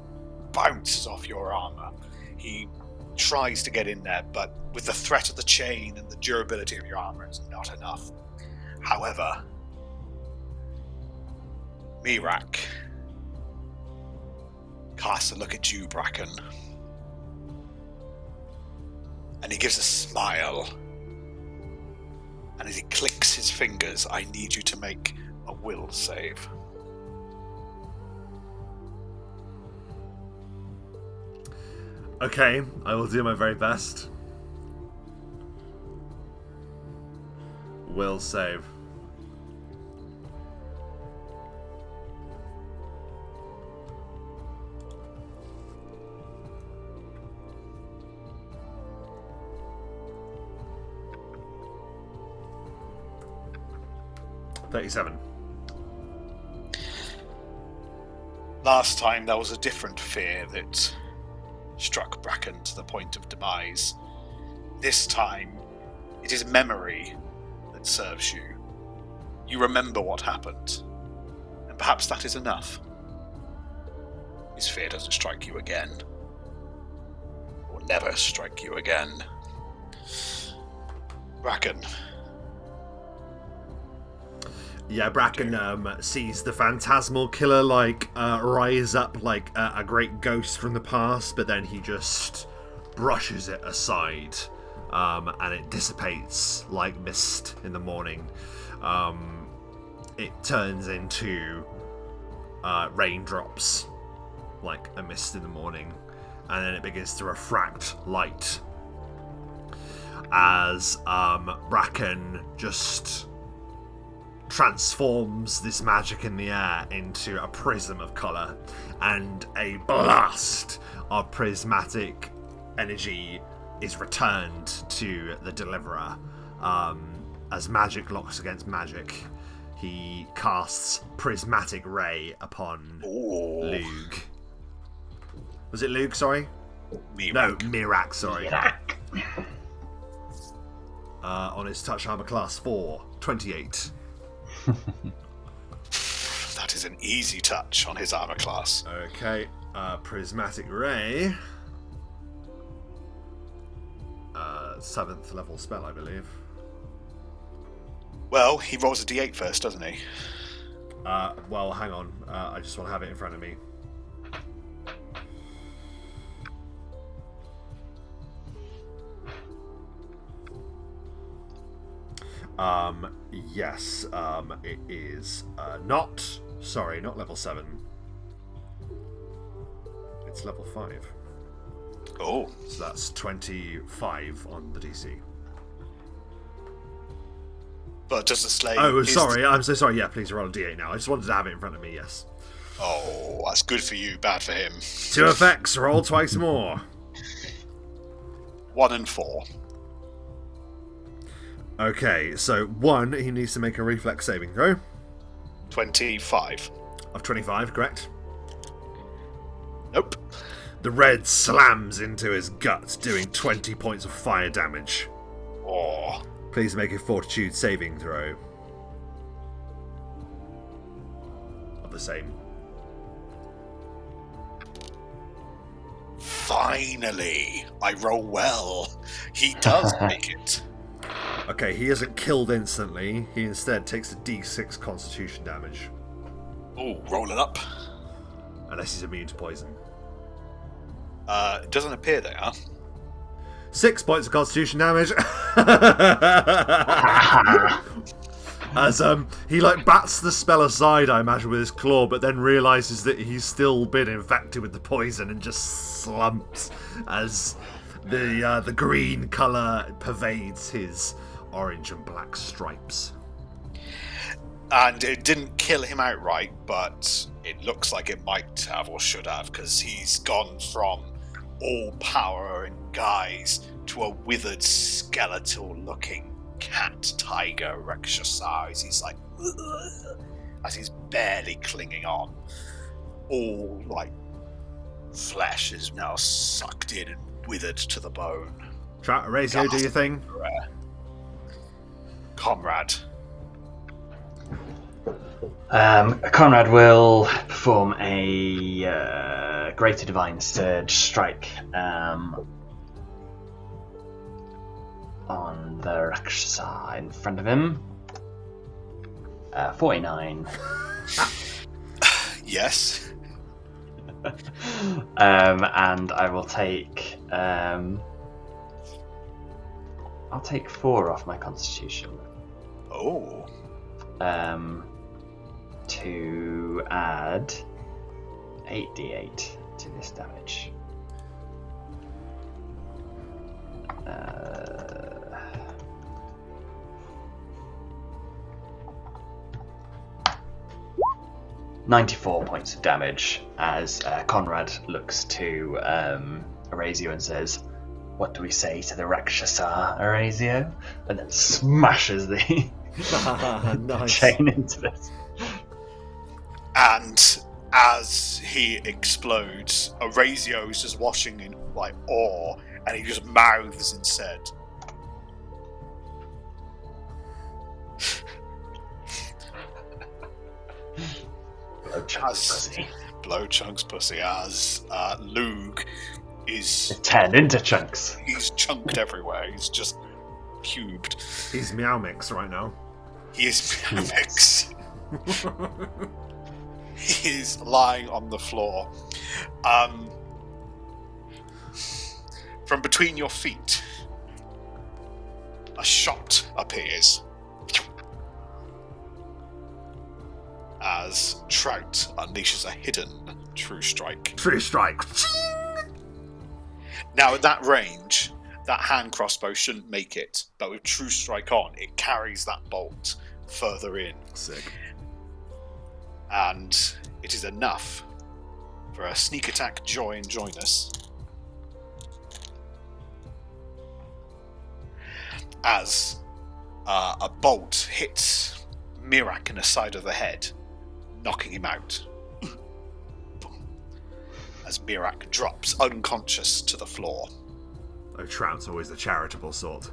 bounces off your armor. He tries to get in there, but with the threat of the chain and the durability of your armor, it's not enough. However, Mirak casts a look at you, Bracken, and he gives a smile. And as he clicks his fingers, I need you to make a will save. Okay, I will do my very best. Will save. $37. Last time there was a different fear that struck Bracken to the point of demise. This time, it is memory that serves you. You remember what happened, and perhaps that is enough. His fear doesn't strike you again, or never strike you again. Bracken. Yeah, Bracken sees the phantasmal killer rise up like a great ghost from the past, but then he just brushes it aside, and it dissipates like mist in the morning. It turns into raindrops, like a mist in the morning, and then it begins to refract light as Bracken just transforms this magic in the air into a prism of colour, and a blast of prismatic energy is returned to the Deliverer. As magic locks against magic, he casts Prismatic Ray upon Lug. Was it Lug, sorry? Mirak. No, Mirak, sorry. On his touch armor class 4, 28. That is an easy touch on his armor class. Okay, Prismatic Ray. 7th level spell, I believe. Well, he rolls a d8 first, doesn't he? Well, hang on. I just want to have it in front of me. Yes, it is not level 7. It's level 5. Oh. So that's 25 on the DC. But does the slave... Oh, sorry, I'm so sorry. Yeah, please roll a d8 now. I just wanted to have it in front of me, yes. Oh, that's good for you, bad for him. 2 effects, roll twice more. 1 and 4. Okay, so 1, he needs to make a reflex saving throw. 25. Of 25, correct? Nope. The red slams into his gut, doing 20 points of fire damage. Oh. Please make a fortitude saving throw. Of the same. Finally, I roll well. He does make it. Okay, he isn't killed instantly. He instead takes a d6 constitution damage. Oh, roll it up. Unless he's immune to poison. It doesn't appear they are. 6 points of constitution damage. As he bats the spell aside, I imagine, with his claw, but then realizes that he's still been infected with the poison and just slumps as the green color pervades his orange and black stripes. And it didn't kill him outright, but it looks like it might have or should have, because he's gone from all power and guise to a withered, skeletal-looking cat tiger Rakshasa. He's like, ugh, as he's barely clinging on. All like flesh is now sucked in and withered to the bone. Horatio, do your thing. Conrad. Conrad will perform a Greater Divine Surge strike on the Rakshasa in front of him. 49. Yes. And I will take I'll take 4 off my Constitution. Oh. To add 8d8 to this damage. Uh, 94 points of damage as Conrad looks to Orazio and says, "What do we say to the Rakshasa, Orazio?" And then smashes the Nice. chain into this. And as he explodes, Orazio is just watching in like awe, and he just mouths instead. Blow chunks pussy as Lug is turned into chunks. He's chunked everywhere. He's just cubed. He's Meow Mix right now. He is mix. He is lying on the floor. From between your feet, a shot appears as Trout unleashes a hidden True Strike. True Strike. Now, at that range, that hand crossbow shouldn't make it, but with True Strike on, it carries that bolt further in. Sick. And it is enough for a sneak attack join us. As a bolt hits Mirak in the side of the head, knocking him out. As Mirak drops unconscious to the floor. Oh, Trout's always the charitable sort.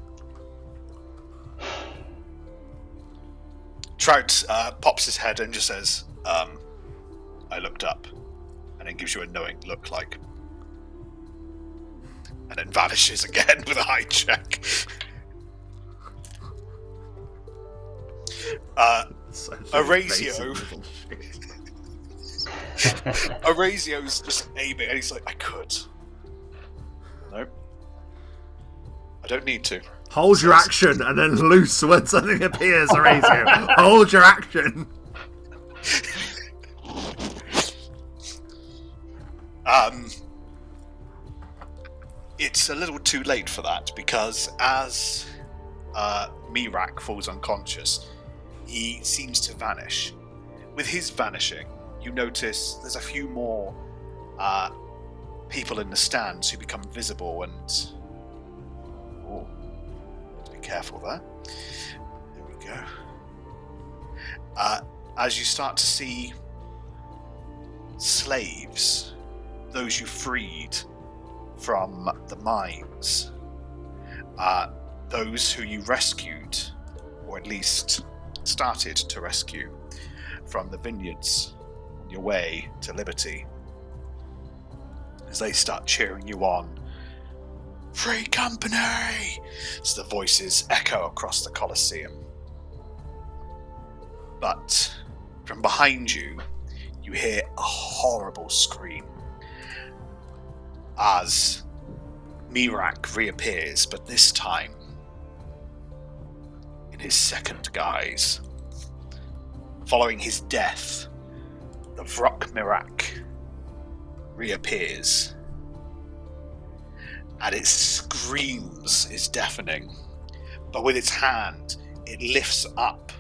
Trout pops his head and just says, I looked up, and then gives you a knowing look like. And then vanishes again with a high check. Orazio. Orazio's just aiming, and he's like, I could. Nope. I don't need to. Hold your action and then loose when something appears, Orazio. Hold your action. It's a little too late for that, because as Mirak falls unconscious, he seems to vanish. With his vanishing, you notice there's a few more people in the stands who become visible, and be careful there. There we go. As you start to see slaves, those you freed from the mines, those who you rescued, or at least started to rescue from the vineyards on your way to liberty, as they start cheering you on. Free company! As the voices echo across the Colosseum. But from behind you, you hear a horrible scream as Mirak reappears, but this time in his second guise. Following his death, the Vrok Mirak reappears, and its screams is deafening, but with its hand it lifts up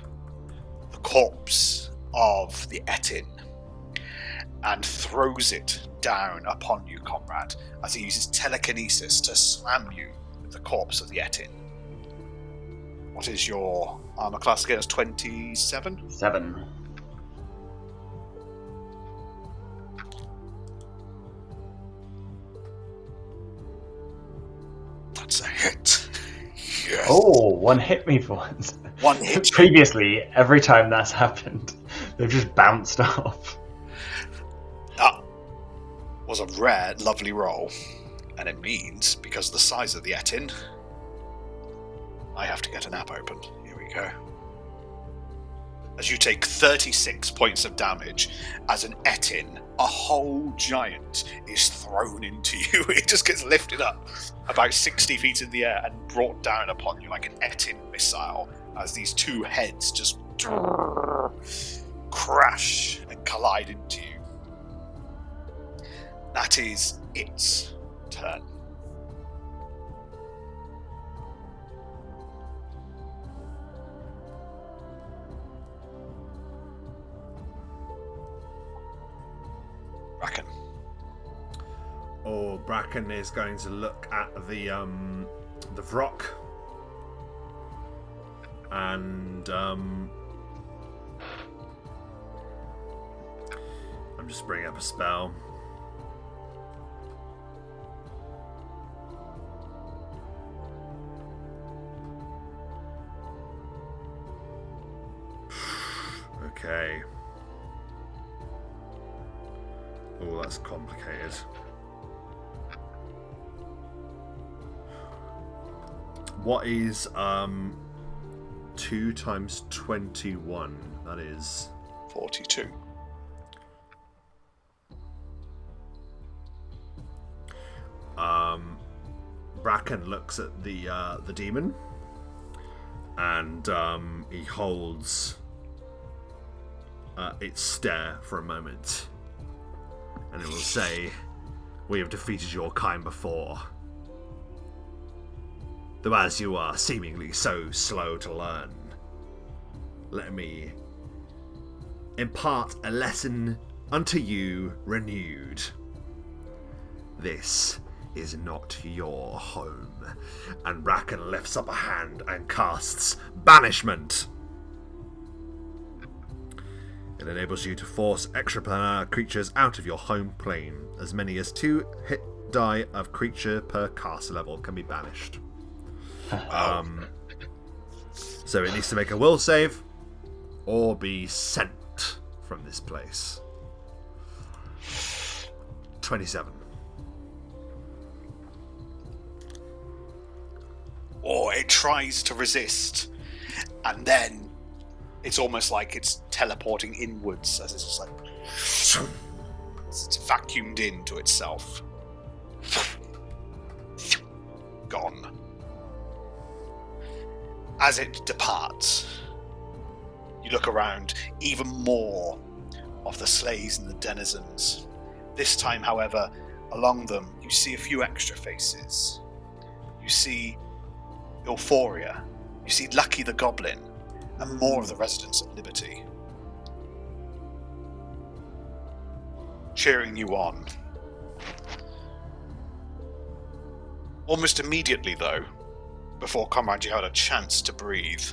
the corpse of the Etin and throws it down upon you, Conrad, as he uses telekinesis to slam you with the corpse of the Etin. What is your armor class again? It's 27? 7. That's a hit. Yes. Oh, one hit me for once. One hit you. Previously, every time that's happened, they've just bounced off. That was a rare, lovely roll. And it means, because of the size of the Etin, I have to get an app open. Here we go. As you take 36 points of damage as an Etin, a whole giant, is thrown into you. It just gets lifted up about 60 feet in the air and brought down upon you like an Etin missile as these two heads just crash and collide into you. That is its turn. Bracken. Or Bracken is going to look at the Vrock and I'm just bringing up a spell. Okay. Oh, that's complicated. What is 2 times 21? That is 42. Bracken looks at the demon, and he holds its stare for a moment, and it will say, "We have defeated your kind before. Though as you are seemingly so slow to learn, let me impart a lesson unto you renewed. This is not your home." And Bracken lifts up a hand and casts Banishment. It enables you to force extraplanar creatures out of your home plane. As many as 2 hit die of creature per caster level can be banished. So it needs to make a will save or be sent from this place. 27. Or it tries to resist, and then it's almost like it's teleporting inwards as it's just like it's vacuumed into itself. Gone. As it departs, you look around, even more of the sleighs and the denizens. This time, however, along them you see a few extra faces. You see Euphoria, you see Lucky the Goblin, and more of the residents of Liberty. Cheering you on. Almost immediately, though, before Conrad you had a chance to breathe,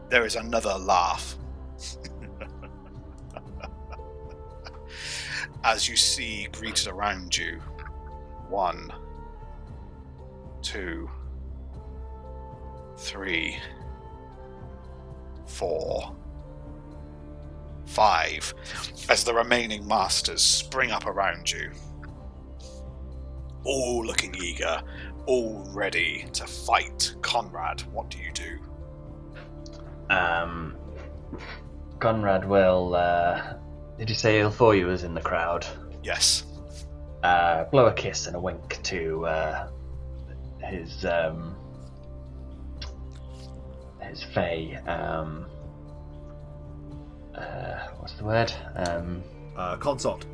there is another laugh. As you see greeted around you, 1, 2, 3, 4, 5, as the remaining masters spring up around you, all looking eager, all ready to fight. Conrad, what do you do? Conrad will. Did you say Ilfoyu was in the crowd? Yes. Blow a kiss and a wink to his fae. What's the word? Consort.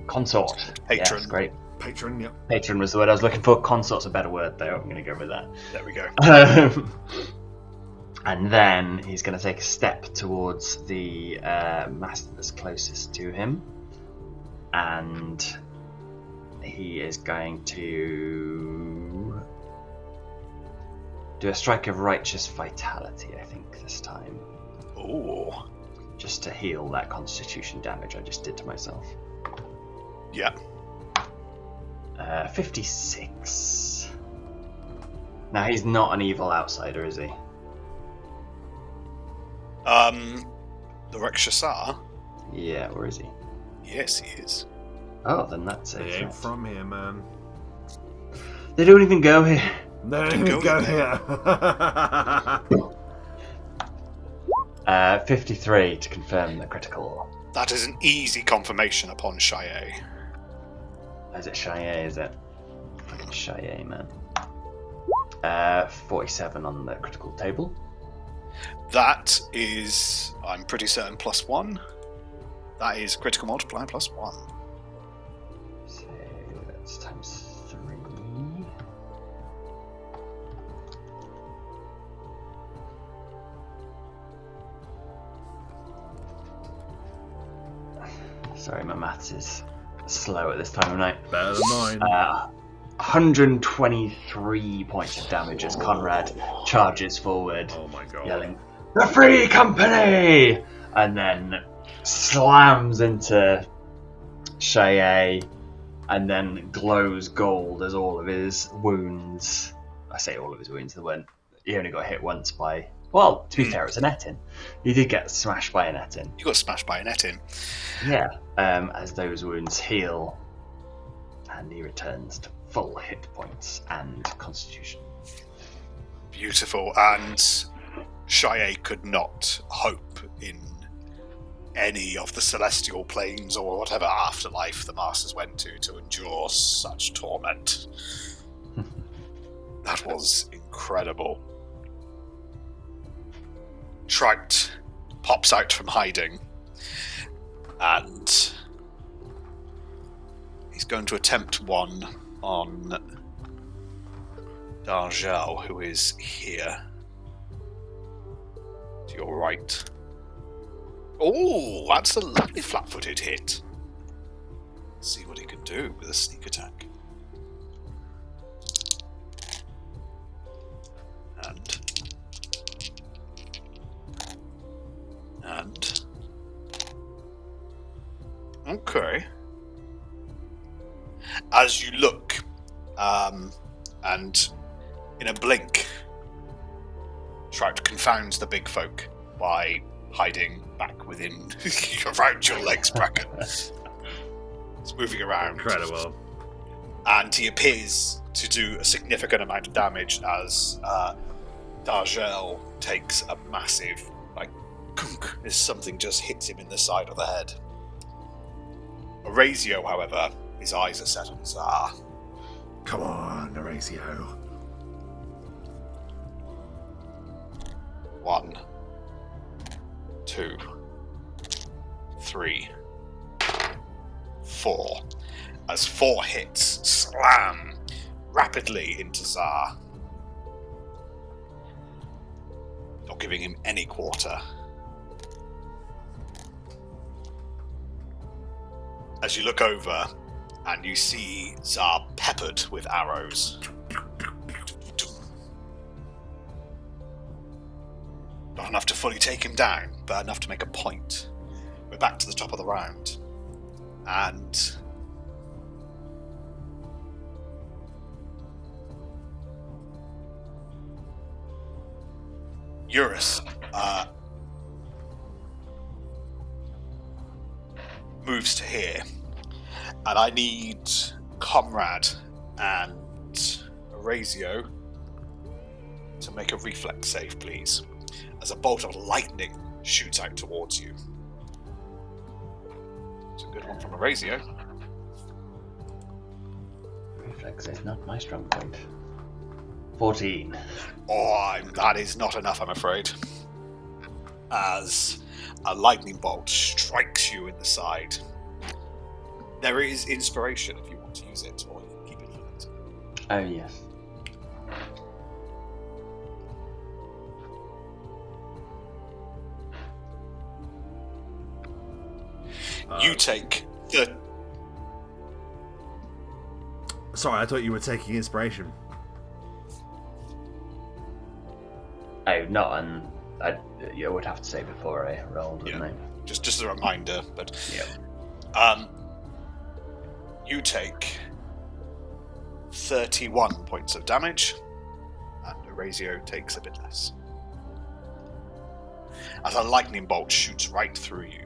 Consort. Patron. Yes, great. Patron, yep. Patron was the word I was looking for. Consort's a better word, though. I'm going to go with that. There we go. And then he's going to take a step towards the master that's closest to him. And he is going to do a strike of righteous vitality, I think, this time. Ooh. Just to heal that constitution damage I just did to myself. Yeah. 56. Now, he's not an evil outsider, is he? The Cass'ro? Yeah, or is he? Yes, he is. Oh, then that's They it. ain't from here, man. They don't even go here. They don't even go here. 53 to confirm the critical. That is an easy confirmation upon Shia. Is it Shia, is it? Fucking Shia, man. 47 on the critical table. That is, I'm pretty certain, +1. That is critical multiplier +1. So that's times 3. Sorry, my maths is slow at this time of night. Better than mine. 123 points of damage as Conrad charges forward, Oh my god. yelling, "The Free Company!" and then slams into Shia and then glows gold as all of his wounds. I say all of his wounds, he only got hit once by. Well, to be fair, it's a netting. He did get smashed by a netting. You got smashed by a netting. Yeah. As those wounds heal, and he returns to full hit points and constitution. Beautiful. And Shia could not hope in any of the celestial planes or whatever afterlife the Masters went to endure such torment. That was incredible. Trout pops out from hiding and he's going to attempt one on Dargel, who is here to your right. Oh, that's a lovely flat-footed hit. Let's see what he can do with a sneak attack. And okay. As you look, and in a blink, Trout confounds the big folk by hiding back within around your legs, Bracken. It's moving around. Incredible. And he appears to do a significant amount of damage as Dargel takes a massive, as something just hits him in the side of the head. Orazio, however, his eyes are set on Tsar. Come on, Orazio. 1, 2, 3, 4. As 4 hits slam rapidly into Tsar, not giving him any quarter. As you look over and you see Tsar peppered with arrows. Not enough to fully take him down, but enough to make a point. We're back to the top of the round. And Eurus moves to here, and I need Conrad and Orazio to make a reflex save, please, as a bolt of lightning shoots out towards you. It's a good one from Orazio. Reflex is not my strong point. 14. Oh, that is not enough, I'm afraid. As a lightning bolt strikes you in the side. There is inspiration if you want to use it, or you can keep it for later. Oh, yes. You take the... Sorry, I thought you were taking inspiration. Oh, not on. I would have to say before I rolled, wouldn't I? Just as a reminder, but Yeah. you take 31 points of damage, and Orazio takes a bit less. As a lightning bolt shoots right through you.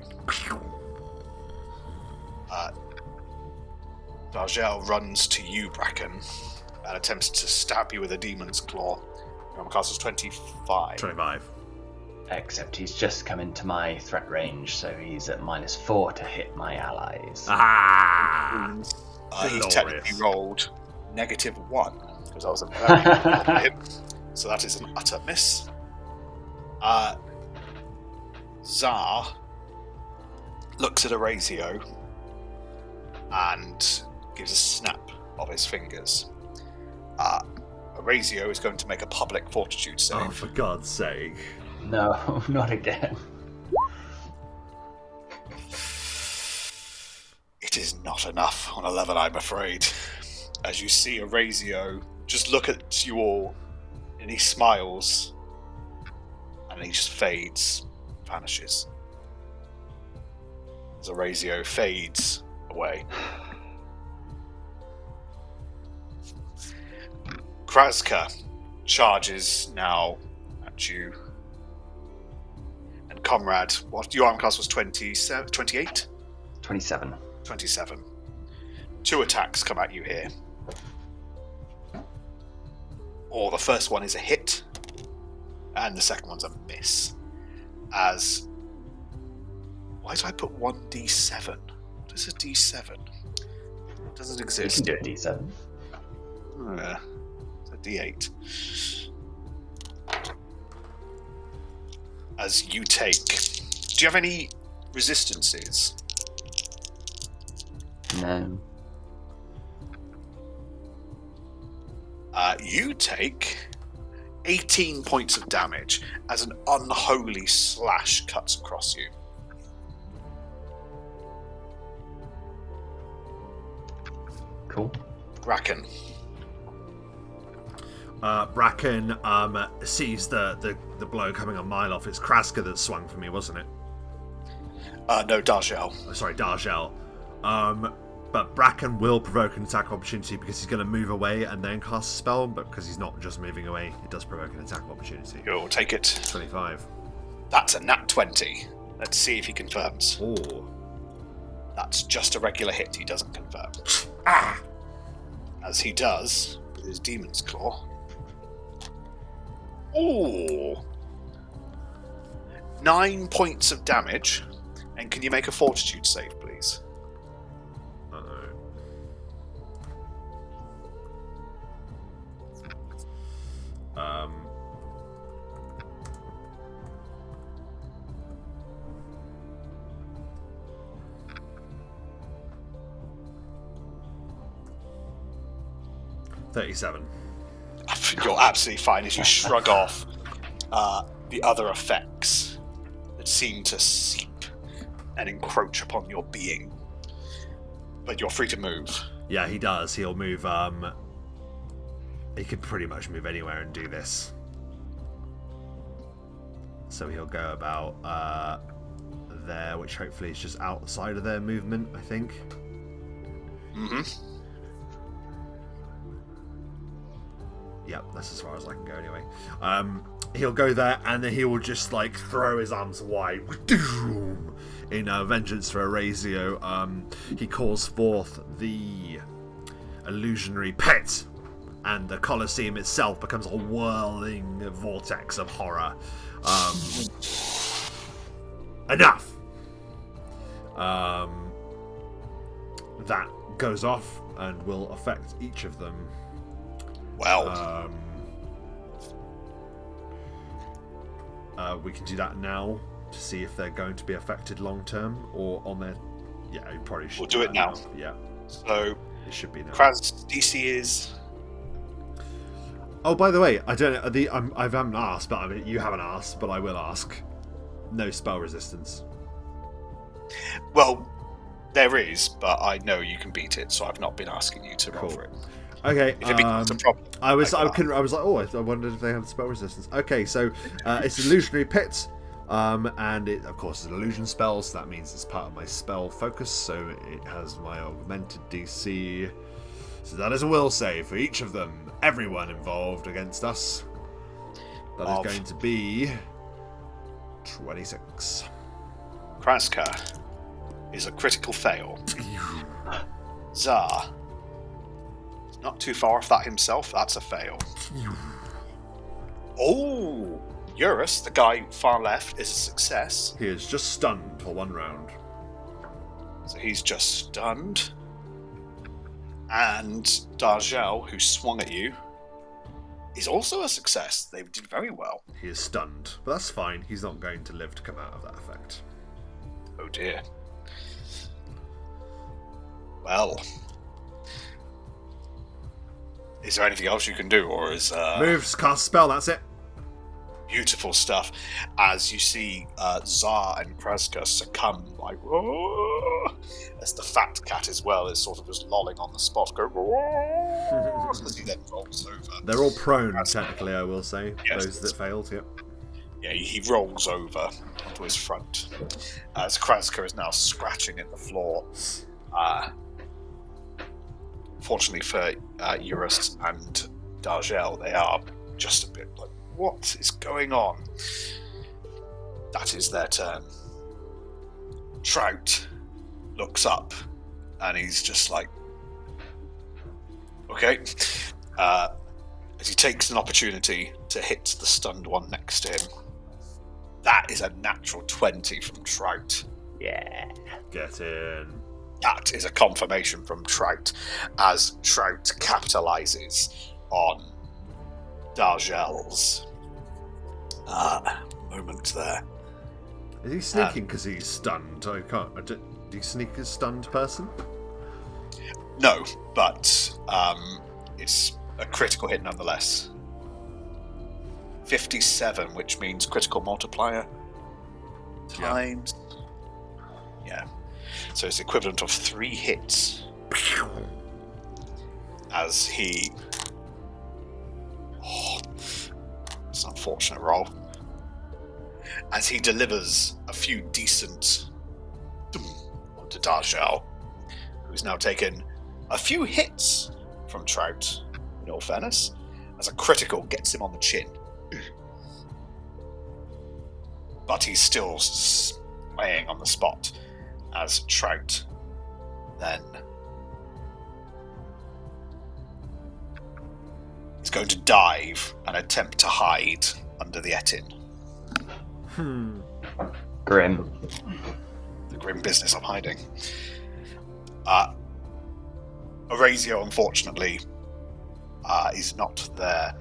Dargel runs to you, Bracken, and attempts to stab you with a demon's claw. Your cast is 25. 25. Except he's just come into my threat range, so he's at -4 to hit my allies. Ah! He's technically rolled -1, because I was a very good for him. So that is an utter miss. Tsar looks at Orazio and gives a snap of his fingers. Orazio is going to make a public fortitude save. Oh, for God's sake. No, not again. It is not enough on 11, I'm afraid. As you see Orazio just look at you all, and he smiles, and he just fades, vanishes. As Orazio fades away. Kraska charges now at you. And Conrad, what your arm class was 28? 27. 27. 2 attacks come at you here. Or the first one is a hit, and the second one's a miss. As... Why did I put 1d7? What is a d7? It doesn't You exist. can do a d7. It's a d8. As you take... Do you have any resistances? No. You take 18 points of damage as an unholy slash cuts across you. Cool. Bracken. Bracken sees the blow coming a mile off. It's Kraska that swung for me, wasn't it? No, Dargel. Sorry, Dargel. But Bracken will provoke an attack opportunity because he's going to move away and then cast a spell, but because he's not just moving away, it does provoke an attack opportunity. You'll take it. 25. That's a nat 20. Let's see if he confirms. Oh. That's just a regular hit, he doesn't confirm. Ah! As he does, with his demon's claw. Ooh! 9 points of damage. And can you make a fortitude save, please? Uh-oh. 37. You're absolutely fine as you shrug off the other effects that seem to seep and encroach upon your being. But you're free to move. Yeah, he does. He'll move. He could pretty much move anywhere and do this. So he'll go about there, which hopefully is just outside of their movement, I think. Mm-hmm. Yep, that's as far as I can go anyway. He'll go there, and then he will just like throw his arms wide in vengeance for Orazio. He calls forth the illusionary pit, and the Colosseum itself becomes a whirling vortex of horror. Enough! That goes off and will affect each of them. Well, we can do that now to see if they're going to be affected long term or on their. Yeah, you probably should. We'll do it now. Yeah, so it should be now. Kraz DC is. Oh, by the way, I don't know. I haven't asked, but I mean, you haven't asked, but I will ask. No spell resistance. Well, There is, but I know you can beat it, so I've not been asking you to roll for it. Okay. If it becomes a problem, I was like, oh, I wondered if they have spell resistance. Okay, so it's an illusionary pit, and it, of course, is an illusion spell, so that means it's part of my spell focus. So it has my augmented DC. So that is a will save for each of them. Everyone involved against us. That is going to be 26. Kraska is a critical fail. Tsar is not too far off that himself. That's a fail. Oh, Eurus, the guy far left, is a success. He is just stunned for 1 round. So he's just stunned. And Dargel, who swung at you, is also a success. They did very well. He is stunned, but that's fine. He's not going to live to come out of that effect. Oh dear. Well, is there anything else you can do, or is moves, cast spell? That's it. Beautiful stuff. As you see Tsar and Kraska succumb, like, whoa, as the fat cat as well is sort of just lolling on the spot, go, whoa, as he then rolls over. They're all prone, technically, I will say. Yes, those that failed, yep. Yeah, he rolls over onto his front as Kraska is now scratching at the floor. Fortunately for Eurus and Dargel, they are just a bit like, what is going on? That is their turn. Trout looks up and he's just like, okay. As he takes an opportunity to hit the stunned one next to him. That is a natural 20 from Trout. Yeah. Get in. That is a confirmation from Trout as Trout capitalizes on Dargel's moment there. Is he sneaking because he's stunned? I can't. Do you sneak as stunned person? No, but it's a critical hit nonetheless. 57, which means critical multiplier times. Yeah. So it's the equivalent of 3 hits. As he. Oh, it's an unfortunate roll. As he delivers a few decent onto Dargel, who's now taken a few hits from Trout, in all fairness, as a critical gets him on the chin. But he's still swaying on the spot as Trout then is going to dive and attempt to hide under the Etin. Grim. The grim business of hiding. Orazio, unfortunately, is not there.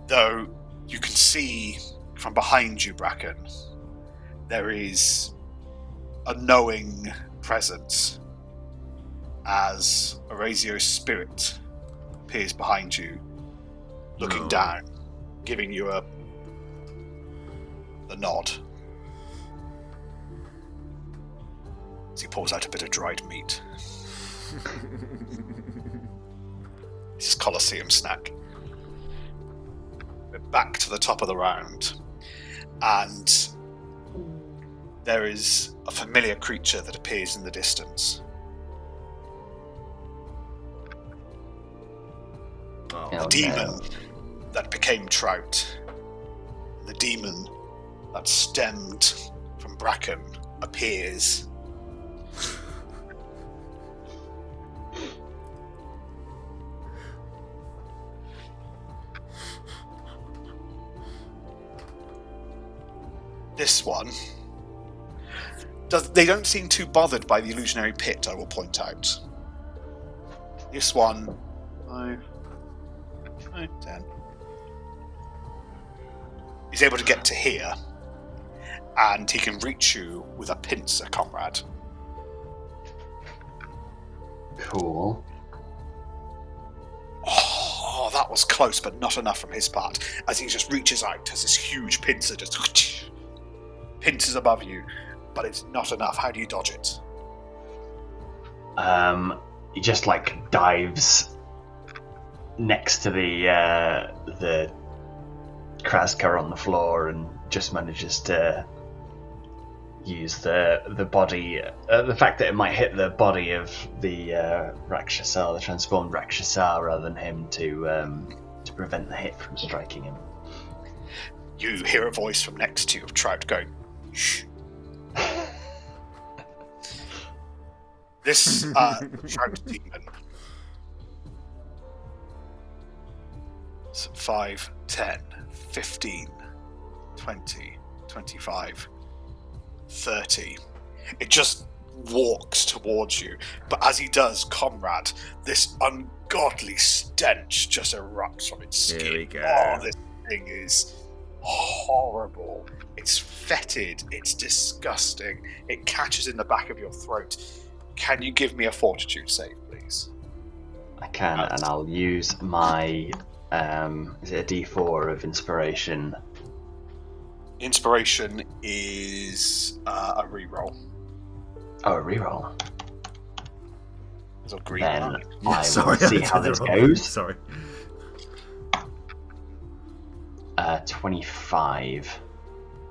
Though you can see from behind you, Bracken, there is a knowing presence as Orazio's spirit appears behind you, looking down, giving you the nod. As he pulls out a bit of dried meat. This is Colosseum snack. We're back to the top of the round, and there is a familiar creature that appears in the distance. The demon that became Trout, the demon that stemmed from Bracken, appears. This one, they don't seem too bothered by the illusionary pit, I will point out. This one, 5, 10. He's able to get to here, and he can reach you with a pincer, Conrad. Cool. Oh, that was close, but not enough from his part. As he just reaches out, has this huge pincer just pincers above you, but it's not enough. How do you dodge it? He just like dives next to the Kraska on the floor and just manages to use the body, the fact that it might hit the body of the Rakshasa, the transformed Rakshasa, rather than him to prevent the hit from striking him. You hear a voice from next to you of Trout going, "Shh." This Trout demon. 5, 10, 15, 20, 25, 30. It just walks towards you. But as he does, Conrad, this ungodly stench just erupts from its skin. Here we go. Oh, this thing is horrible. It's fetid. It's disgusting. It catches in the back of your throat. Can you give me a fortitude save, please? I can, and I'll use my... is it a D4 of inspiration? Inspiration is a reroll. Oh, a reroll. It's a green Then line. I will see how this goes. Sorry. 25.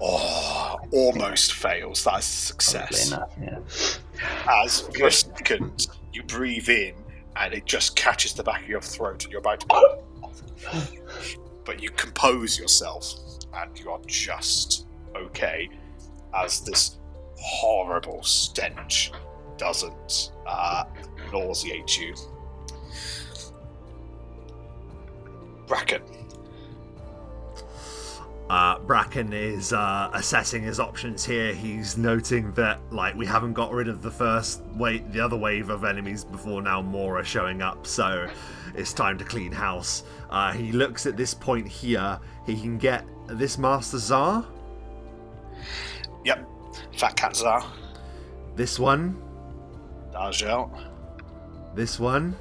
Oh, almost fails. That is a success. Probably enough, yeah. As for a second, you breathe in and it just catches the back of your throat and you're about to go. But you compose yourself and you are just okay as this horrible stench doesn't nauseate you. Bracken. Bracken is assessing his options here. He's noting that, like, we haven't got rid of the other wave of enemies before now more are showing up, so it's time to clean house. He looks at this point here. He can get this Master Tsar. Yep. Fat Cat Tsar. This one. Dargel. This one.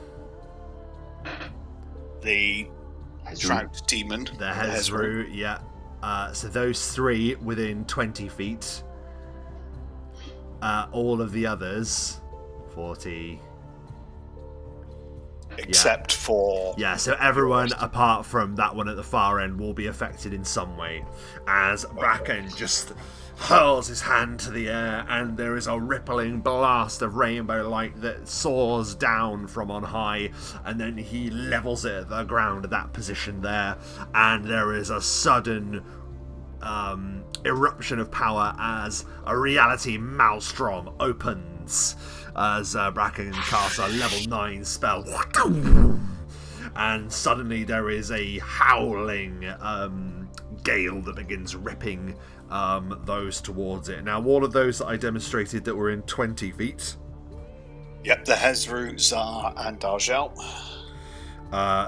The Trout Demon. The Hezru, yeah. So those three within 20 feet. All of the others, 40. Except for... Yeah, so everyone apart from that one at the far end will be affected in some way. As Bracken just hurls his hand to the air and there is a rippling blast of rainbow light that soars down from on high, and then he levels it at the ground at that position there, and there is a sudden eruption of power as a reality maelstrom opens as Bracken casts a level 9 spell, and suddenly there is a howling gale that begins ripping those towards it. Now, all of those that I demonstrated that were in 20 feet. Yep, the Hezru, Tsar, and Dargel.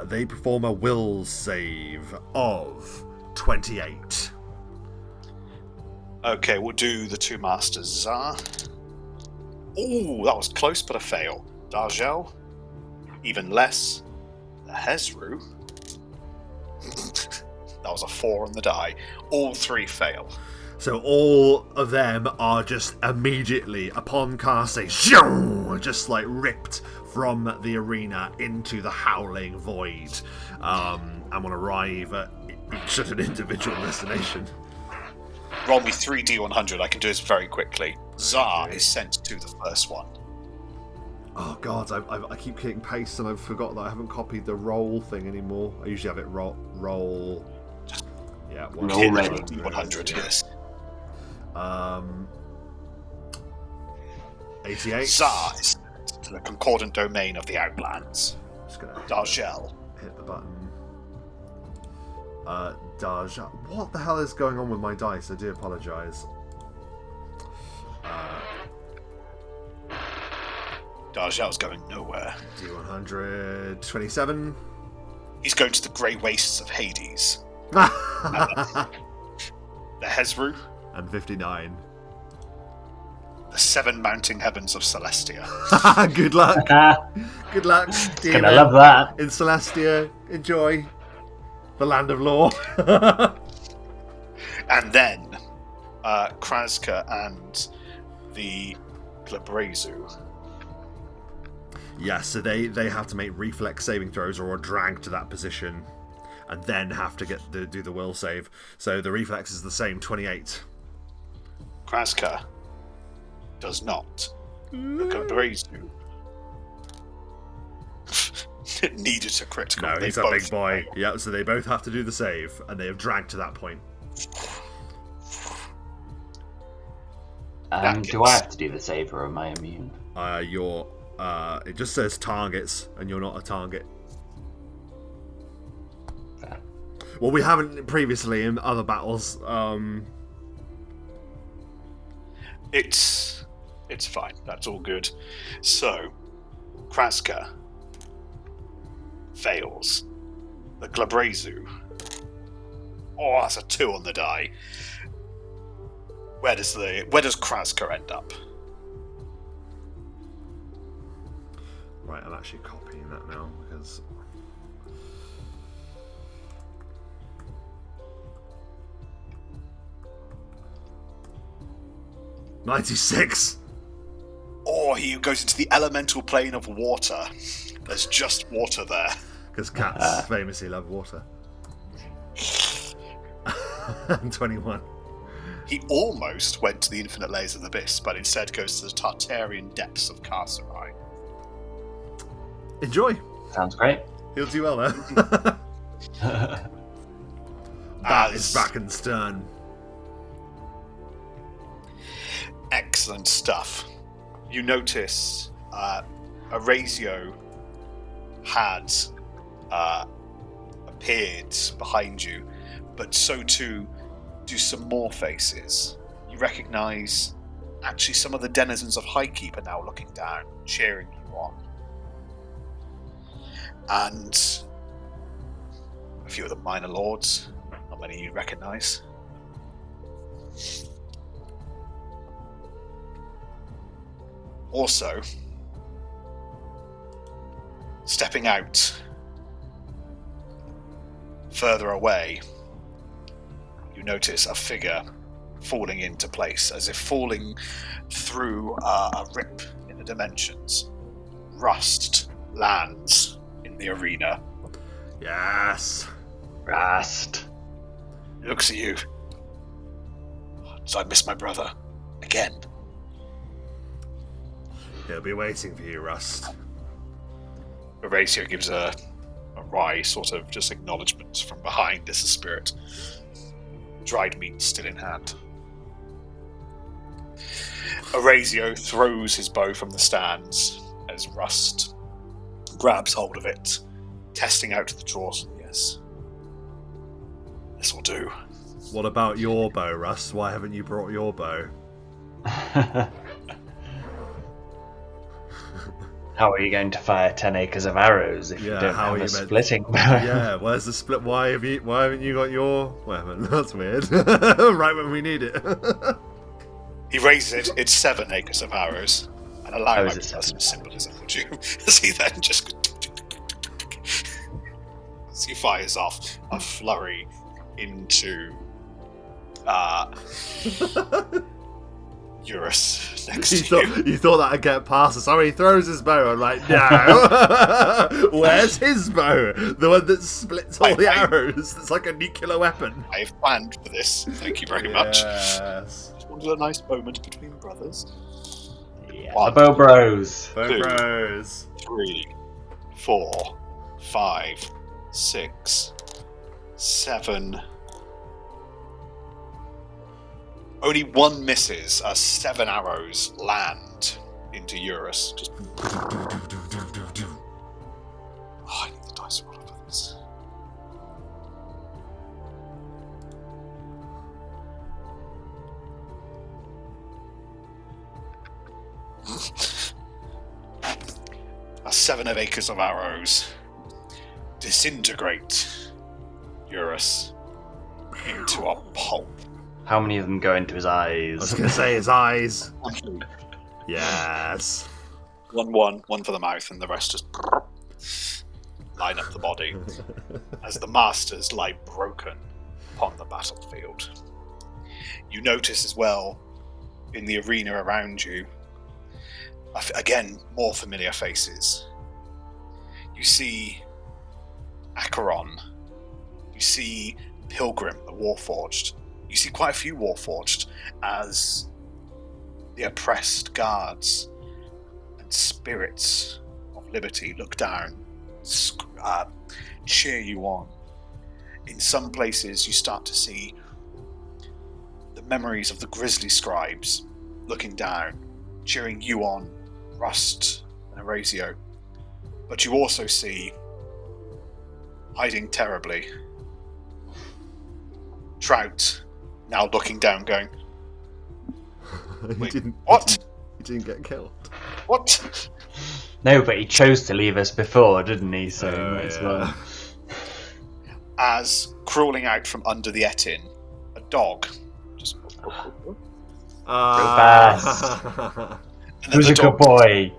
They perform a will save of 28. Okay, we'll do the two Masters. Tsar. Ooh, that was close, but a fail. Dargel, even less. The Hezru. That was a 4 on the die. All three fail. So all of them are just immediately, upon casting, just like ripped from the arena into the howling void, and will arrive at each at an individual destination. Roll me 3d100. I can do this very quickly. Tsar is sent to the first one. Oh god, I keep hitting paste and I forgot that I haven't copied the roll thing anymore. I usually have it roll. Yeah, Roll ready. D100, yes. 88. Tsar is sent to the concordant domain of the Outlands. Just gonna Dargel. hit the button. Dargel. What the hell is going on with my dice? I do apologise. Dargel's going nowhere. D100. 27. He's going to the grey wastes of Hades. The Hezru. And 59. The 7 mounting heavens of Celestia. Good luck. Good luck. Gonna love that. In Celestia. Enjoy the land of law. And then Kraska and the Glabrezu. Yeah, so they have to make reflex saving throws or are dragged to that position, and then have to do the will save. So the reflex is the same, 28. Kraska does not. The Cabrazu needed a critical. No, They he's a both big boy. fail. Yeah, so they both have to do the save, and they have dragged to that point. Do I have to do the save, or am I immune? It just says targets, and you're not a target. Fair. Well, we haven't previously in other battles. It's fine. That's all good. So, Kraska fails. The Glabrazu. Oh, that's a 2 on the die. Where does Kraska end up? Right, I'm actually copying that now because. $96. Or he goes into the elemental plane of water. There's just water there. Because cats famously love water. And 21. He almost went to the infinite layers of the abyss, but instead goes to the Tartarian depths of Cass'ro. Enjoy. Sounds great. He'll do well there. That is Bracken's turn. Excellent stuff. You notice Erasio had appeared behind you, but so too do some more faces. You recognise actually some of the denizens of Highkeep are now looking down, cheering you on. And a few of the minor lords, not many you recognise. Also, stepping out further away, you notice a figure falling into place, as if falling through a rip in the dimensions. Rust lands in the arena. Yes. Rust. He looks at you. Did I miss my brother? Again? He'll be waiting for you, Rust. Horatio gives a wry sort of just acknowledgement from behind as a spirit. Dried meat still in hand. Horatio throws his bow from the stands as Rust grabs hold of it, testing out the draws. Yes. This will do. What about your bow, Rust? Why haven't you brought your bow? How are you going to fire 10 acres of arrows if you don't have a splitting bow? Yeah, where's the split? Why haven't you got your weapon? That's weird. Right when we need it. He raises it. It's 7 acres of arrows, and allow my some symbolism, would you? As he then just as he fires off a flurry into Eurus next to you. You thought that'd get past us. So he throws his bow. I'm like, no. Where's his bow? The one that splits all the arrows. It's like a nuclear weapon. I've planned for this. Thank you very much. Yes. Just wanted a nice moment between brothers. Yeah. 1, The Bow Bros. Bow 2, Bros. 3, 4, 5, 6, 7. Only one misses as 7 arrows land into Eurus. Just. Oh, I need the dice roller for this. As 7 acres of arrows disintegrate Eurus into a pulp. How many of them go into his eyes? I was going to say his eyes. Yes. One for the mouth, and the rest just line up the body as the masters lie broken upon the battlefield. You notice as well, in the arena around you, Again, more familiar faces. You see Acheron. You see Pilgrim, the Warforged. You see quite a few Warforged as the oppressed guards and spirits of liberty look down, cheer you on. In some places, you start to see the memories of the Grizzly Scribes looking down, cheering you on, Rust and Erasio. But you also see, hiding terribly, Trout, now looking down, going, what? He didn't get killed. What? No, but he chose to leave us before, didn't he? So might as well. As crawling out from under the Etin, a dog just Who's a good boy?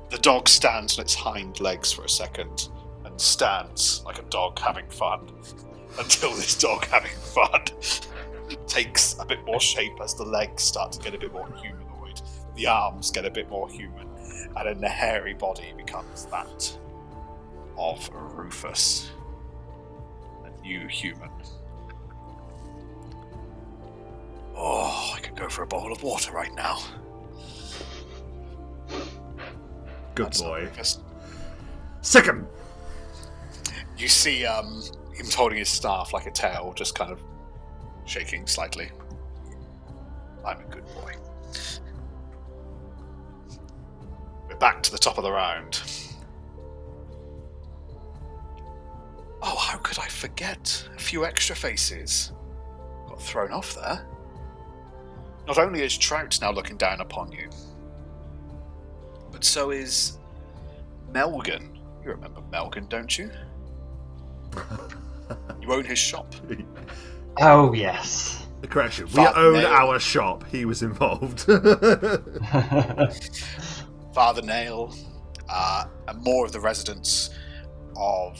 The dog stands on its hind legs for a second and stands like a dog having fun until this dog having fun takes a bit more shape as the legs start to get a bit more humanoid, the arms get a bit more human, and then the hairy body becomes that of Rufus, a new human. Oh, I could go for a bowl of water right now. Good boy. Just... Sick him! You see him holding his staff like a tail, just kind of shaking slightly. I'm a good boy. We're back to the top of the round. Oh, how could I forget? A few extra faces. Got thrown off there. Not only is Trout now looking down upon you, but so is Melgan. You remember Melgan, don't you? You own his shop. Oh, yes. Correction, we Father own Nail. our shop. He was involved. Father Nail, and more of the residents of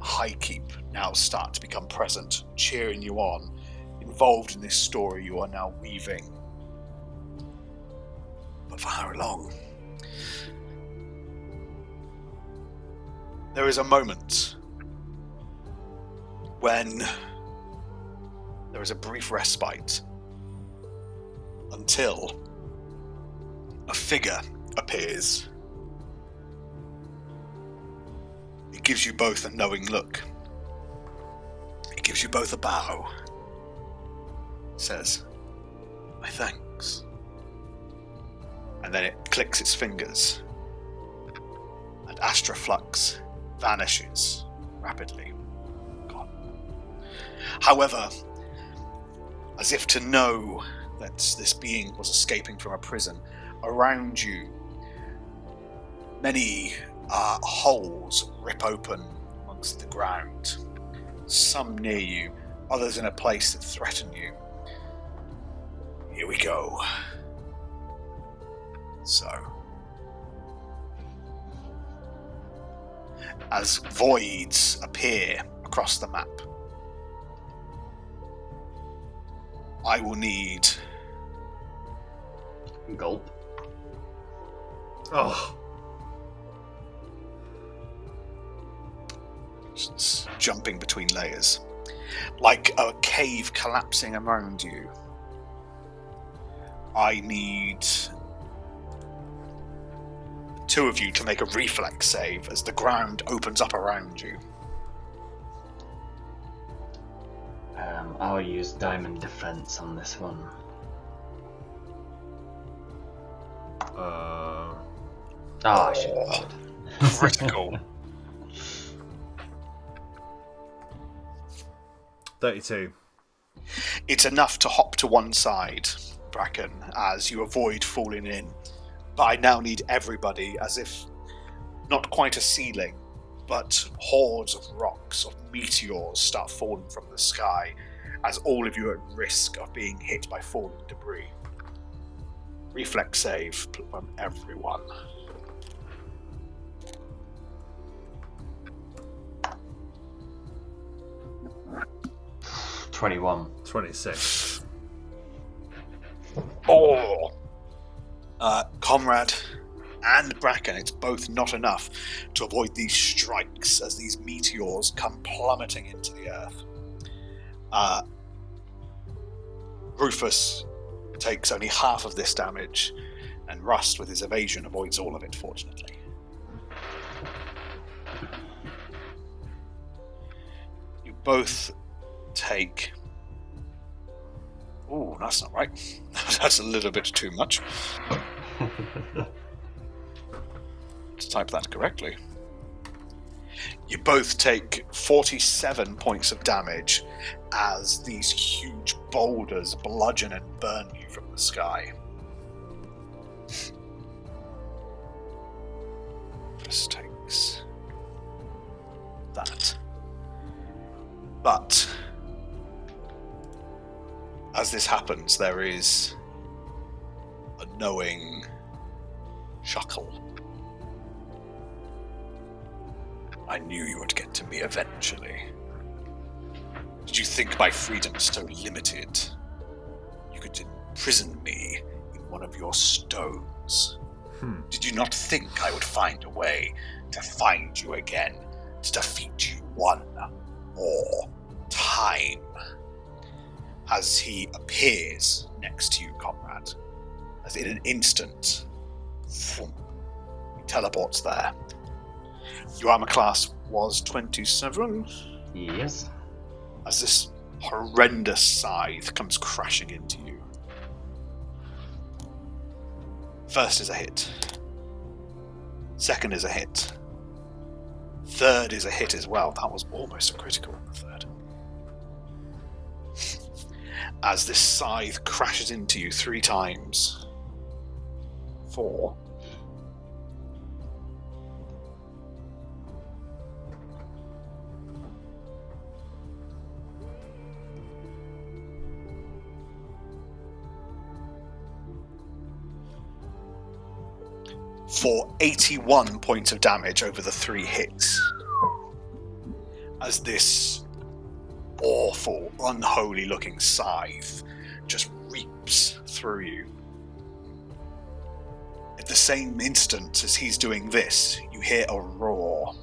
Highkeep now start to become present, cheering you on, involved in this story you are now weaving. But for how long? There is a moment when there is a brief respite until a figure appears. It gives you both a knowing look. It gives you both a bow. It says, "My thanks." And then it clicks its fingers, and Astraflux vanishes rapidly. Gone. However, as if to know that this being was escaping from a prison, around you, many holes rip open amongst the ground. Some near you, others in a place that threaten you. Here we go. So, as voids appear across the map, I will need... Gulp. Oh. Just jumping between layers. Like a cave collapsing around you. I need two of you to make a reflex save as the ground opens up around you. I'll use Diamond Defense on this one. I should have. Critical. 32. It's enough to hop to one side, Bracken, as you avoid falling in. But I now need everybody, as if not quite a ceiling, but hordes of rocks, of meteors start falling from the sky, as all of you are at risk of being hit by falling debris. Reflex save from everyone. $21. 26. Oh! Conrad and Bracken, it's both not enough to avoid these strikes as these meteors come plummeting into the earth. Rufus takes only half of this damage, and Rust, with his evasion, avoids all of it, fortunately. You both take... Ooh, that's not right. That's a little bit too much. To type that correctly. You both take 47 points of damage as these huge boulders bludgeon and burn you from the sky. This takes that. But as this happens, there is a knowing chuckle. I knew you would get to me eventually. Did you think my freedom is so limited? You could imprison me in one of your stones. Did you not think I would find a way to find you again, to defeat you one more time? As he appears next to you, Conrad, as in an instant, he teleports there. Your armor class was 27. Yes. As this horrendous scythe comes crashing into you. First is a hit. Second is a hit. Third is a hit as well. That was almost a critical on the third. As this scythe crashes into you 3 times. 4. For 81 points of damage over the 3 hits. As this awful, unholy looking scythe just reaps through you. At the same instant as he's doing this, you hear a roar.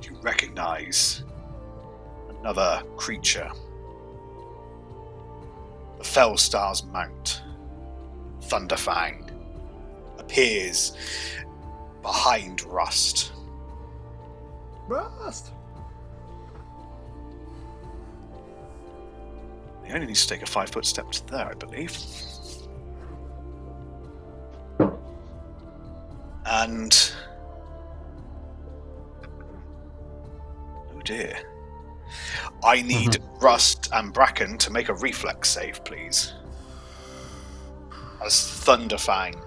You recognize another creature. The Fellstar's mount, Thunderfang, appears behind Rust. Rust! He only needs to take a 5-foot step to there, I believe. And... oh dear. I need Rust and Bracken to make a reflex save, please. As Thunderfang,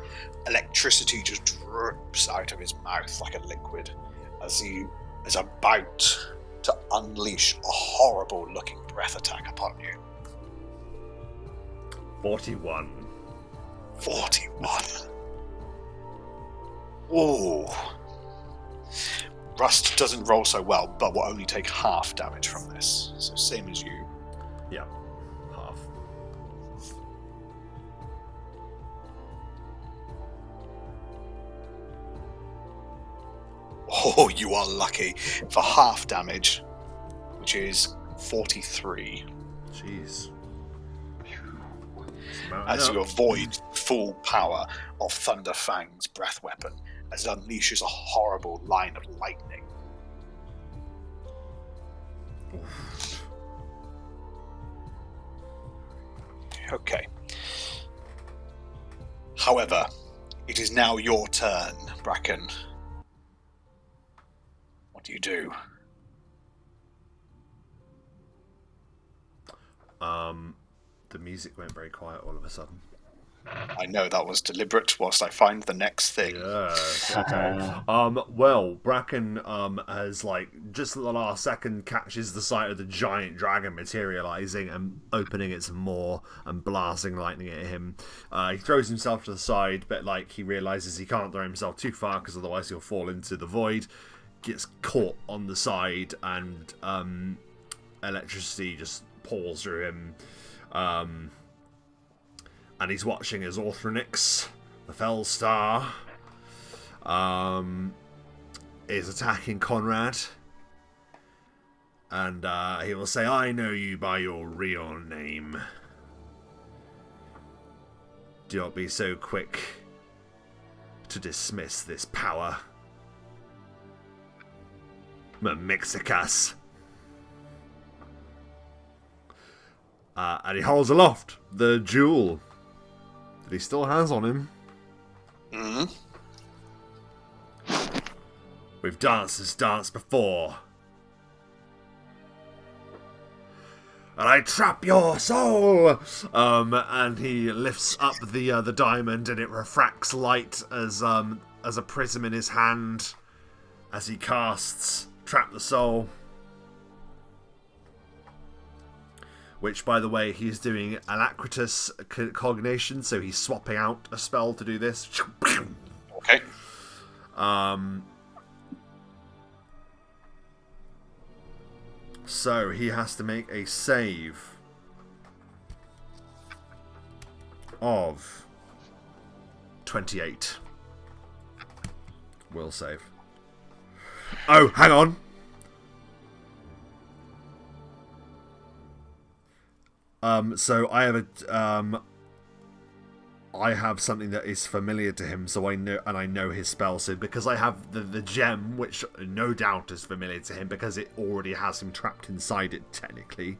electricity just drips out of his mouth like a liquid as he is about to unleash a horrible looking breath attack upon you. 41. 41. Ooh. Rust doesn't roll so well, but will only take half damage from this. So same as you. Yeah, half. Oh, you are lucky for half damage, which is 43. Jeez. As you avoid full power of Thunderfang's breath weapon, as it unleashes a horrible line of lightning. Okay. However, it is now your turn, Bracken. What do you do? The music went very quiet all of a sudden. I know that was deliberate whilst I find the next thing. Yes, okay. Well, Bracken has, like, just at the last second catches the sight of the giant dragon materializing and opening its maw and blasting lightning at him. He throws himself to the side, but, like, he realizes he can't throw himself too far because otherwise he'll fall into the void. Gets caught on the side and electricity just pours through him. And he's watching as Orthronix the Fell Star is attacking Conrad. And he will say, I know you by your real name. Do not be so quick to dismiss this power. Mimixikas. And he holds aloft the jewel that he still has on him. Mm-hmm. We've danced this dance before. And I trap your soul! And he lifts up the diamond, and it refracts light as a prism in his hand as he casts Trap the Soul. Which, by the way, he's doing alacritus cognation, so he's swapping out a spell to do this. Okay. So he has to make a save of 28. Will save. Oh, hang on. So I have something that is familiar to him, so I know his spell. So because I have the gem, which no doubt is familiar to him because it already has him trapped inside it technically,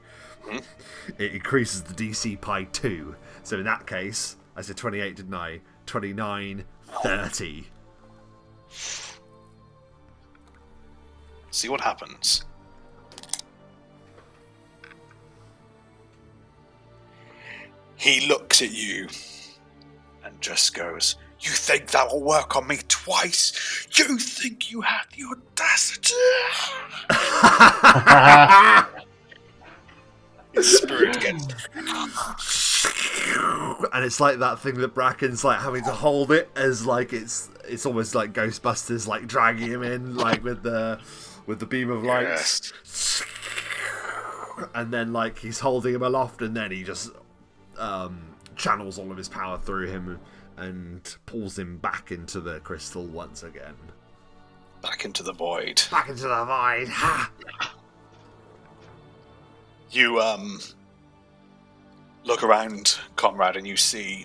it increases the DC by 2. So in that case, I said 28, didn't I? 29, 30. See what happens. He looks at you and just goes, "You think that will work on me twice? You think you have the audacity?" His spirit gets... And it's like that thing that Bracken's like having to hold it as like it's almost like Ghostbusters like dragging him in like with the beam of light. Yes. And then like he's holding him aloft, and then he just channels all of his power through him and pulls him back into the crystal once again. Back into the void. Back into the void. Ha! You look around, Conrad, and you see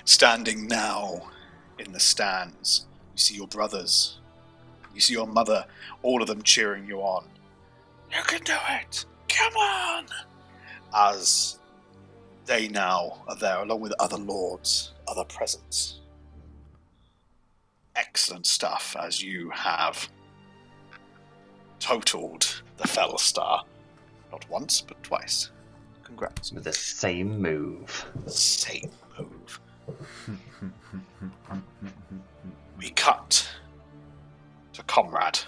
standing now in the stands, you see your brothers, you see your mother, all of them cheering you on. You can do it! Come on! As they now are there, along with other lords, other presents. Excellent stuff, as you have totaled the Fell Star. Not once, but twice. Congrats. With the same move. Same move. We cut to Conrad.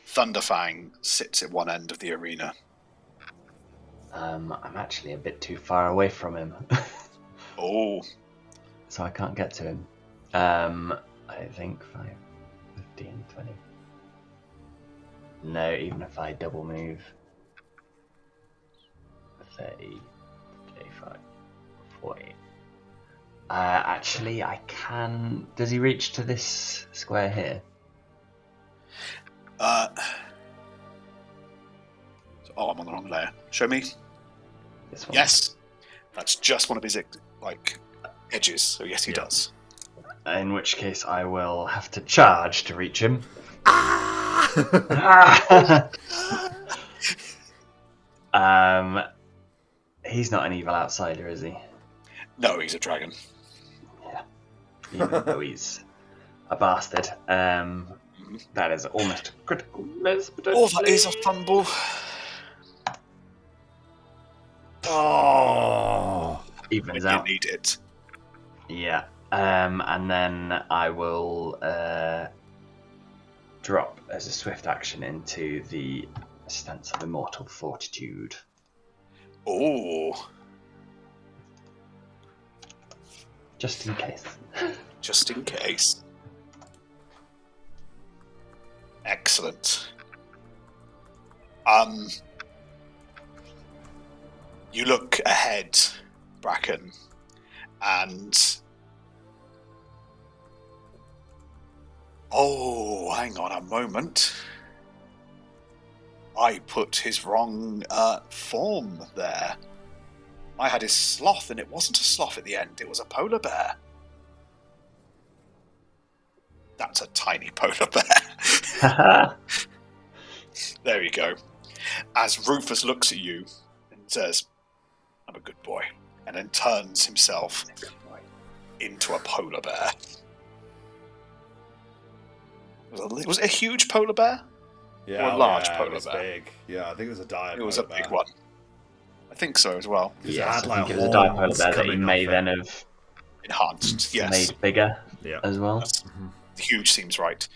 Thunderfang sits at one end of the arena. I'm actually a bit too far away from him. Oh. So I can't get to him. I think 5, 15, 20. No, even if I double move. 30, 35, 40. Actually, I can... Does he reach to this square here? Oh, I'm on the wrong layer. Show me. This one? Yes. That's just one of his edges, so yes, he does. In which case I will have to charge to reach him. He's not an evil outsider, is he? No, he's a dragon. Yeah. Even though he's a bastard. That is almost a critical miss. Oh, that is a fumble. Oh, Evens You out. need it. Yeah. And then I will drop as a swift action into the stance of immortal fortitude. Oh. Just in case. Just in case. Excellent. You look ahead, Bracken, And oh, hang on a moment. I put his wrong form there. I had his sloth, and it wasn't a sloth at the end. It was a polar bear. That's a tiny polar bear. There you go. As Rufus looks at you and says, "I'm a good boy," and then turns himself into a polar bear. Was it a huge polar bear? Yeah, or a large it polar was bear? big. Yeah, I think it was a dire. It was a big one. I think so as well. Yes, had, I think like, it was a dipolar horns bear that he coming may off then it. have Enhanced, yes. made bigger Yeah. as well. Huge seems right.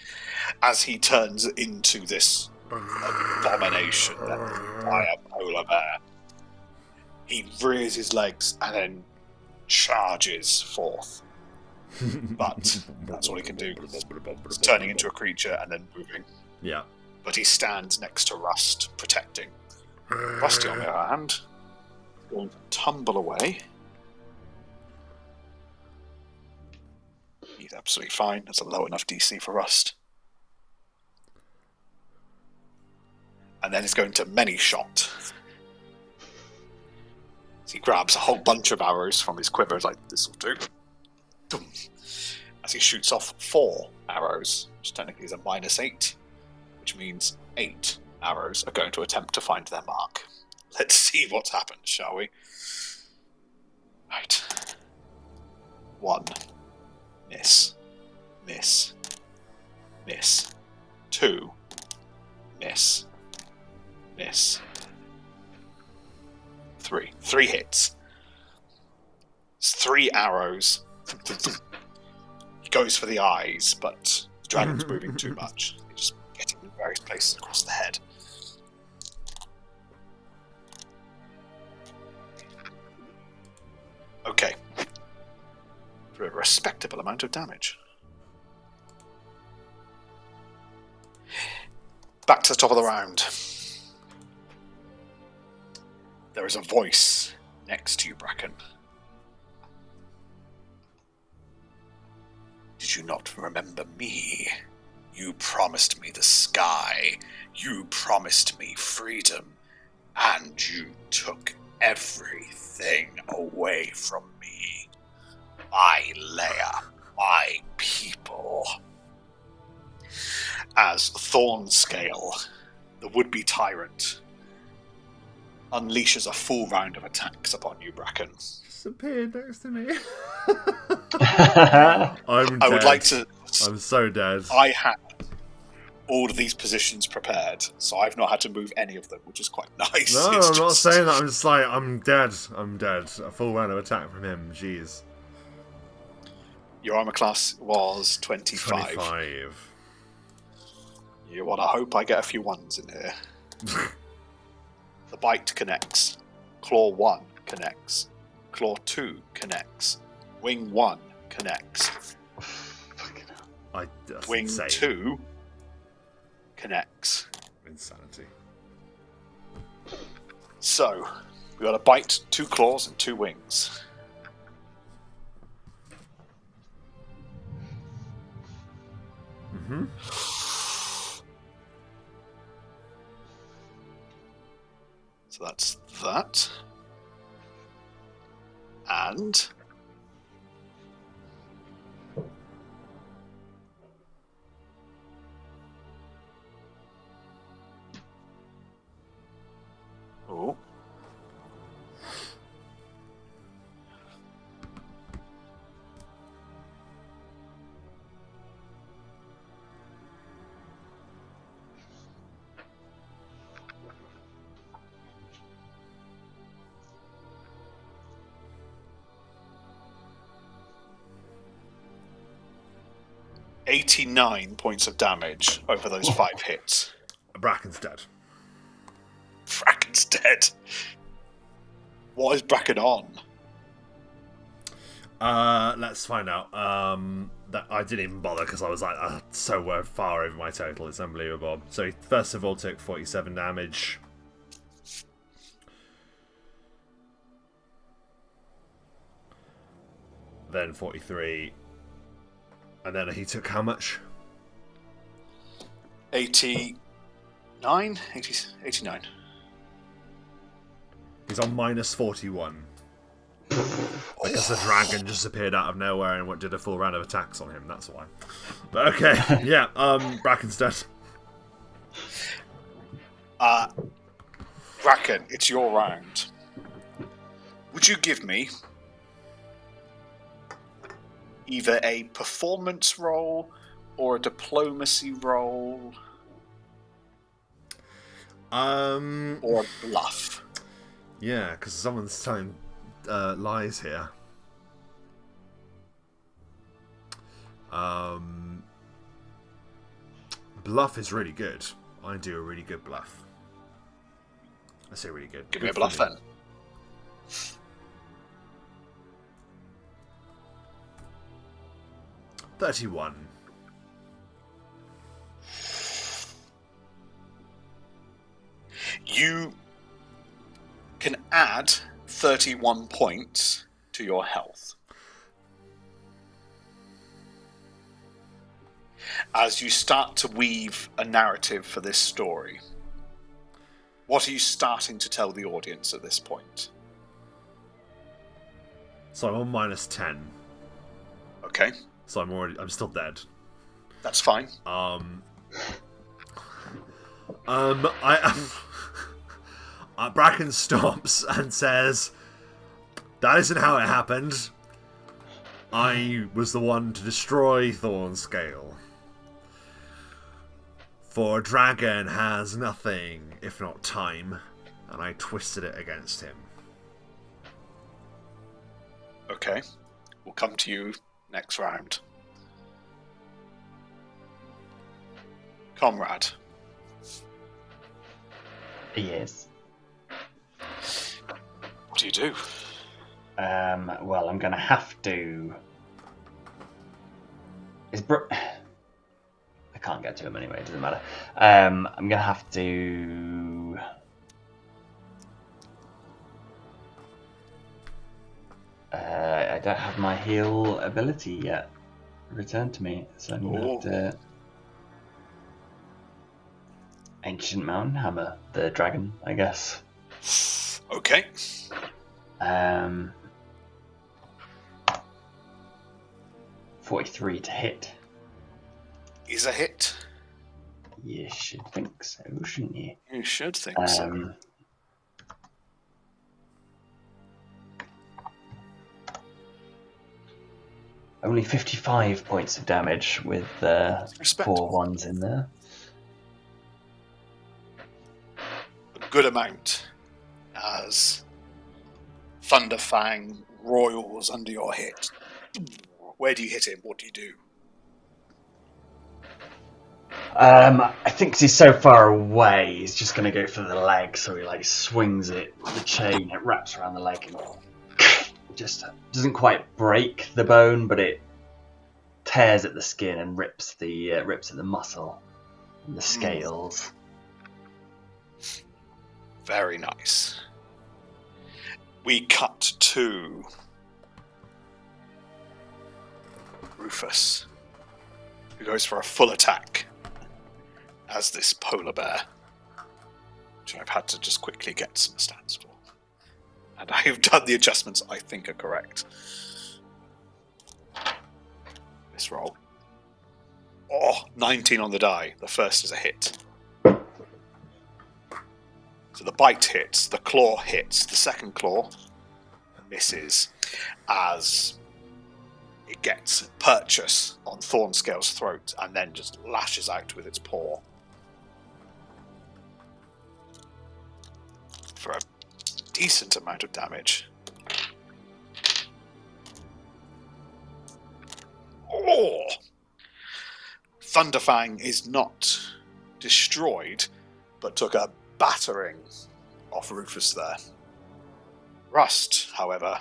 As he turns into this abomination, that dire polar bear, he rears his legs and then charges forth. But that's all he can do. He's turning into a creature and then moving. Yeah. But he stands next to Rust, protecting. Rusty, on the other hand, is going to tumble away. He's absolutely fine. That's a low enough DC for Rust. And then he's going to many shot. So he grabs a whole bunch of arrows from his quiver. He's like, "This will do." Dum. As he shoots off 4 arrows, which technically is a -8, which means 8 arrows are going to attempt to find their mark. Let's see what's happened, shall we? Right. 1. Miss. Miss. Miss. 2. Miss. Miss. 3. 3 hits. It's 3 arrows. He goes for the eyes, but the dragon's moving too much. He's just getting in various places across the head. Okay. For a respectable amount of damage. Back to the top of the round. There is a voice next to you, Bracken. Did you not remember me? You promised me the sky. You promised me freedom. And you took everything away from me. My lair, my people. As Thornscale, the would-be tyrant, unleashes a full round of attacks upon you, Bracken. Just appeared next to me. I I'm dead. I would like to... I'm so dead. I had all of these positions prepared, so I've not had to move any of them, which is quite nice. No, It's I'm not just- saying that. I'm just like, I'm dead. I'm dead. A full round of attack from him. Jeez. Your armor class was 25. 25. You want to hope I get a few ones in here. The bite connects. Claw 1 connects. Claw 2 connects. Wing 1 connects. That's Wing insane. 2 connects. Insanity. So, we got a bite, 2 claws, and 2 wings. Mm-hmm. So that's that. And... oh. $89 points of damage over those 5 hits. Bracken's dead. Bracken's dead. What is Bracken on? Let's find out. That I didn't even bother because I was like, so far over my total. It's unbelievable. So he first of all took 47 damage. then 43. And then he took how much? 89? 89. He's on minus 41. Because the dragon just appeared out of nowhere and did a full round of attacks on him, that's why. But okay, yeah, Bracken's dead. Bracken, it's your round. Would you give me either a performance roll or a diplomacy roll? Or a bluff? Yeah, because someone's telling lies here. Bluff is really good. I do a really good bluff. I say really good. Give Good me a bluff for then. $31. You can add 31 points to your health. As you start to weave a narrative for this story, what are you starting to tell the audience at this point? So I'm on minus 10. Okay, So I'm still dead. that's fine. Bracken stops and says, "That isn't how it happened. I was the one to destroy Thornscale. For a dragon has nothing if not time, and I twisted it against him." Okay, we'll come to you next round. Conrad. Yes. What do you do? Well, I'm gonna have to. I can't get to him anyway. It doesn't matter. I'm gonna have to. I don't have my heal ability yet returned to me, so I'm gonna have to. Ancient Mountain Hammer, the dragon, I guess. Okay. 43 to hit. Is a hit. You should think so, shouldn't you? You should think so. Only 55 points of damage with 4 ones in there. A good amount as Thunderfang roils under your hit. Where do you hit him? What do you do? I think 'cause he's so far away, he's just going to go for the leg, so he like swings it, the chain, it wraps around the leg and just doesn't quite break the bone, but it tears at the skin and rips at the muscle and the scales. Very nice. We cut to Rufus, who goes for a full attack as this polar bear, which I've had to just quickly get some stats for. And I have done the adjustments I think are correct. This roll. 19 on the die. The first is a hit. So the bite hits, the claw hits, the second claw misses as it gets purchase on Thornscale's throat and then just lashes out with its paw. For a decent amount of damage. Oh! Thunderfang is not destroyed, but took a battering off Rufus there. Rust, however,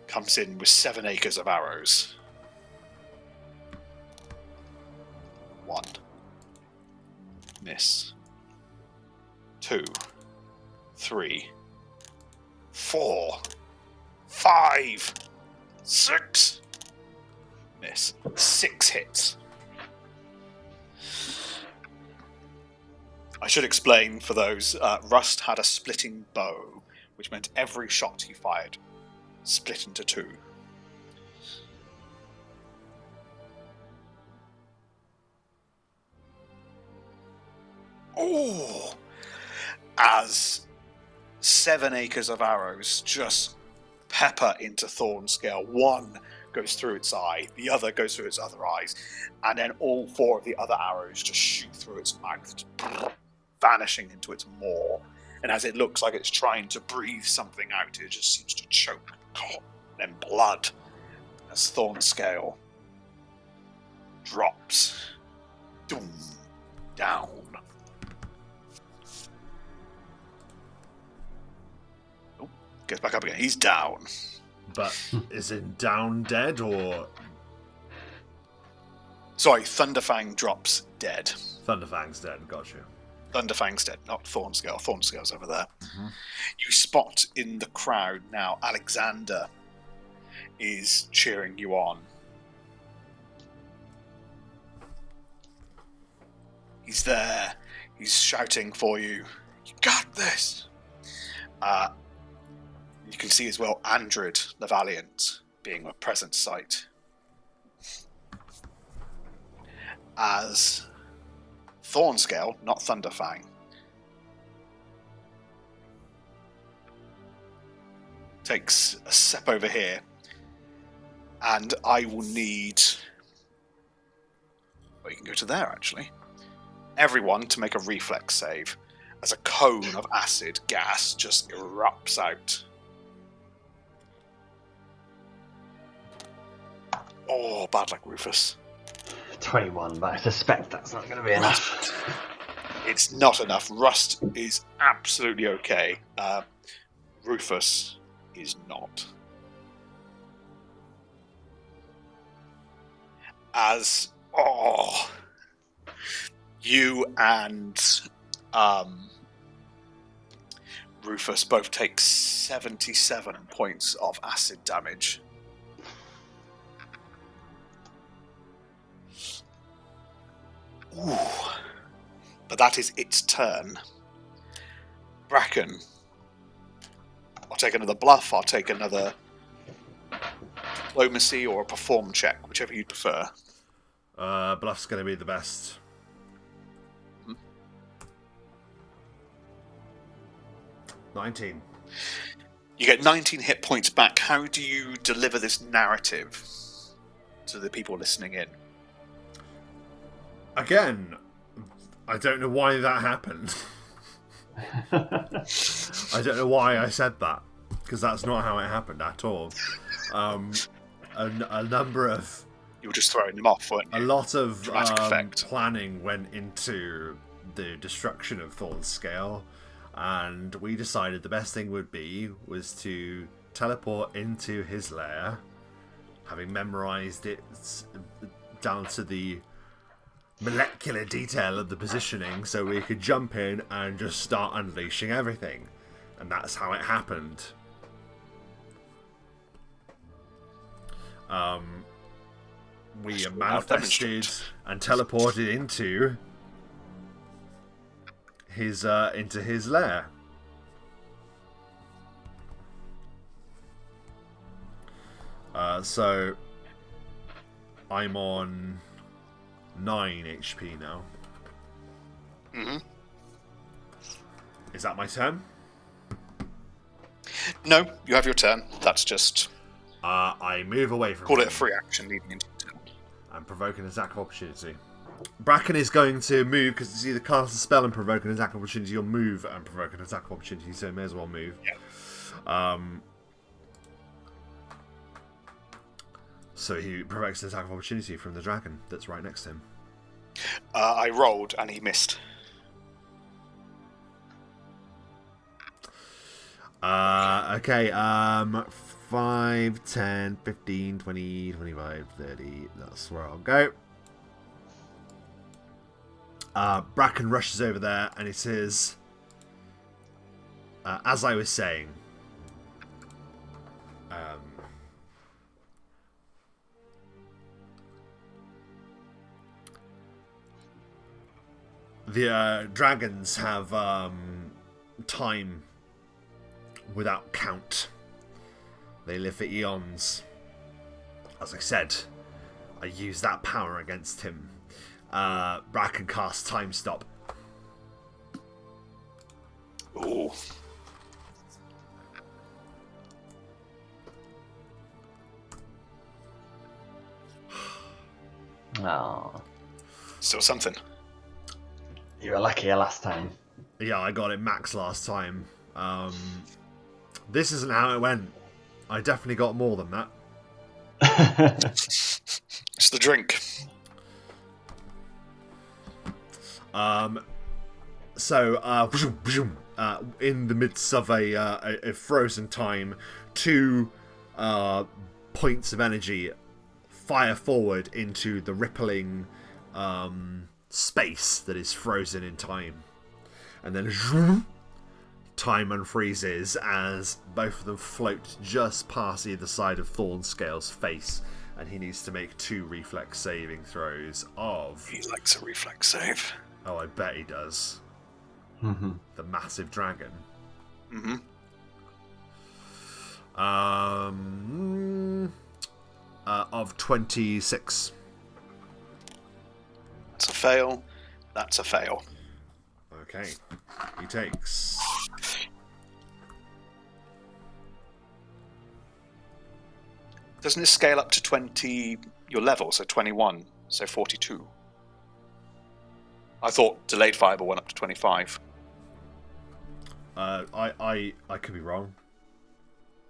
comes in with 7 acres of arrows. 1. Miss. 2. 3. 4. 5. 6. Miss. 6 hits. I should explain for those, Rust had a splitting bow, which meant every shot he fired split into 2. Oh! As 7 acres of arrows just pepper into Thornscale. One goes through its eye, the other goes through its other eyes, and then all 4 of the other arrows just shoot through its mouth, vanishing into its maw. And as it looks like it's trying to breathe something out, it just seems to choke. Then blood as Thornscale drops down. Oh, gets back up again. He's down. But is it down dead or... Sorry, Thunderfang drops dead. Thunderfang's dead, gotcha. Thunderfang's dead, not Thornscale. Thornscale's over there. Mm-hmm. You spot in the crowd now Alexander is cheering you on. He's there. He's shouting for you. You got this! You can see as well Andred the Valiant being a present sight. As Thornscale, not Thunderfang, takes a step over here, and I will need... Well, you can go to there, actually. Everyone to make a reflex save, as a cone of acid gas just erupts out. Oh, bad luck, Rufus. 21, but I suspect that's not going to be enough. It's not enough. Rust is absolutely okay. Rufus is not. As you and Rufus both take 77 points of acid damage. Ooh. But that is its turn. Bracken. I'll take another bluff, I'll take another diplomacy or a perform check, whichever you prefer. Bluff's going to be the best. 19. You get 19 hit points back. How do you deliver this narrative to the people listening in? Again, I don't know why that happened. I don't know why I said that, because that's not how it happened at all. A number of... You were just throwing them off, weren't you? A lot of planning went into the destruction of Thornscale, and we decided the best thing was to teleport into his lair, having memorized it down to the molecular detail of the positioning, so we could jump in and just start unleashing everything. And that's how it happened. We manifested and teleported into his lair. So I'm on 9 HP now. Mm-hmm. Is that my turn? No, you have your turn. That's just... I move away from Call him it a free action leading into your turn. and provoke an attack of opportunity. Bracken is going to move, because it's either cast a spell and provoke an attack of opportunity or move and provoke an attack of opportunity, so he may as well move. Yeah. So he provokes an attack of opportunity from the dragon that's right next to him. I rolled and he missed. Okay, 5, 10, 15, 20, 25, 30. That's where I'll go. Bracken rushes over there and it says, as I was saying, The dragons have time without count. They live for eons. As I said, I use that power against him. Bracken casts Time Stop. Ooh. Oh, Still something. you were luckier last time. Yeah, I got it max last time. This isn't how it went. I definitely got more than that. It's the drink. In the midst of a frozen time, 2 points of energy fire forward into the rippling space that is frozen in time. And then time unfreezes as both of them float just past either side of Thornscale's face, and he needs to make 2 reflex saving throws of... He likes a reflex save. Oh, I bet he does. Mm-hmm. The massive dragon. Mm-hmm. Of 26. That's a fail. That's a fail. Okay. He takes... Doesn't it scale up to 20, your level, so 21, so 42? I thought delayed fireball went up to 25. I could be wrong.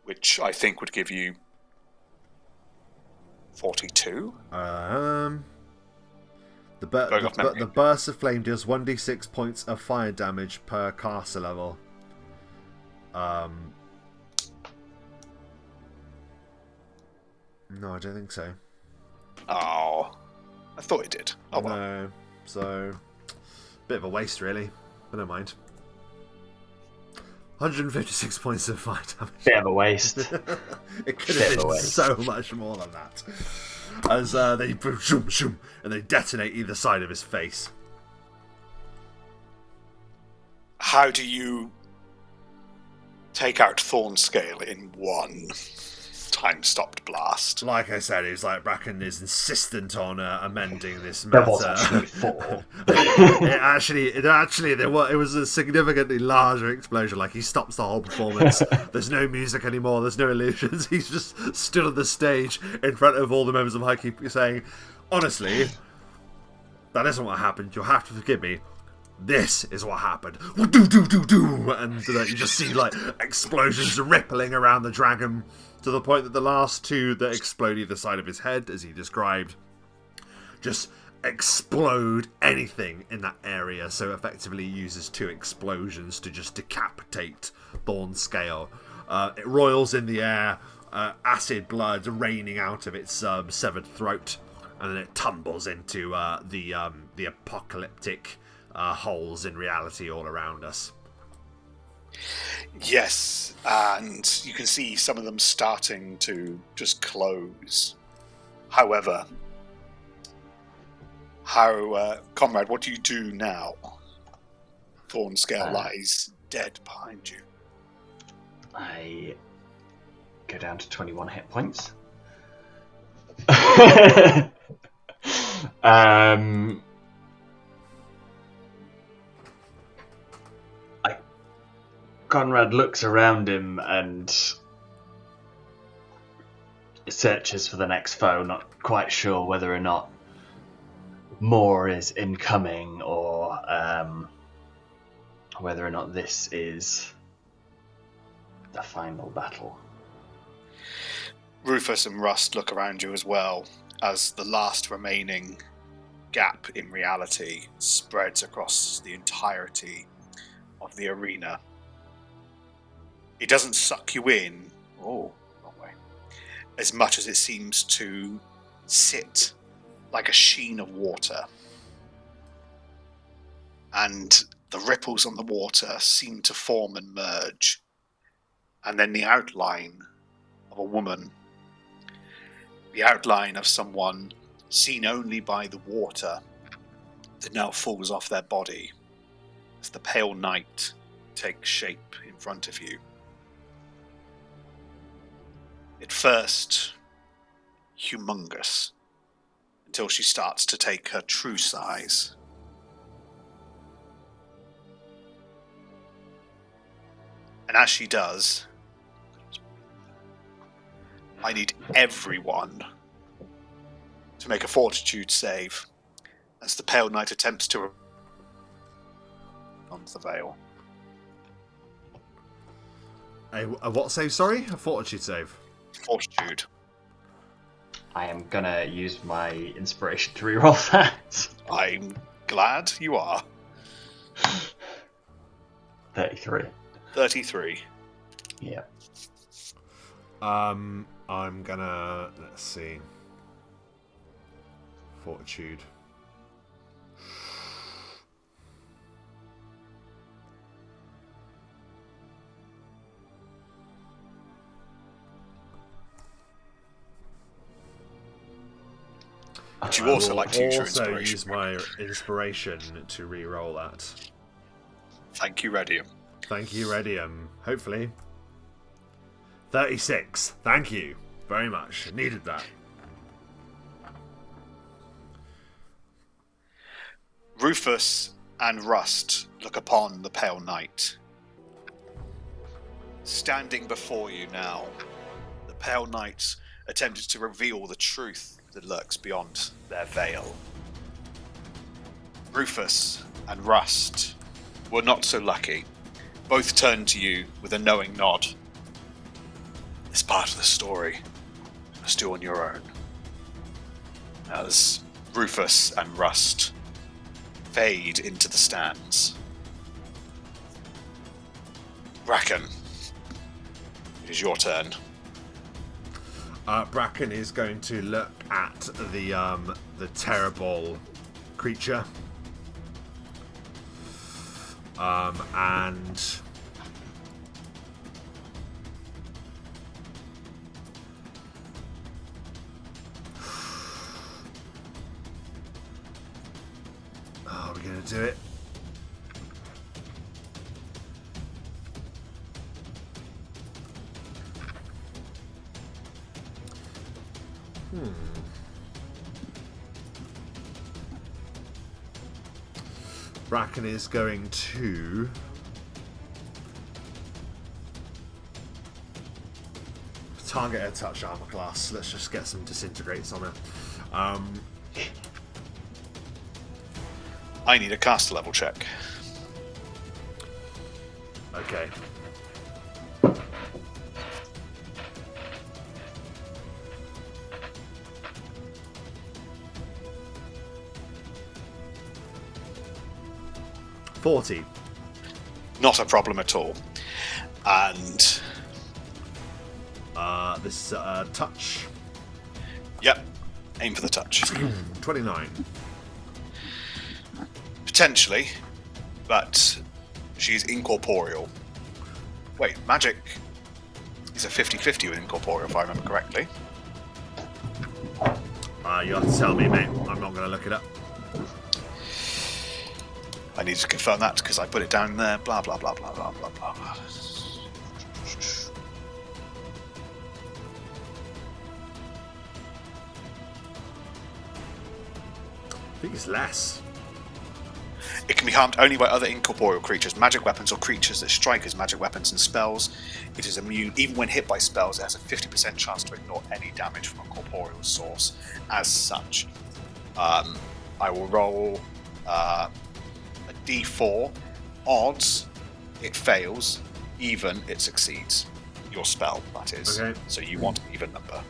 Which I think would give you 42? The burst of flame deals 1d6 points of fire damage per caster level. No, I don't think so. Oh, I thought it did. Oh well. No, so bit of a waste, really. But never mind. 156 points of fire damage. Bit of a waste. It could have been so much more than that. As they shoom, shoom, and they detonate either side of his face. How do you take out Thornscale in one time-stopped blast? Like I said, it's like Bracken is insistent on amending this There matter. was actually 4. it was a significantly larger explosion. Like, he stops the whole performance. There's no music anymore. There's no illusions. He's just stood on the stage in front of all the members of Highkeep saying, honestly, that isn't what happened. You'll have to forgive me. This is what happened. And you just see like explosions rippling around the dragon, to the point that the last 2 that explode either side of his head, as he described, just explode anything in that area. So effectively uses 2 explosions to just decapitate Thornscale. It roils in the air, acid blood raining out of its severed throat, and then it tumbles into the apocalyptic holes in reality all around us. Yes, and you can see some of them starting to just close. However, Conrad, what do you do now? Thornscale lies dead behind you. I go down to 21 hit points. Conrad looks around him and searches for the next foe, not quite sure whether or not more is incoming or whether or not this is the final battle. Rufus and Rust look around you as well, as the last remaining gap in reality spreads across the entirety of the arena. It doesn't suck you in, wrong way, as much as it seems to sit like a sheen of water. And the ripples on the water seem to form and merge. And then the outline of a woman, the outline of someone seen only by the water, that now falls off their body as the pale night takes shape in front of you. At first, humongous, until she starts to take her true size. And as she does, I need everyone to make a fortitude save as the Pale Knight attempts to on the veil. A what save, sorry? A fortitude save? Fortitude. I am gonna use my inspiration to reroll that. I'm glad you are. 33. 33. Yeah. I'm gonna, let's see. Fortitude. Would you also like to use your also inspiration? use my inspiration to re-roll that. Thank you, Redium. Thank you, Redium. Hopefully. 36. Thank you very much. Needed that. Rufus and Rust look upon the Pale Knight. Standing before you now, the Pale Knight attempted to reveal the truth that lurks beyond their veil. Rufus and Rust were not so lucky. Both turned to you with a knowing nod. This part of the story you must do on your own. As Rufus and Rust fade into the stands. Bracken, it is your turn. Bracken is going to look at the terrible creature, and are we going to do it? Bracken is going to target a touch armor class. Let's just get some disintegrates on it. I need a caster level check. Okay. $40. Not a problem at all. And This touch. yep, aim for the touch. 29. Potentially, but she's incorporeal. Wait, magic is a 50-50 with incorporeal, if I remember correctly. You have to tell me, mate. I'm not going to look it up. I need to confirm that because I put it down there. Blah, blah, blah, blah, blah, blah, blah. I think it's less. It can be harmed only by other incorporeal creatures, magic weapons, or creatures that strike as magic weapons and spells. It is immune, even when hit by spells, it has a 50% chance to ignore any damage from a corporeal source. As such, I will roll a d4. Odds, it fails. Even, it succeeds. Your spell, that is. Okay. So you want an even number.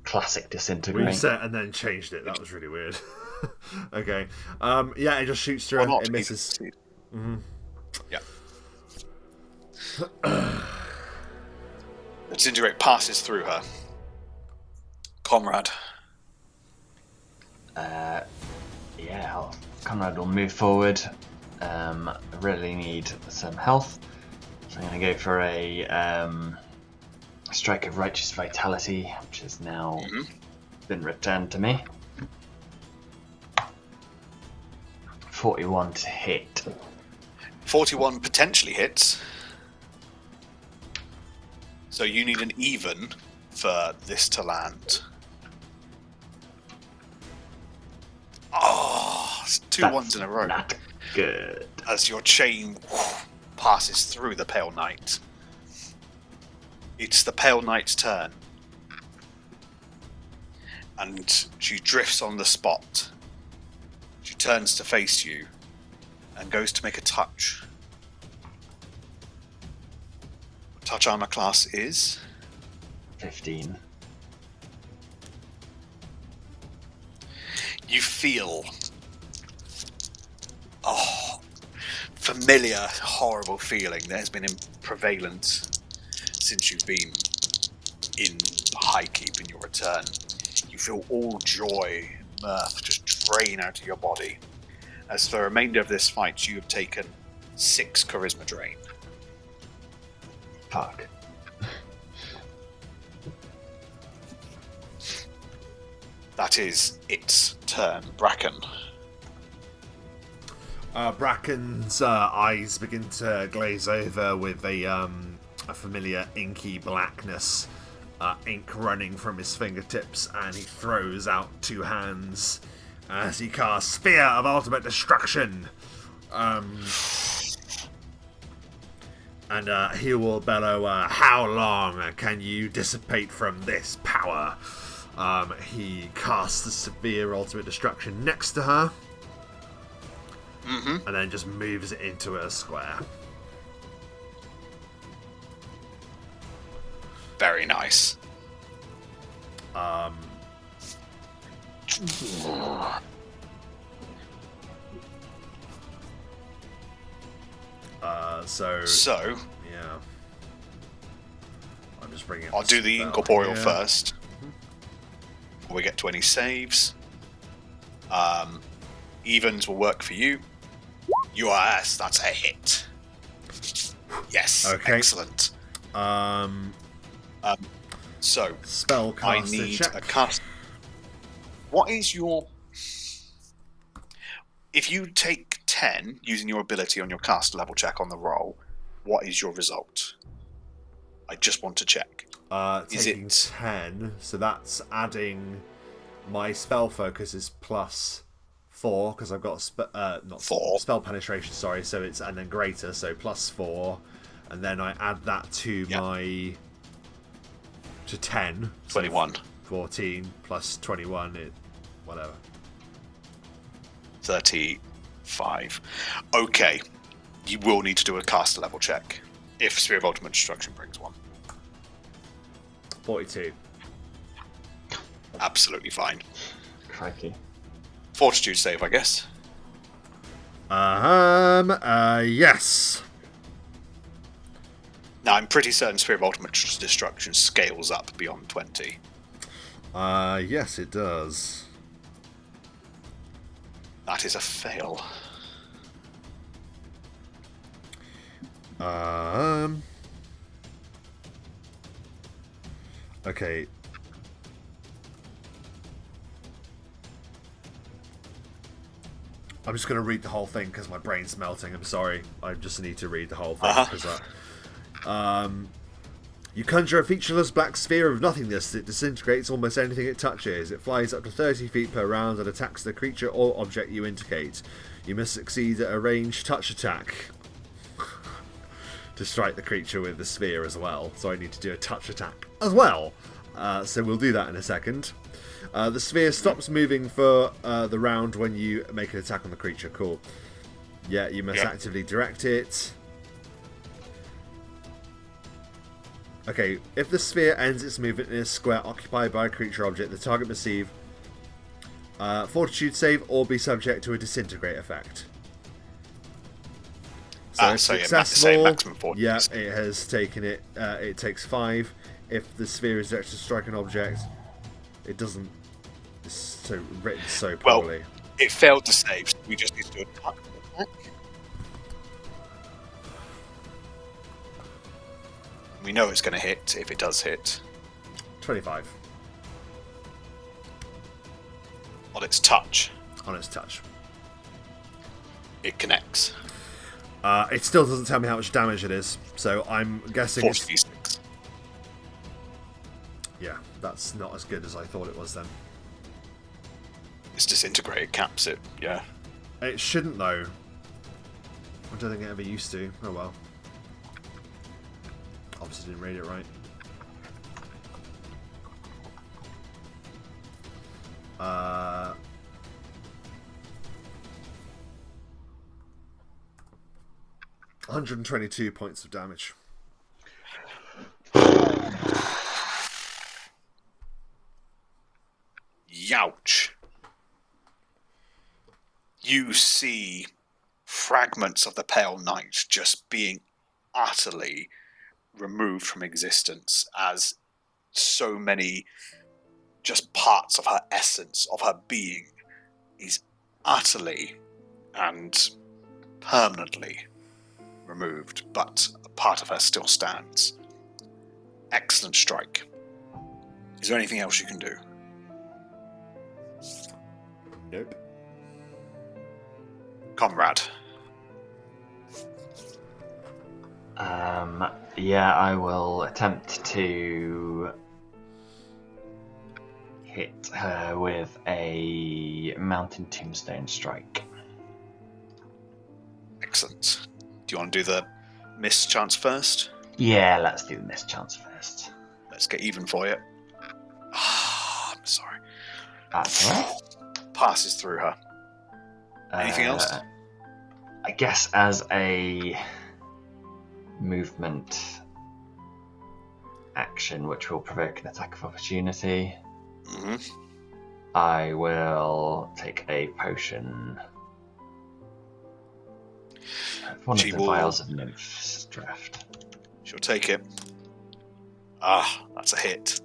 Classic disintegrate. Reset and then changed it. That was really weird. Okay. Yeah, it just shoots through. Or not, It even misses. succeed. Mm-hmm. Yeah. The disintegrate passes through her. Conrad. Conrad will move forward. I really need some health. So I'm going to go for a strike of righteous vitality, which has now been returned to me. 41 to hit. 41 potentially hits. So you need an even for this to land. Oh, it's two That's ones in a row. Not good. As your chain passes through the Pale Knight. It's the Pale Knight's turn. And she drifts on the spot. She turns to face you and goes to make a touch. Touch armor class is 15. You feel familiar, horrible feeling that has been prevalent since you've been in Highkeep in your return. You feel all joy, mirth just drain out of your body. As for the remainder of this fight, you have taken 6 charisma drain. Fuck. That is its turn. Bracken. Bracken's eyes begin to glaze over with a familiar inky blackness, ink running from his fingertips, and he throws out 2 hands as he casts Spear of Ultimate Destruction. And he will bellow, how long can you dissipate from this power? He casts the Severe Ultimate Destruction next to her. Mm-hmm. And then just moves it into a square. Very nice. So yeah. I'm just bringing. I'll do the incorporeal first. Before we get to any saves. Evens will work for you. URS, that's a hit. Yes, okay. Excellent. So Spellcaster I need check. a cast. What is your? If you take 10 using your ability on your cast level check on the roll, what is your result? I just want to check. Taking 10, so that's adding. My spell focus is plus 4 because I've got not 4 spell penetration. Sorry, so it's and then greater, so plus 4, and then I add that to my to 10. 21. So 14 plus 21, whatever. 35. Okay, you will need to do a caster level check if Sphere of Ultimate Destruction brings one. 42. Absolutely fine. Crikey. Fortitude save, I guess. Yes. Now, I'm pretty certain Sphere of Ultimate Destruction scales up beyond 20. Yes, it does. That is a fail. Okay. I'm just going to read the whole thing because my brain's melting. I'm sorry. I just need to read the whole thing. You conjure a featureless black sphere of nothingness that disintegrates almost anything it touches. It flies up to 30 feet per round and attacks the creature or object you indicate. You must succeed at a ranged touch attack to strike the creature with the sphere as well. So I need to do a touch attack as well. So we'll do that in a second. The sphere stops moving for the round when you make an attack on the creature. Cool. Yeah, you must actively direct it. Okay, if the sphere ends its movement in a square occupied by a creature object, the target must receive Fortitude save or be subject to a disintegrate effect. So if successful, maximum 40. Yeah, it has taken it. It takes 5. If the sphere is directed to strike an object, it doesn't. It's so written so poorly. Well, it failed to save. So we just need to do a touch attack. We know it's going to hit if it does hit. 25 On its touch. on its touch. it connects. It still doesn't tell me how much damage it is, so I'm guessing it's... 46. Yeah, that's not as good as I thought it was then. It's disintegrated, caps it, yeah. It shouldn't, though. I don't think it ever used to. Oh well. Obviously didn't read it right. Uh... 122 points of damage. Youch. You see fragments of the Pale Knight just being utterly removed from existence, as so many just parts of her essence, of her being, is utterly and permanently removed, but a part of her still stands. Excellent strike. Is there anything else you can do? Nope. Conrad. Yeah, I will attempt to hit her with a mountain tombstone strike. Excellent. Do you want to do the miss chance first? Yeah, let's do the mischance first. Let's get even for you. I'm sorry. That's all right. Passes through her. Anything else? I guess as a movement action, which will provoke an attack of opportunity, I will take a potion. One of the vials of Nymph's Draft. She'll take it. That's a hit.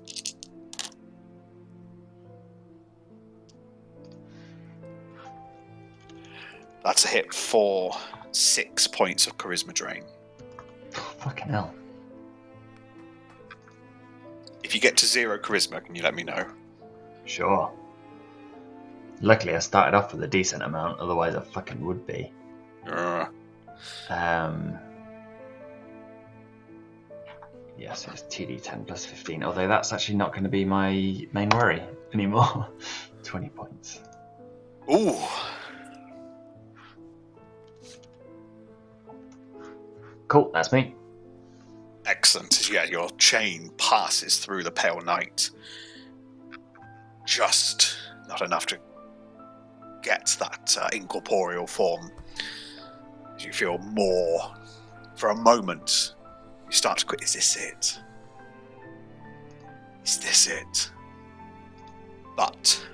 That's a hit for 6 points of charisma drain. Fucking hell. If you get to 0 charisma, can you let me know? Sure. Luckily I started off with a decent amount, otherwise I fucking would be. Yes, it's 2d10 plus 15, although that's actually not going to be my main worry anymore. 20 points. Ooh. Cool, that's me. Excellent. Yeah, your chain passes through the Pale Knight. Just not enough to get that incorporeal form. You feel more. For a moment, you start to quit. Is this it? Is this it? But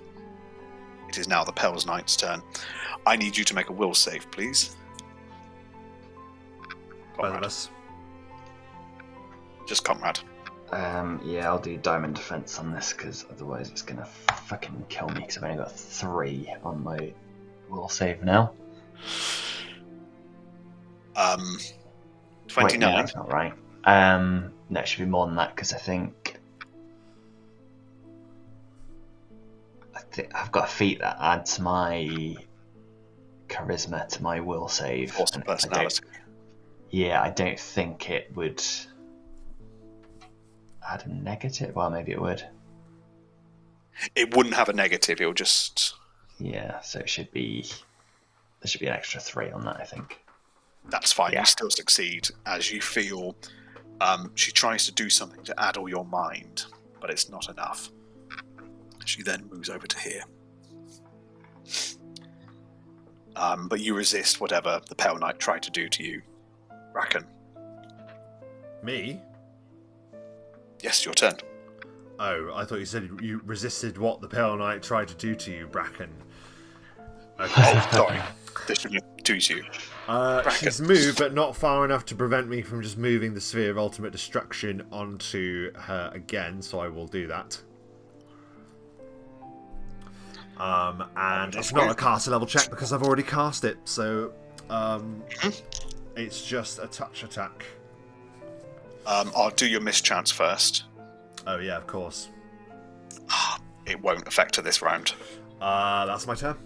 it is now the Pale Knight's turn. I need you to make a will save, please. Both of us. Just Conrad. Yeah, I'll do diamond defense on this because otherwise it's gonna fucking kill me because I've only got 3 on my will save now. 29. Wait, no, that's not right. No, it should be more than that because I think I've got a feat that adds my charisma to my will save. Force of personality. I don't think it would add a negative. Well, maybe it would. It wouldn't have a negative. It will just. Yeah, so it should be. There should be an extra 3 on that, I think. That's fine. Yeah. You still succeed as you feel. She tries to do something to addle your mind, but it's not enough. She then moves over to here. But you resist whatever the Pale Knight tried to do to you, Bracken. Me? Yes, your turn. Oh, I thought you said you resisted what the Pale Knight tried to do to you, Bracken. Okay. Oh, sorry. This shouldn't do to you. She's moved, but not far enough to prevent me from just moving the Sphere of Ultimate Destruction onto her again, so I will do that. And it's not a caster level check because I've already cast it, so it's just a touch attack. I'll do your mischance first. Oh yeah, of course. It won't affect her this round. That's my turn.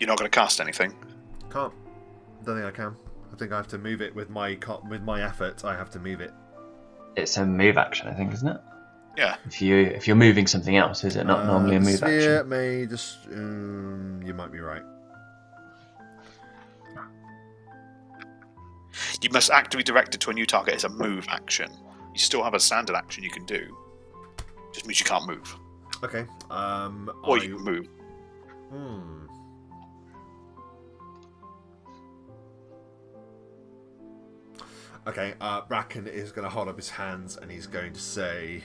You're not going to cast anything? Can't. Don't think I can. I think I have to move it with my effort. I have to move it. It's a move action, I think, isn't it? Yeah. If you're moving something else, is it not normally a move sphere action? may just. You might be right. You must actively direct it to a new target as a move action. You still have a standard action you can do. Just means you can't move. Okay. Or you can move. Okay, Bracken is going to hold up his hands and he's going to say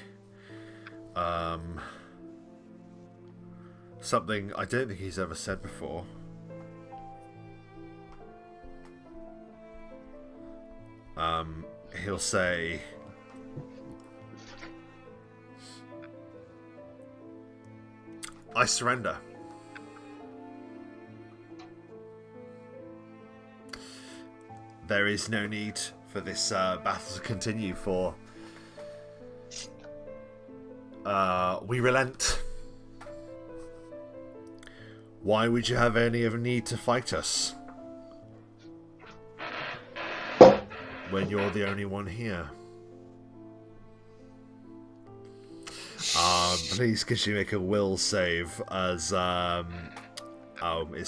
something I don't think he's ever said before. He'll say, I surrender. There is no need for this battle to continue, for we relent. Why would you have any other need to fight us when you're the only one here? Please, could you make a will save as it's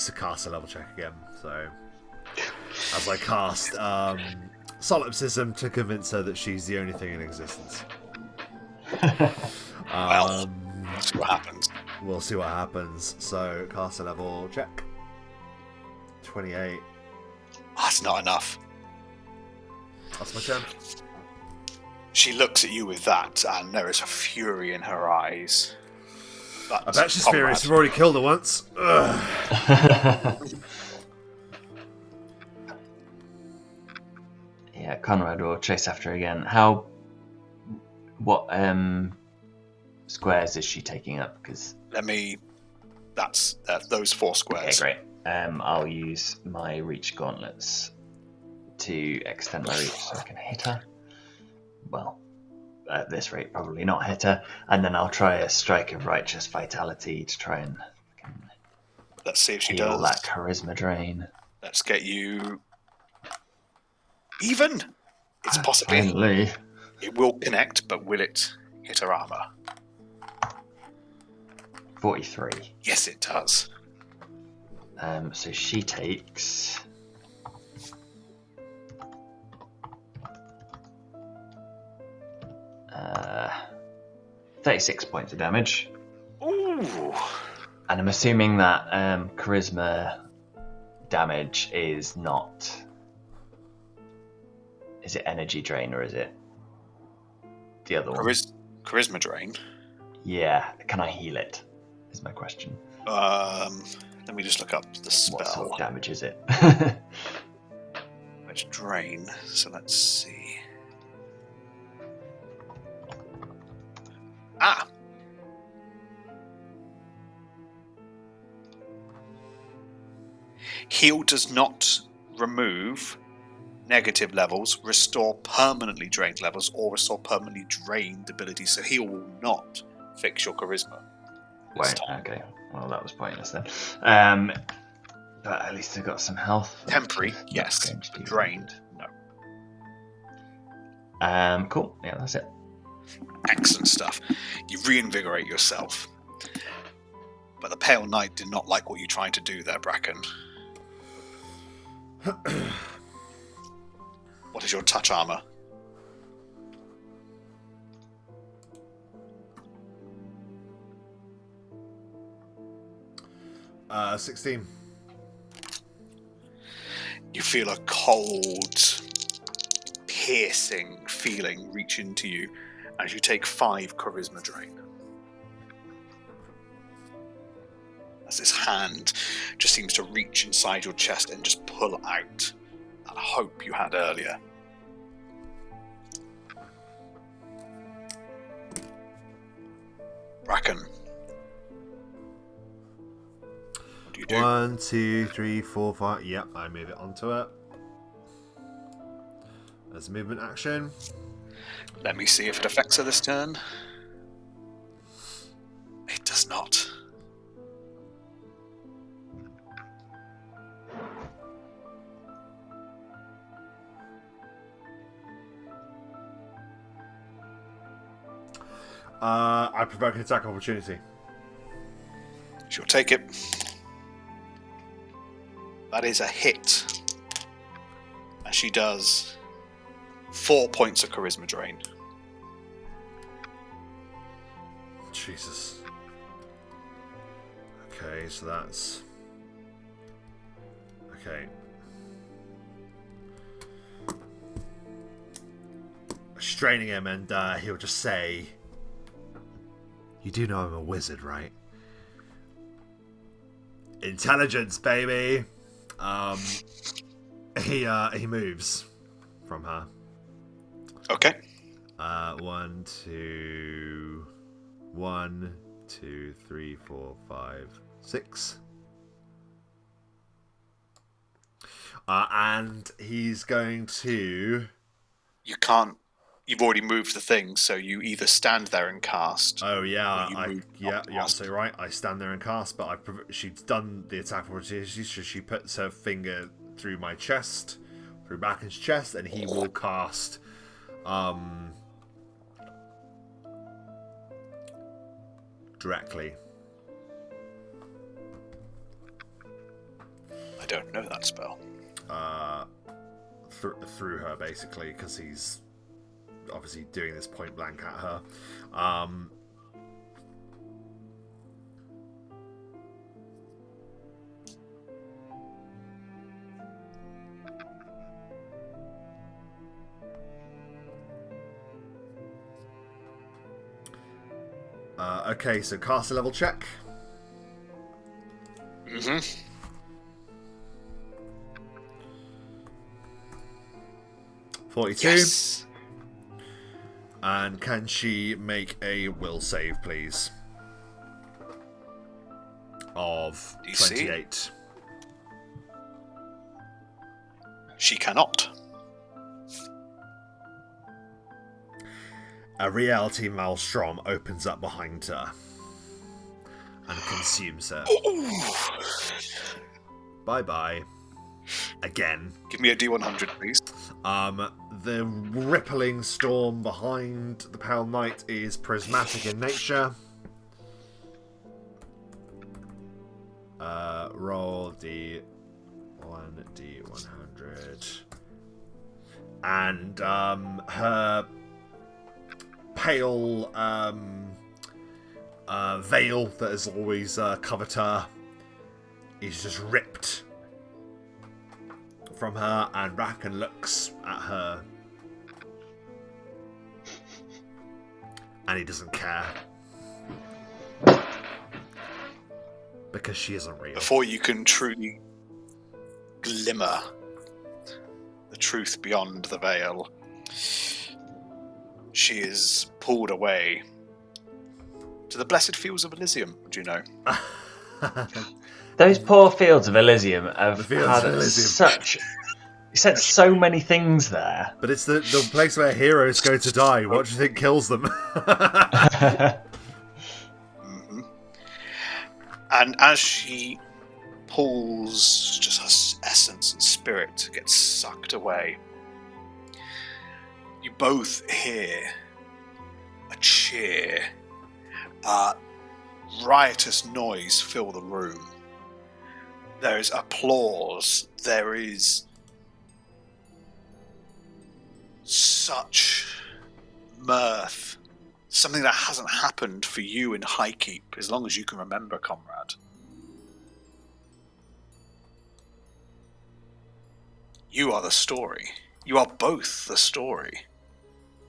a Cass'ro level check again, so as I cast solipsism to convince her that she's the only thing in existence. Well, let's see what happens. We'll see what happens. So, Cass'ro level check. 28. That's not enough. That's my turn. She looks at you with that, and there is a fury in her eyes. But I bet she's Conrad, furious. We've already killed her once. Ugh. Yeah, Conrad will chase after her again. What squares is she taking up? Because that's those 4 squares. okay, great. I'll use my reach gauntlets to extend my reach so I can hit her. Well, at this rate, probably not hit her. And then I'll try a strike of righteous vitality to try and Let's see if she heal does. that charisma drain. Let's get you even. It's possibly. Finally. It will connect, but will it hit her armor? 43. Yes, it does. So she takes 36 points of damage. Ooh. And I'm assuming that charisma damage is not... Is it energy drain or is it the other one? Charisma drain. Yeah. Can I heal it? Is my question. Let me just look up the spell. What sort of damage is it? It's drain. So let's see. Heal does not remove negative levels, restore permanently drained levels, or restore permanently drained abilities. So heal will not fix your charisma. Wait, okay. Well, that was pointless then. But at least I got some health. Temporary, yes. Drained, no. Cool. Yeah, that's it. Excellent stuff. You reinvigorate yourself. But the Pale Knight did not like what you're trying to do there, Bracken. What is your touch armor? Uh, 16. You feel a cold, piercing feeling reach into you as you take 5 charisma drain. As this hand just seems to reach inside your chest and just pull out that hope you had earlier. Bracken. What do you do? 1, 2, 3, 4, 5. Yep, I move it onto it. As a movement action. Let me see if it affects her this turn. It does not. I provoke an attack opportunity. She'll take it. That is a hit. And she does 4 points of charisma drain. Jesus. Okay, so that's... Okay. Straining him, and he'll just say, "You do know I'm a wizard, right?" Intelligence, baby. He moves from her. Okay. 1, 2, 3, 4, 5, 6. And he's going to... You can't. You've already moved the thing, so you either stand there and cast. Oh yeah, yeah. So right, I stand there and cast, but she's done the attack opportunity, so she puts her finger through my chest, through Bracken's chest, and he will cast directly. I don't know that spell. Through her, basically, because he's obviously doing this point blank at her. Okay, so cast a level check. Mm-hmm. Yes. And can she make a will save, please? Of DC? 28. She cannot. A reality maelstrom opens up behind her and consumes her. Bye-bye. Again. Give me a D100, please. The rippling storm behind the Pale Knight is prismatic in nature. Roll D1, D100. And her pale veil that has always covered her is just ripped from her, and Bracken looks at her and he doesn't care because she isn't real. Before you can truly glimmer the truth beyond the veil, she is pulled away to the blessed fields of Elysium, do you know? Those poor fields of Elysium have had such... You said so many things there. But it's the place where heroes go to die. What do you think kills them? Mm-hmm. And as she pulls, just her essence and spirit gets sucked away, you both hear a cheer, riotous noise fill the room. There is applause. There is such mirth. Something that hasn't happened for you in Highkeep as long as you can remember, Conrad. You are the story. You are both the story.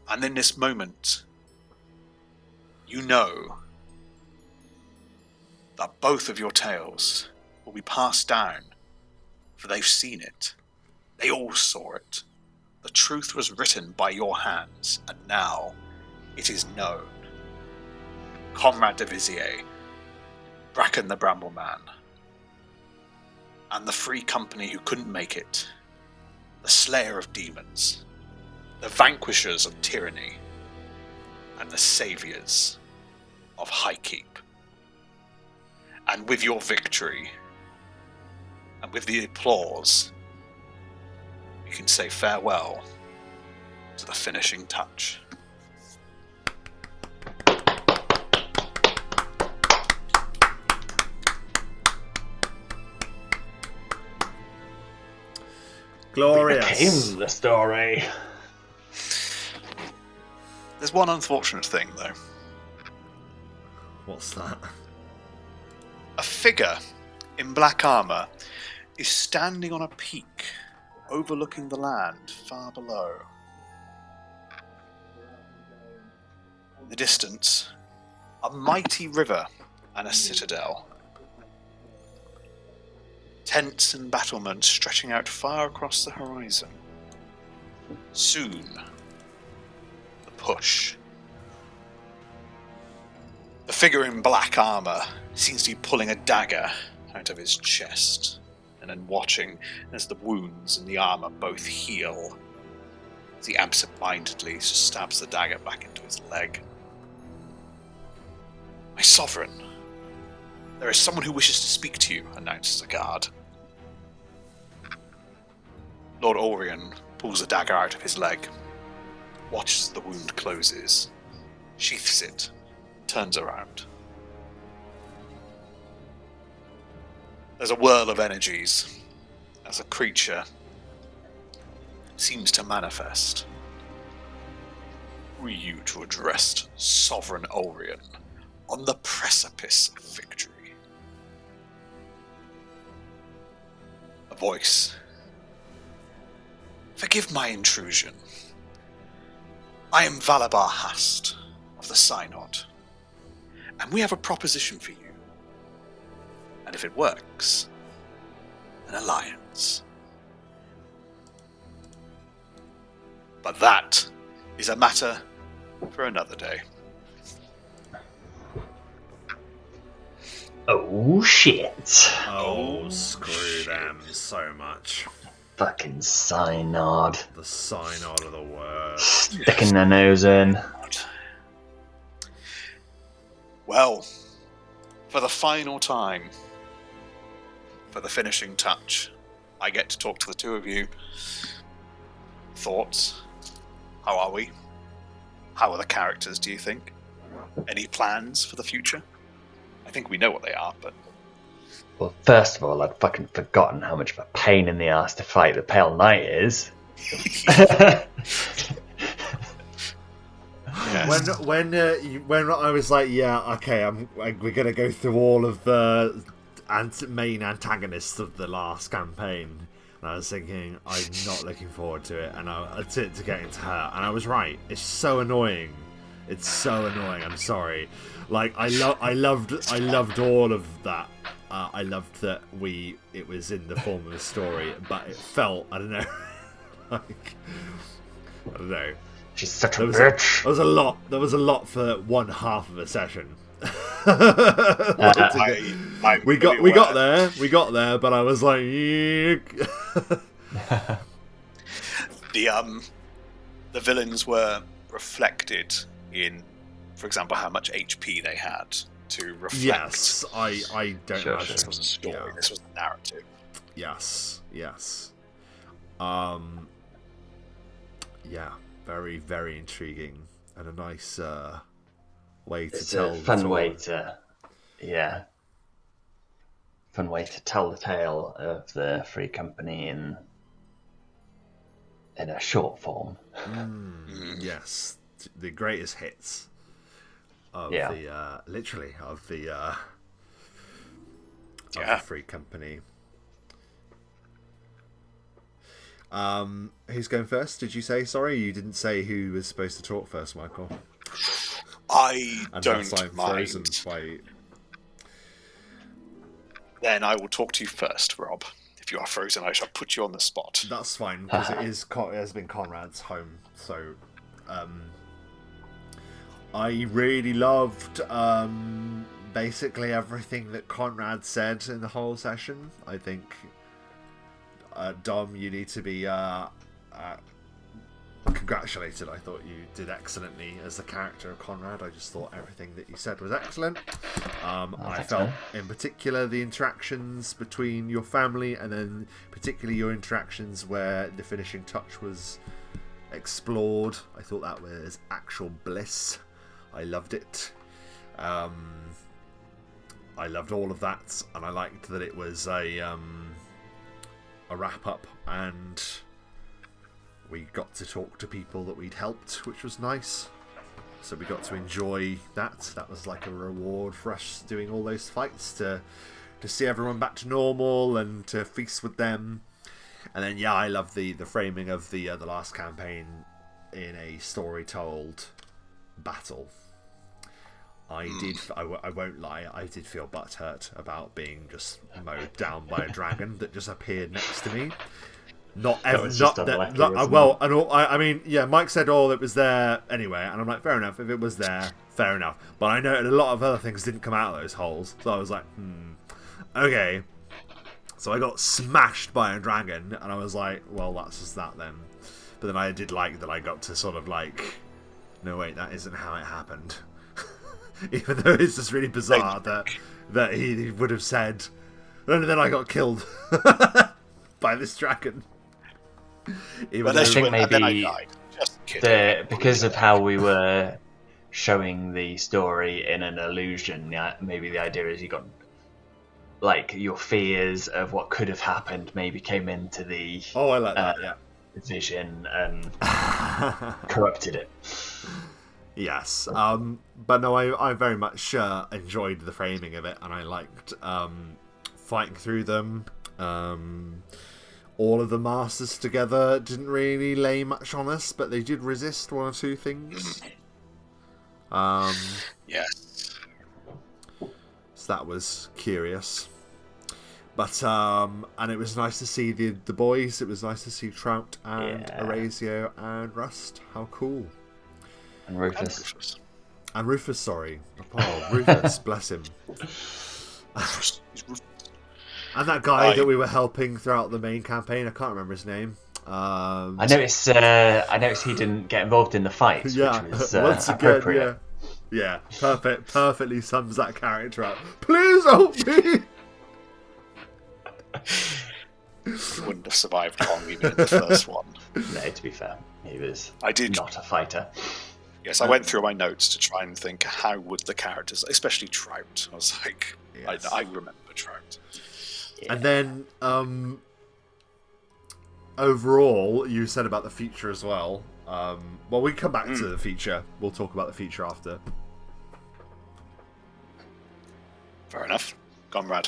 And in this moment, you know that both of your tales will be passed down, for they've seen it. They all saw it. The truth was written by your hands, and now it is known. Conrad de Vizier, Bracken the Brambleman, and the Free Company who couldn't make it, the Slayer of Demons, the Vanquishers of Tyranny, and the Saviours of Highkeep. And with your victory, and with the applause, you can say farewell to the finishing touch. Glorious. Became the story. There's one unfortunate thing, though. What's that? A figure in black armour is standing on a peak overlooking the land far below. In the distance, a mighty river and a citadel. Tents and battlements stretching out far across the horizon. Soon, the push. The figure in black armour seems to be pulling a dagger out of his chest, and then watching as the wounds in the armour both heal, as he absent-mindedly stabs the dagger back into his leg. My sovereign, there is someone who wishes to speak to you, announces a guard. Lord Orion pulls the dagger out of his leg, watches as the wound closes, sheaths it, turns around. There's a whirl of energies as a creature seems to manifest. Were you to address Sovereign Orion on the precipice of victory? A voice. Forgive my intrusion. I am Valabar Hast of the Synod, and we have a proposition for you. And if it works, an alliance. But that is a matter for another day. Oh shit. Oh, screw them so much. Fucking Synod. The Synod of the worst. Sticking their nose in. Well, for the final time, for the finishing touch, I get to talk to the two of you. Thoughts? How are we? How are the characters, do you think? Any plans for the future? I think we know what they are, but... Well, first of all, I'd fucking forgotten how much of a pain in the ass to fight the Pale Knight is. Yes. When I was like, yeah, okay, we're gonna go through all of the main antagonists of the last campaign, and I was thinking, I'm not looking forward to it, and to getting to her, and I was right. It's so annoying. It's so annoying. I'm sorry. Like I loved all of that. I loved that it was in the form of a story, but it felt, I don't know, like, I don't know. She's such a bitch. There was a lot for one half of a session. We got there, but I was like, the villains were reflected in, for example, how much HP they had to reflect. Yes, I don't know. This was a story. Yeah. This was the narrative. Yes. Yeah, very, very intriguing and a nice way to tell. It's a fun way to tell the tale of the Free Company in a short form. Yes, the greatest hits of the literally of the Free Company. Who's going first? Did you say? Sorry, you didn't say who was supposed to talk first, Michael. I don't mind. Then I will talk to you first, Rob. If you are frozen, I shall put you on the spot. That's fine, because it has been Conrad's home. So, I really loved basically everything that Conrad said in the whole session. I think, Dom, you need to be congratulated. I thought you did excellently as the character of Conrad. I just thought everything that you said was excellent. I felt, in particular, the interactions between your family, and then particularly your interactions where the finishing touch was explored. I thought that was actual bliss. I loved it. I loved all of that, and I liked that it was a a wrap up, and we got to talk to people that we'd helped, which was nice. So we got to enjoy that. That was like a reward for us doing all those fights, to see everyone back to normal and to feast with them. And then I love the framing of the last campaign in a story told battle. I won't lie, I did feel butthurt about being just mowed down by a dragon that just appeared next to me. I mean, yeah, Mike said, it was there anyway, and I'm like, fair enough, if it was there, fair enough. But I noted a lot of other things didn't come out of those holes, so I was like, okay. So I got smashed by a dragon, and I was like, well, that's just that then. But then I did like that I got to sort of like, no wait, that isn't how it happened. Even though it's just really bizarre that he would have said, and then I got killed by this dragon. But I think maybe because of how we were showing the story in an illusion, maybe the idea is you got like your fears of what could have happened maybe came into the I like that, yeah, vision and corrupted it. Yes, but no, I very much enjoyed the framing of it, and I liked fighting through them. All of the masters together didn't really lay much on us, but they did resist one or two things. Yes. So that was curious. But and it was nice to see the boys. It was nice to see Trout and Erasio and Rust. How cool. And Rufus. And Rufus, sorry. Oh, Rufus, bless him. And that guy that we were helping throughout the main campaign, I can't remember his name. I noticed he didn't get involved in the fight, which was once again, appropriate. Yeah, perfectly sums that character up. Please help me! He wouldn't have survived Kong even in the first one. No, to be fair, he was not a fighter. Yes, I went through my notes to try and think how would the characters, especially Trout. I was like, yes. I remember Trout. Yeah. And then, overall, you said about the feature as well. Well, we come back to the feature. We'll talk about the feature after. Fair enough. Conrad.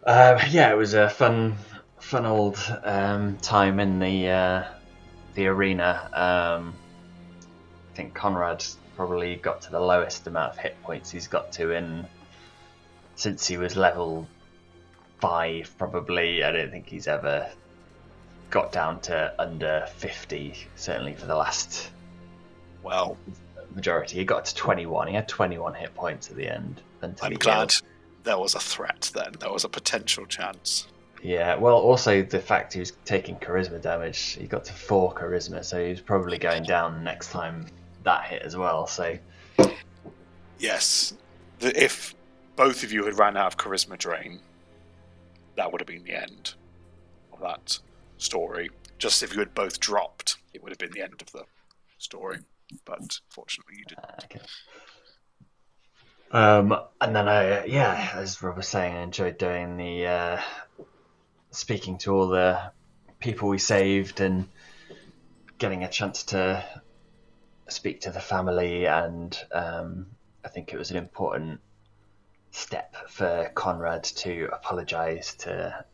It was a fun old time in the arena. I think Conrad probably got to the lowest amount of hit points he's got to since he was level 5. Probably, I don't think he's ever got down to under 50. Certainly for the last majority, he got to 21. He had 21 hit points at the end. I'm glad there was a threat then. There was a potential chance. Yeah, well, also the fact he was taking charisma damage, he got to 4 charisma, so he was probably going down next time that hit as well. So, yes, if both of you had ran out of charisma drain, that would have been the end of that story. Just if you had both dropped, it would have been the end of the story. But fortunately, you didn't. Okay. And then as Rob was saying, I enjoyed doing the speaking to all the people we saved and getting a chance to speak to the family, and I think it was an important step for Conrad to apologise to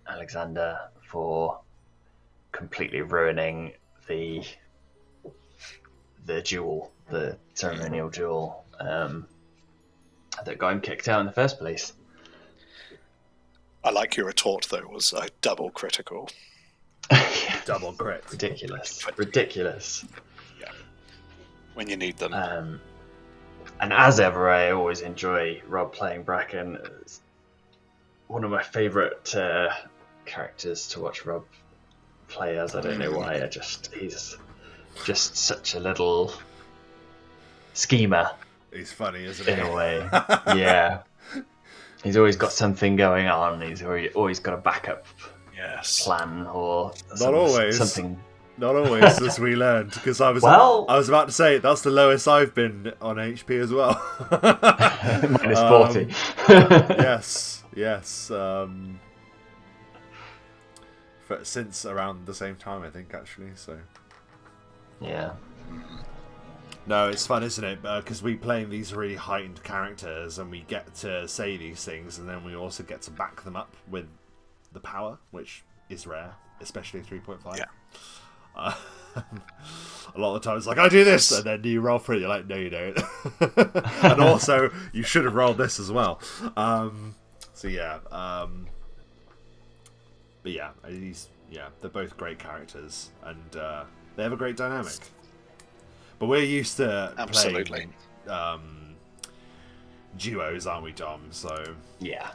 Alexander for completely ruining the duel, the ceremonial duel that got him kicked out in the first place. I like your retort, though, was double critical. Double crit. Ridiculous. Yeah. When you need them. And as ever, I always enjoy Rob playing Bracken. It's one of my favourite characters to watch Rob play as. I don't know why. He's just such a little schemer. He's funny, isn't he? In a way. Yeah. He's always got something going on. He's always got a backup plan or something. Not always, as we learned, because I was about to say that's the lowest I've been on HP as well. Minus 40. Yes. since around the same time, I think, actually. So Yeah. no, it's fun, isn't it? Because we playing these really heightened characters, and we get to say these things, and then we also get to back them up with the power, which is rare, especially 3.5. Yeah. A lot of the time it's like, I do this, and then you roll for it, you're like, no you don't. And also you should have rolled this as well. So yeah, but yeah, they're both great characters, and they have a great dynamic. But we're used to Absolutely. playing duos, aren't we, Dom? So Yeah.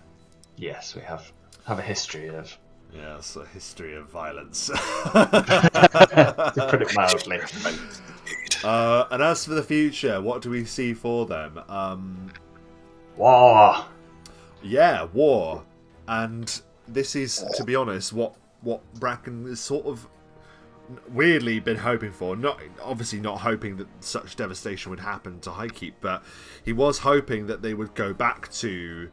Yes, we have a history of. yeah, it's a history of violence. To put it mildly. And as for the future, what do we see for them? War. Yeah, war. And this is, to be honest, what Bracken has sort of weirdly been hoping for. Obviously not hoping that such devastation would happen to Highkeep, but he was hoping that they would go back to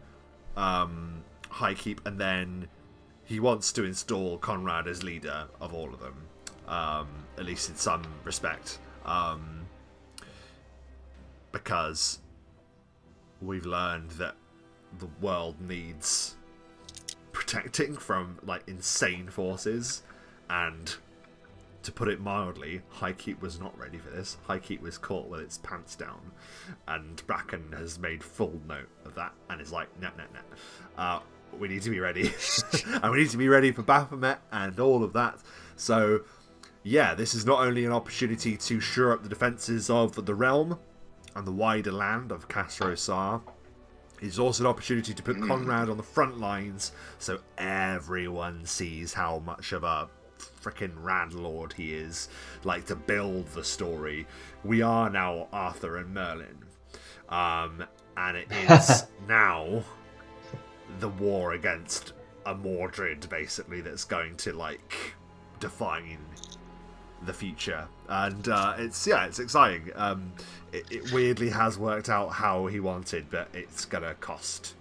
Highkeep, and then he wants to install Conrad as leader of all of them, at least in some respect, because we've learned that the world needs protecting from like insane forces, and to put it mildly, Highkeep was not ready for this. Highkeep was caught with its pants down, and Bracken has made full note of that and is like, no. We need to be ready. And we need to be ready for Baphomet and all of that. So, yeah, this is not only an opportunity to shore up the defences of the realm and the wider land of Cass'ro Tsar. It's also an opportunity to put Conrad on the front lines so everyone sees how much of a frickin' landlord he is. Like, to build the story. We are now Arthur and Merlin. And it is now the war against a Mordred, basically, that's going to, like, define the future. And it's exciting. It weirdly has worked out how he wanted, but it's gonna cost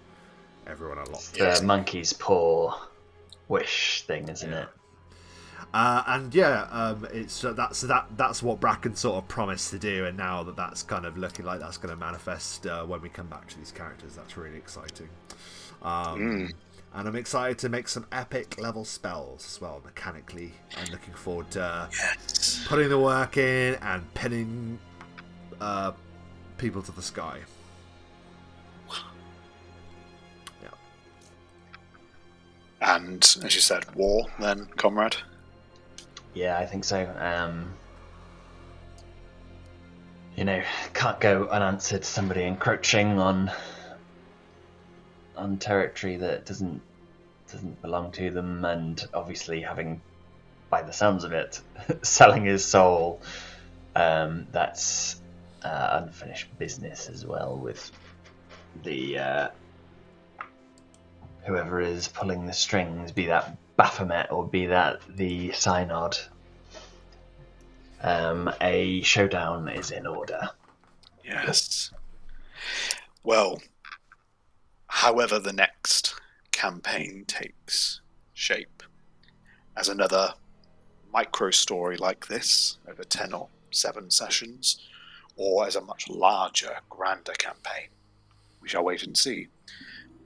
everyone a lot. The monkey's paw wish thing, isn't it? And it's that's what Bracken sort of promised to do, and now that's kind of looking like that's going to manifest when we come back to these characters. That's really exciting. And I'm excited to make some epic level spells as well, mechanically. I'm looking forward to putting the work in and pinning people to the sky. Yeah. And as you said, war then, Conrad? Yeah, I think so. Can't go unanswered. Somebody encroaching on territory that doesn't belong to them, and obviously having, by the sounds of it, selling his soul. That's unfinished business as well with the whoever is pulling the strings, be that Baphomet or be that the Synod. A showdown is in order. Yes. Well, however the next campaign takes shape, as another micro story like this over 10 or 7 sessions, or as a much larger, grander campaign, we shall wait and see.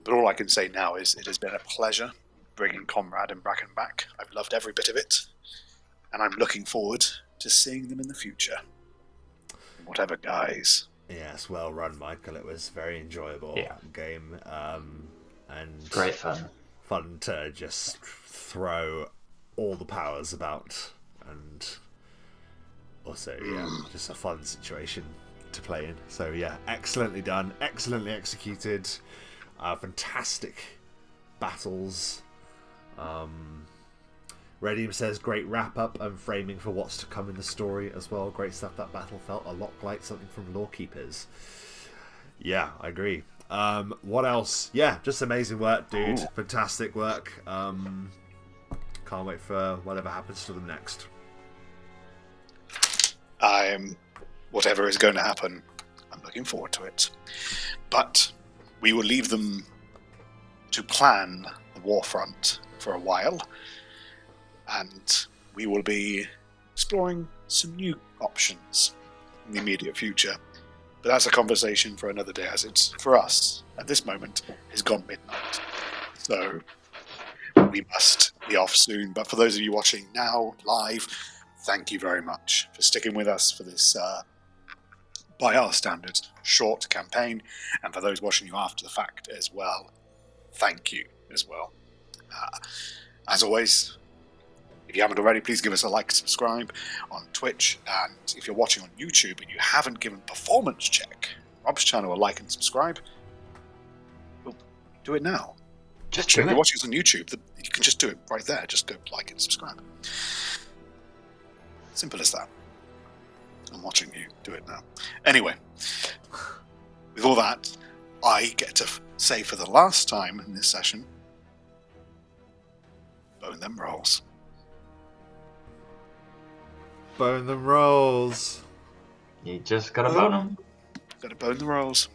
But all I can say now is it has been a pleasure bringing Conrad and Bracken back. I've loved every bit of it, and I'm looking forward to seeing them in the future, in whatever guise. Yes, well run, Michael. It was very enjoyable game, and great fun. Fun to just throw all the powers about, and also just a fun situation to play in. So yeah, excellently done, excellently executed, fantastic battles. Radium says great wrap up and framing for what's to come in the story as well. Great stuff. That battle felt a lot like something from Lawkeepers. Yeah, I agree. What else? Yeah, just amazing work, dude. Ooh. Fantastic work. Can't wait for whatever happens to them next. Whatever is going to happen, I'm looking forward to it. But we will leave them to plan the war front for a while. and we will be exploring some new options in the immediate future. But that's a conversation for another day, as it's, for us, at this moment, has gone midnight. So we must be off soon. But for those of you watching now, live, thank you very much for sticking with us for this, by our standards, short campaign. And for those watching you after the fact as well, thank you as well. As always, if you haven't already, please give us a like and subscribe on Twitch. And if you're watching on YouTube and you haven't given Performance Check, Rob's channel, a like and subscribe, well, do it now. Just If do you're it. watching us on YouTube, you can just do it right there. Just go like and subscribe. Simple as that. I'm watching you. Do it now. Anyway, with all that, I get to say for the last time in this session, bone them rolls. Bone them rolls. You just gotta bone them. Gotta bone the rolls.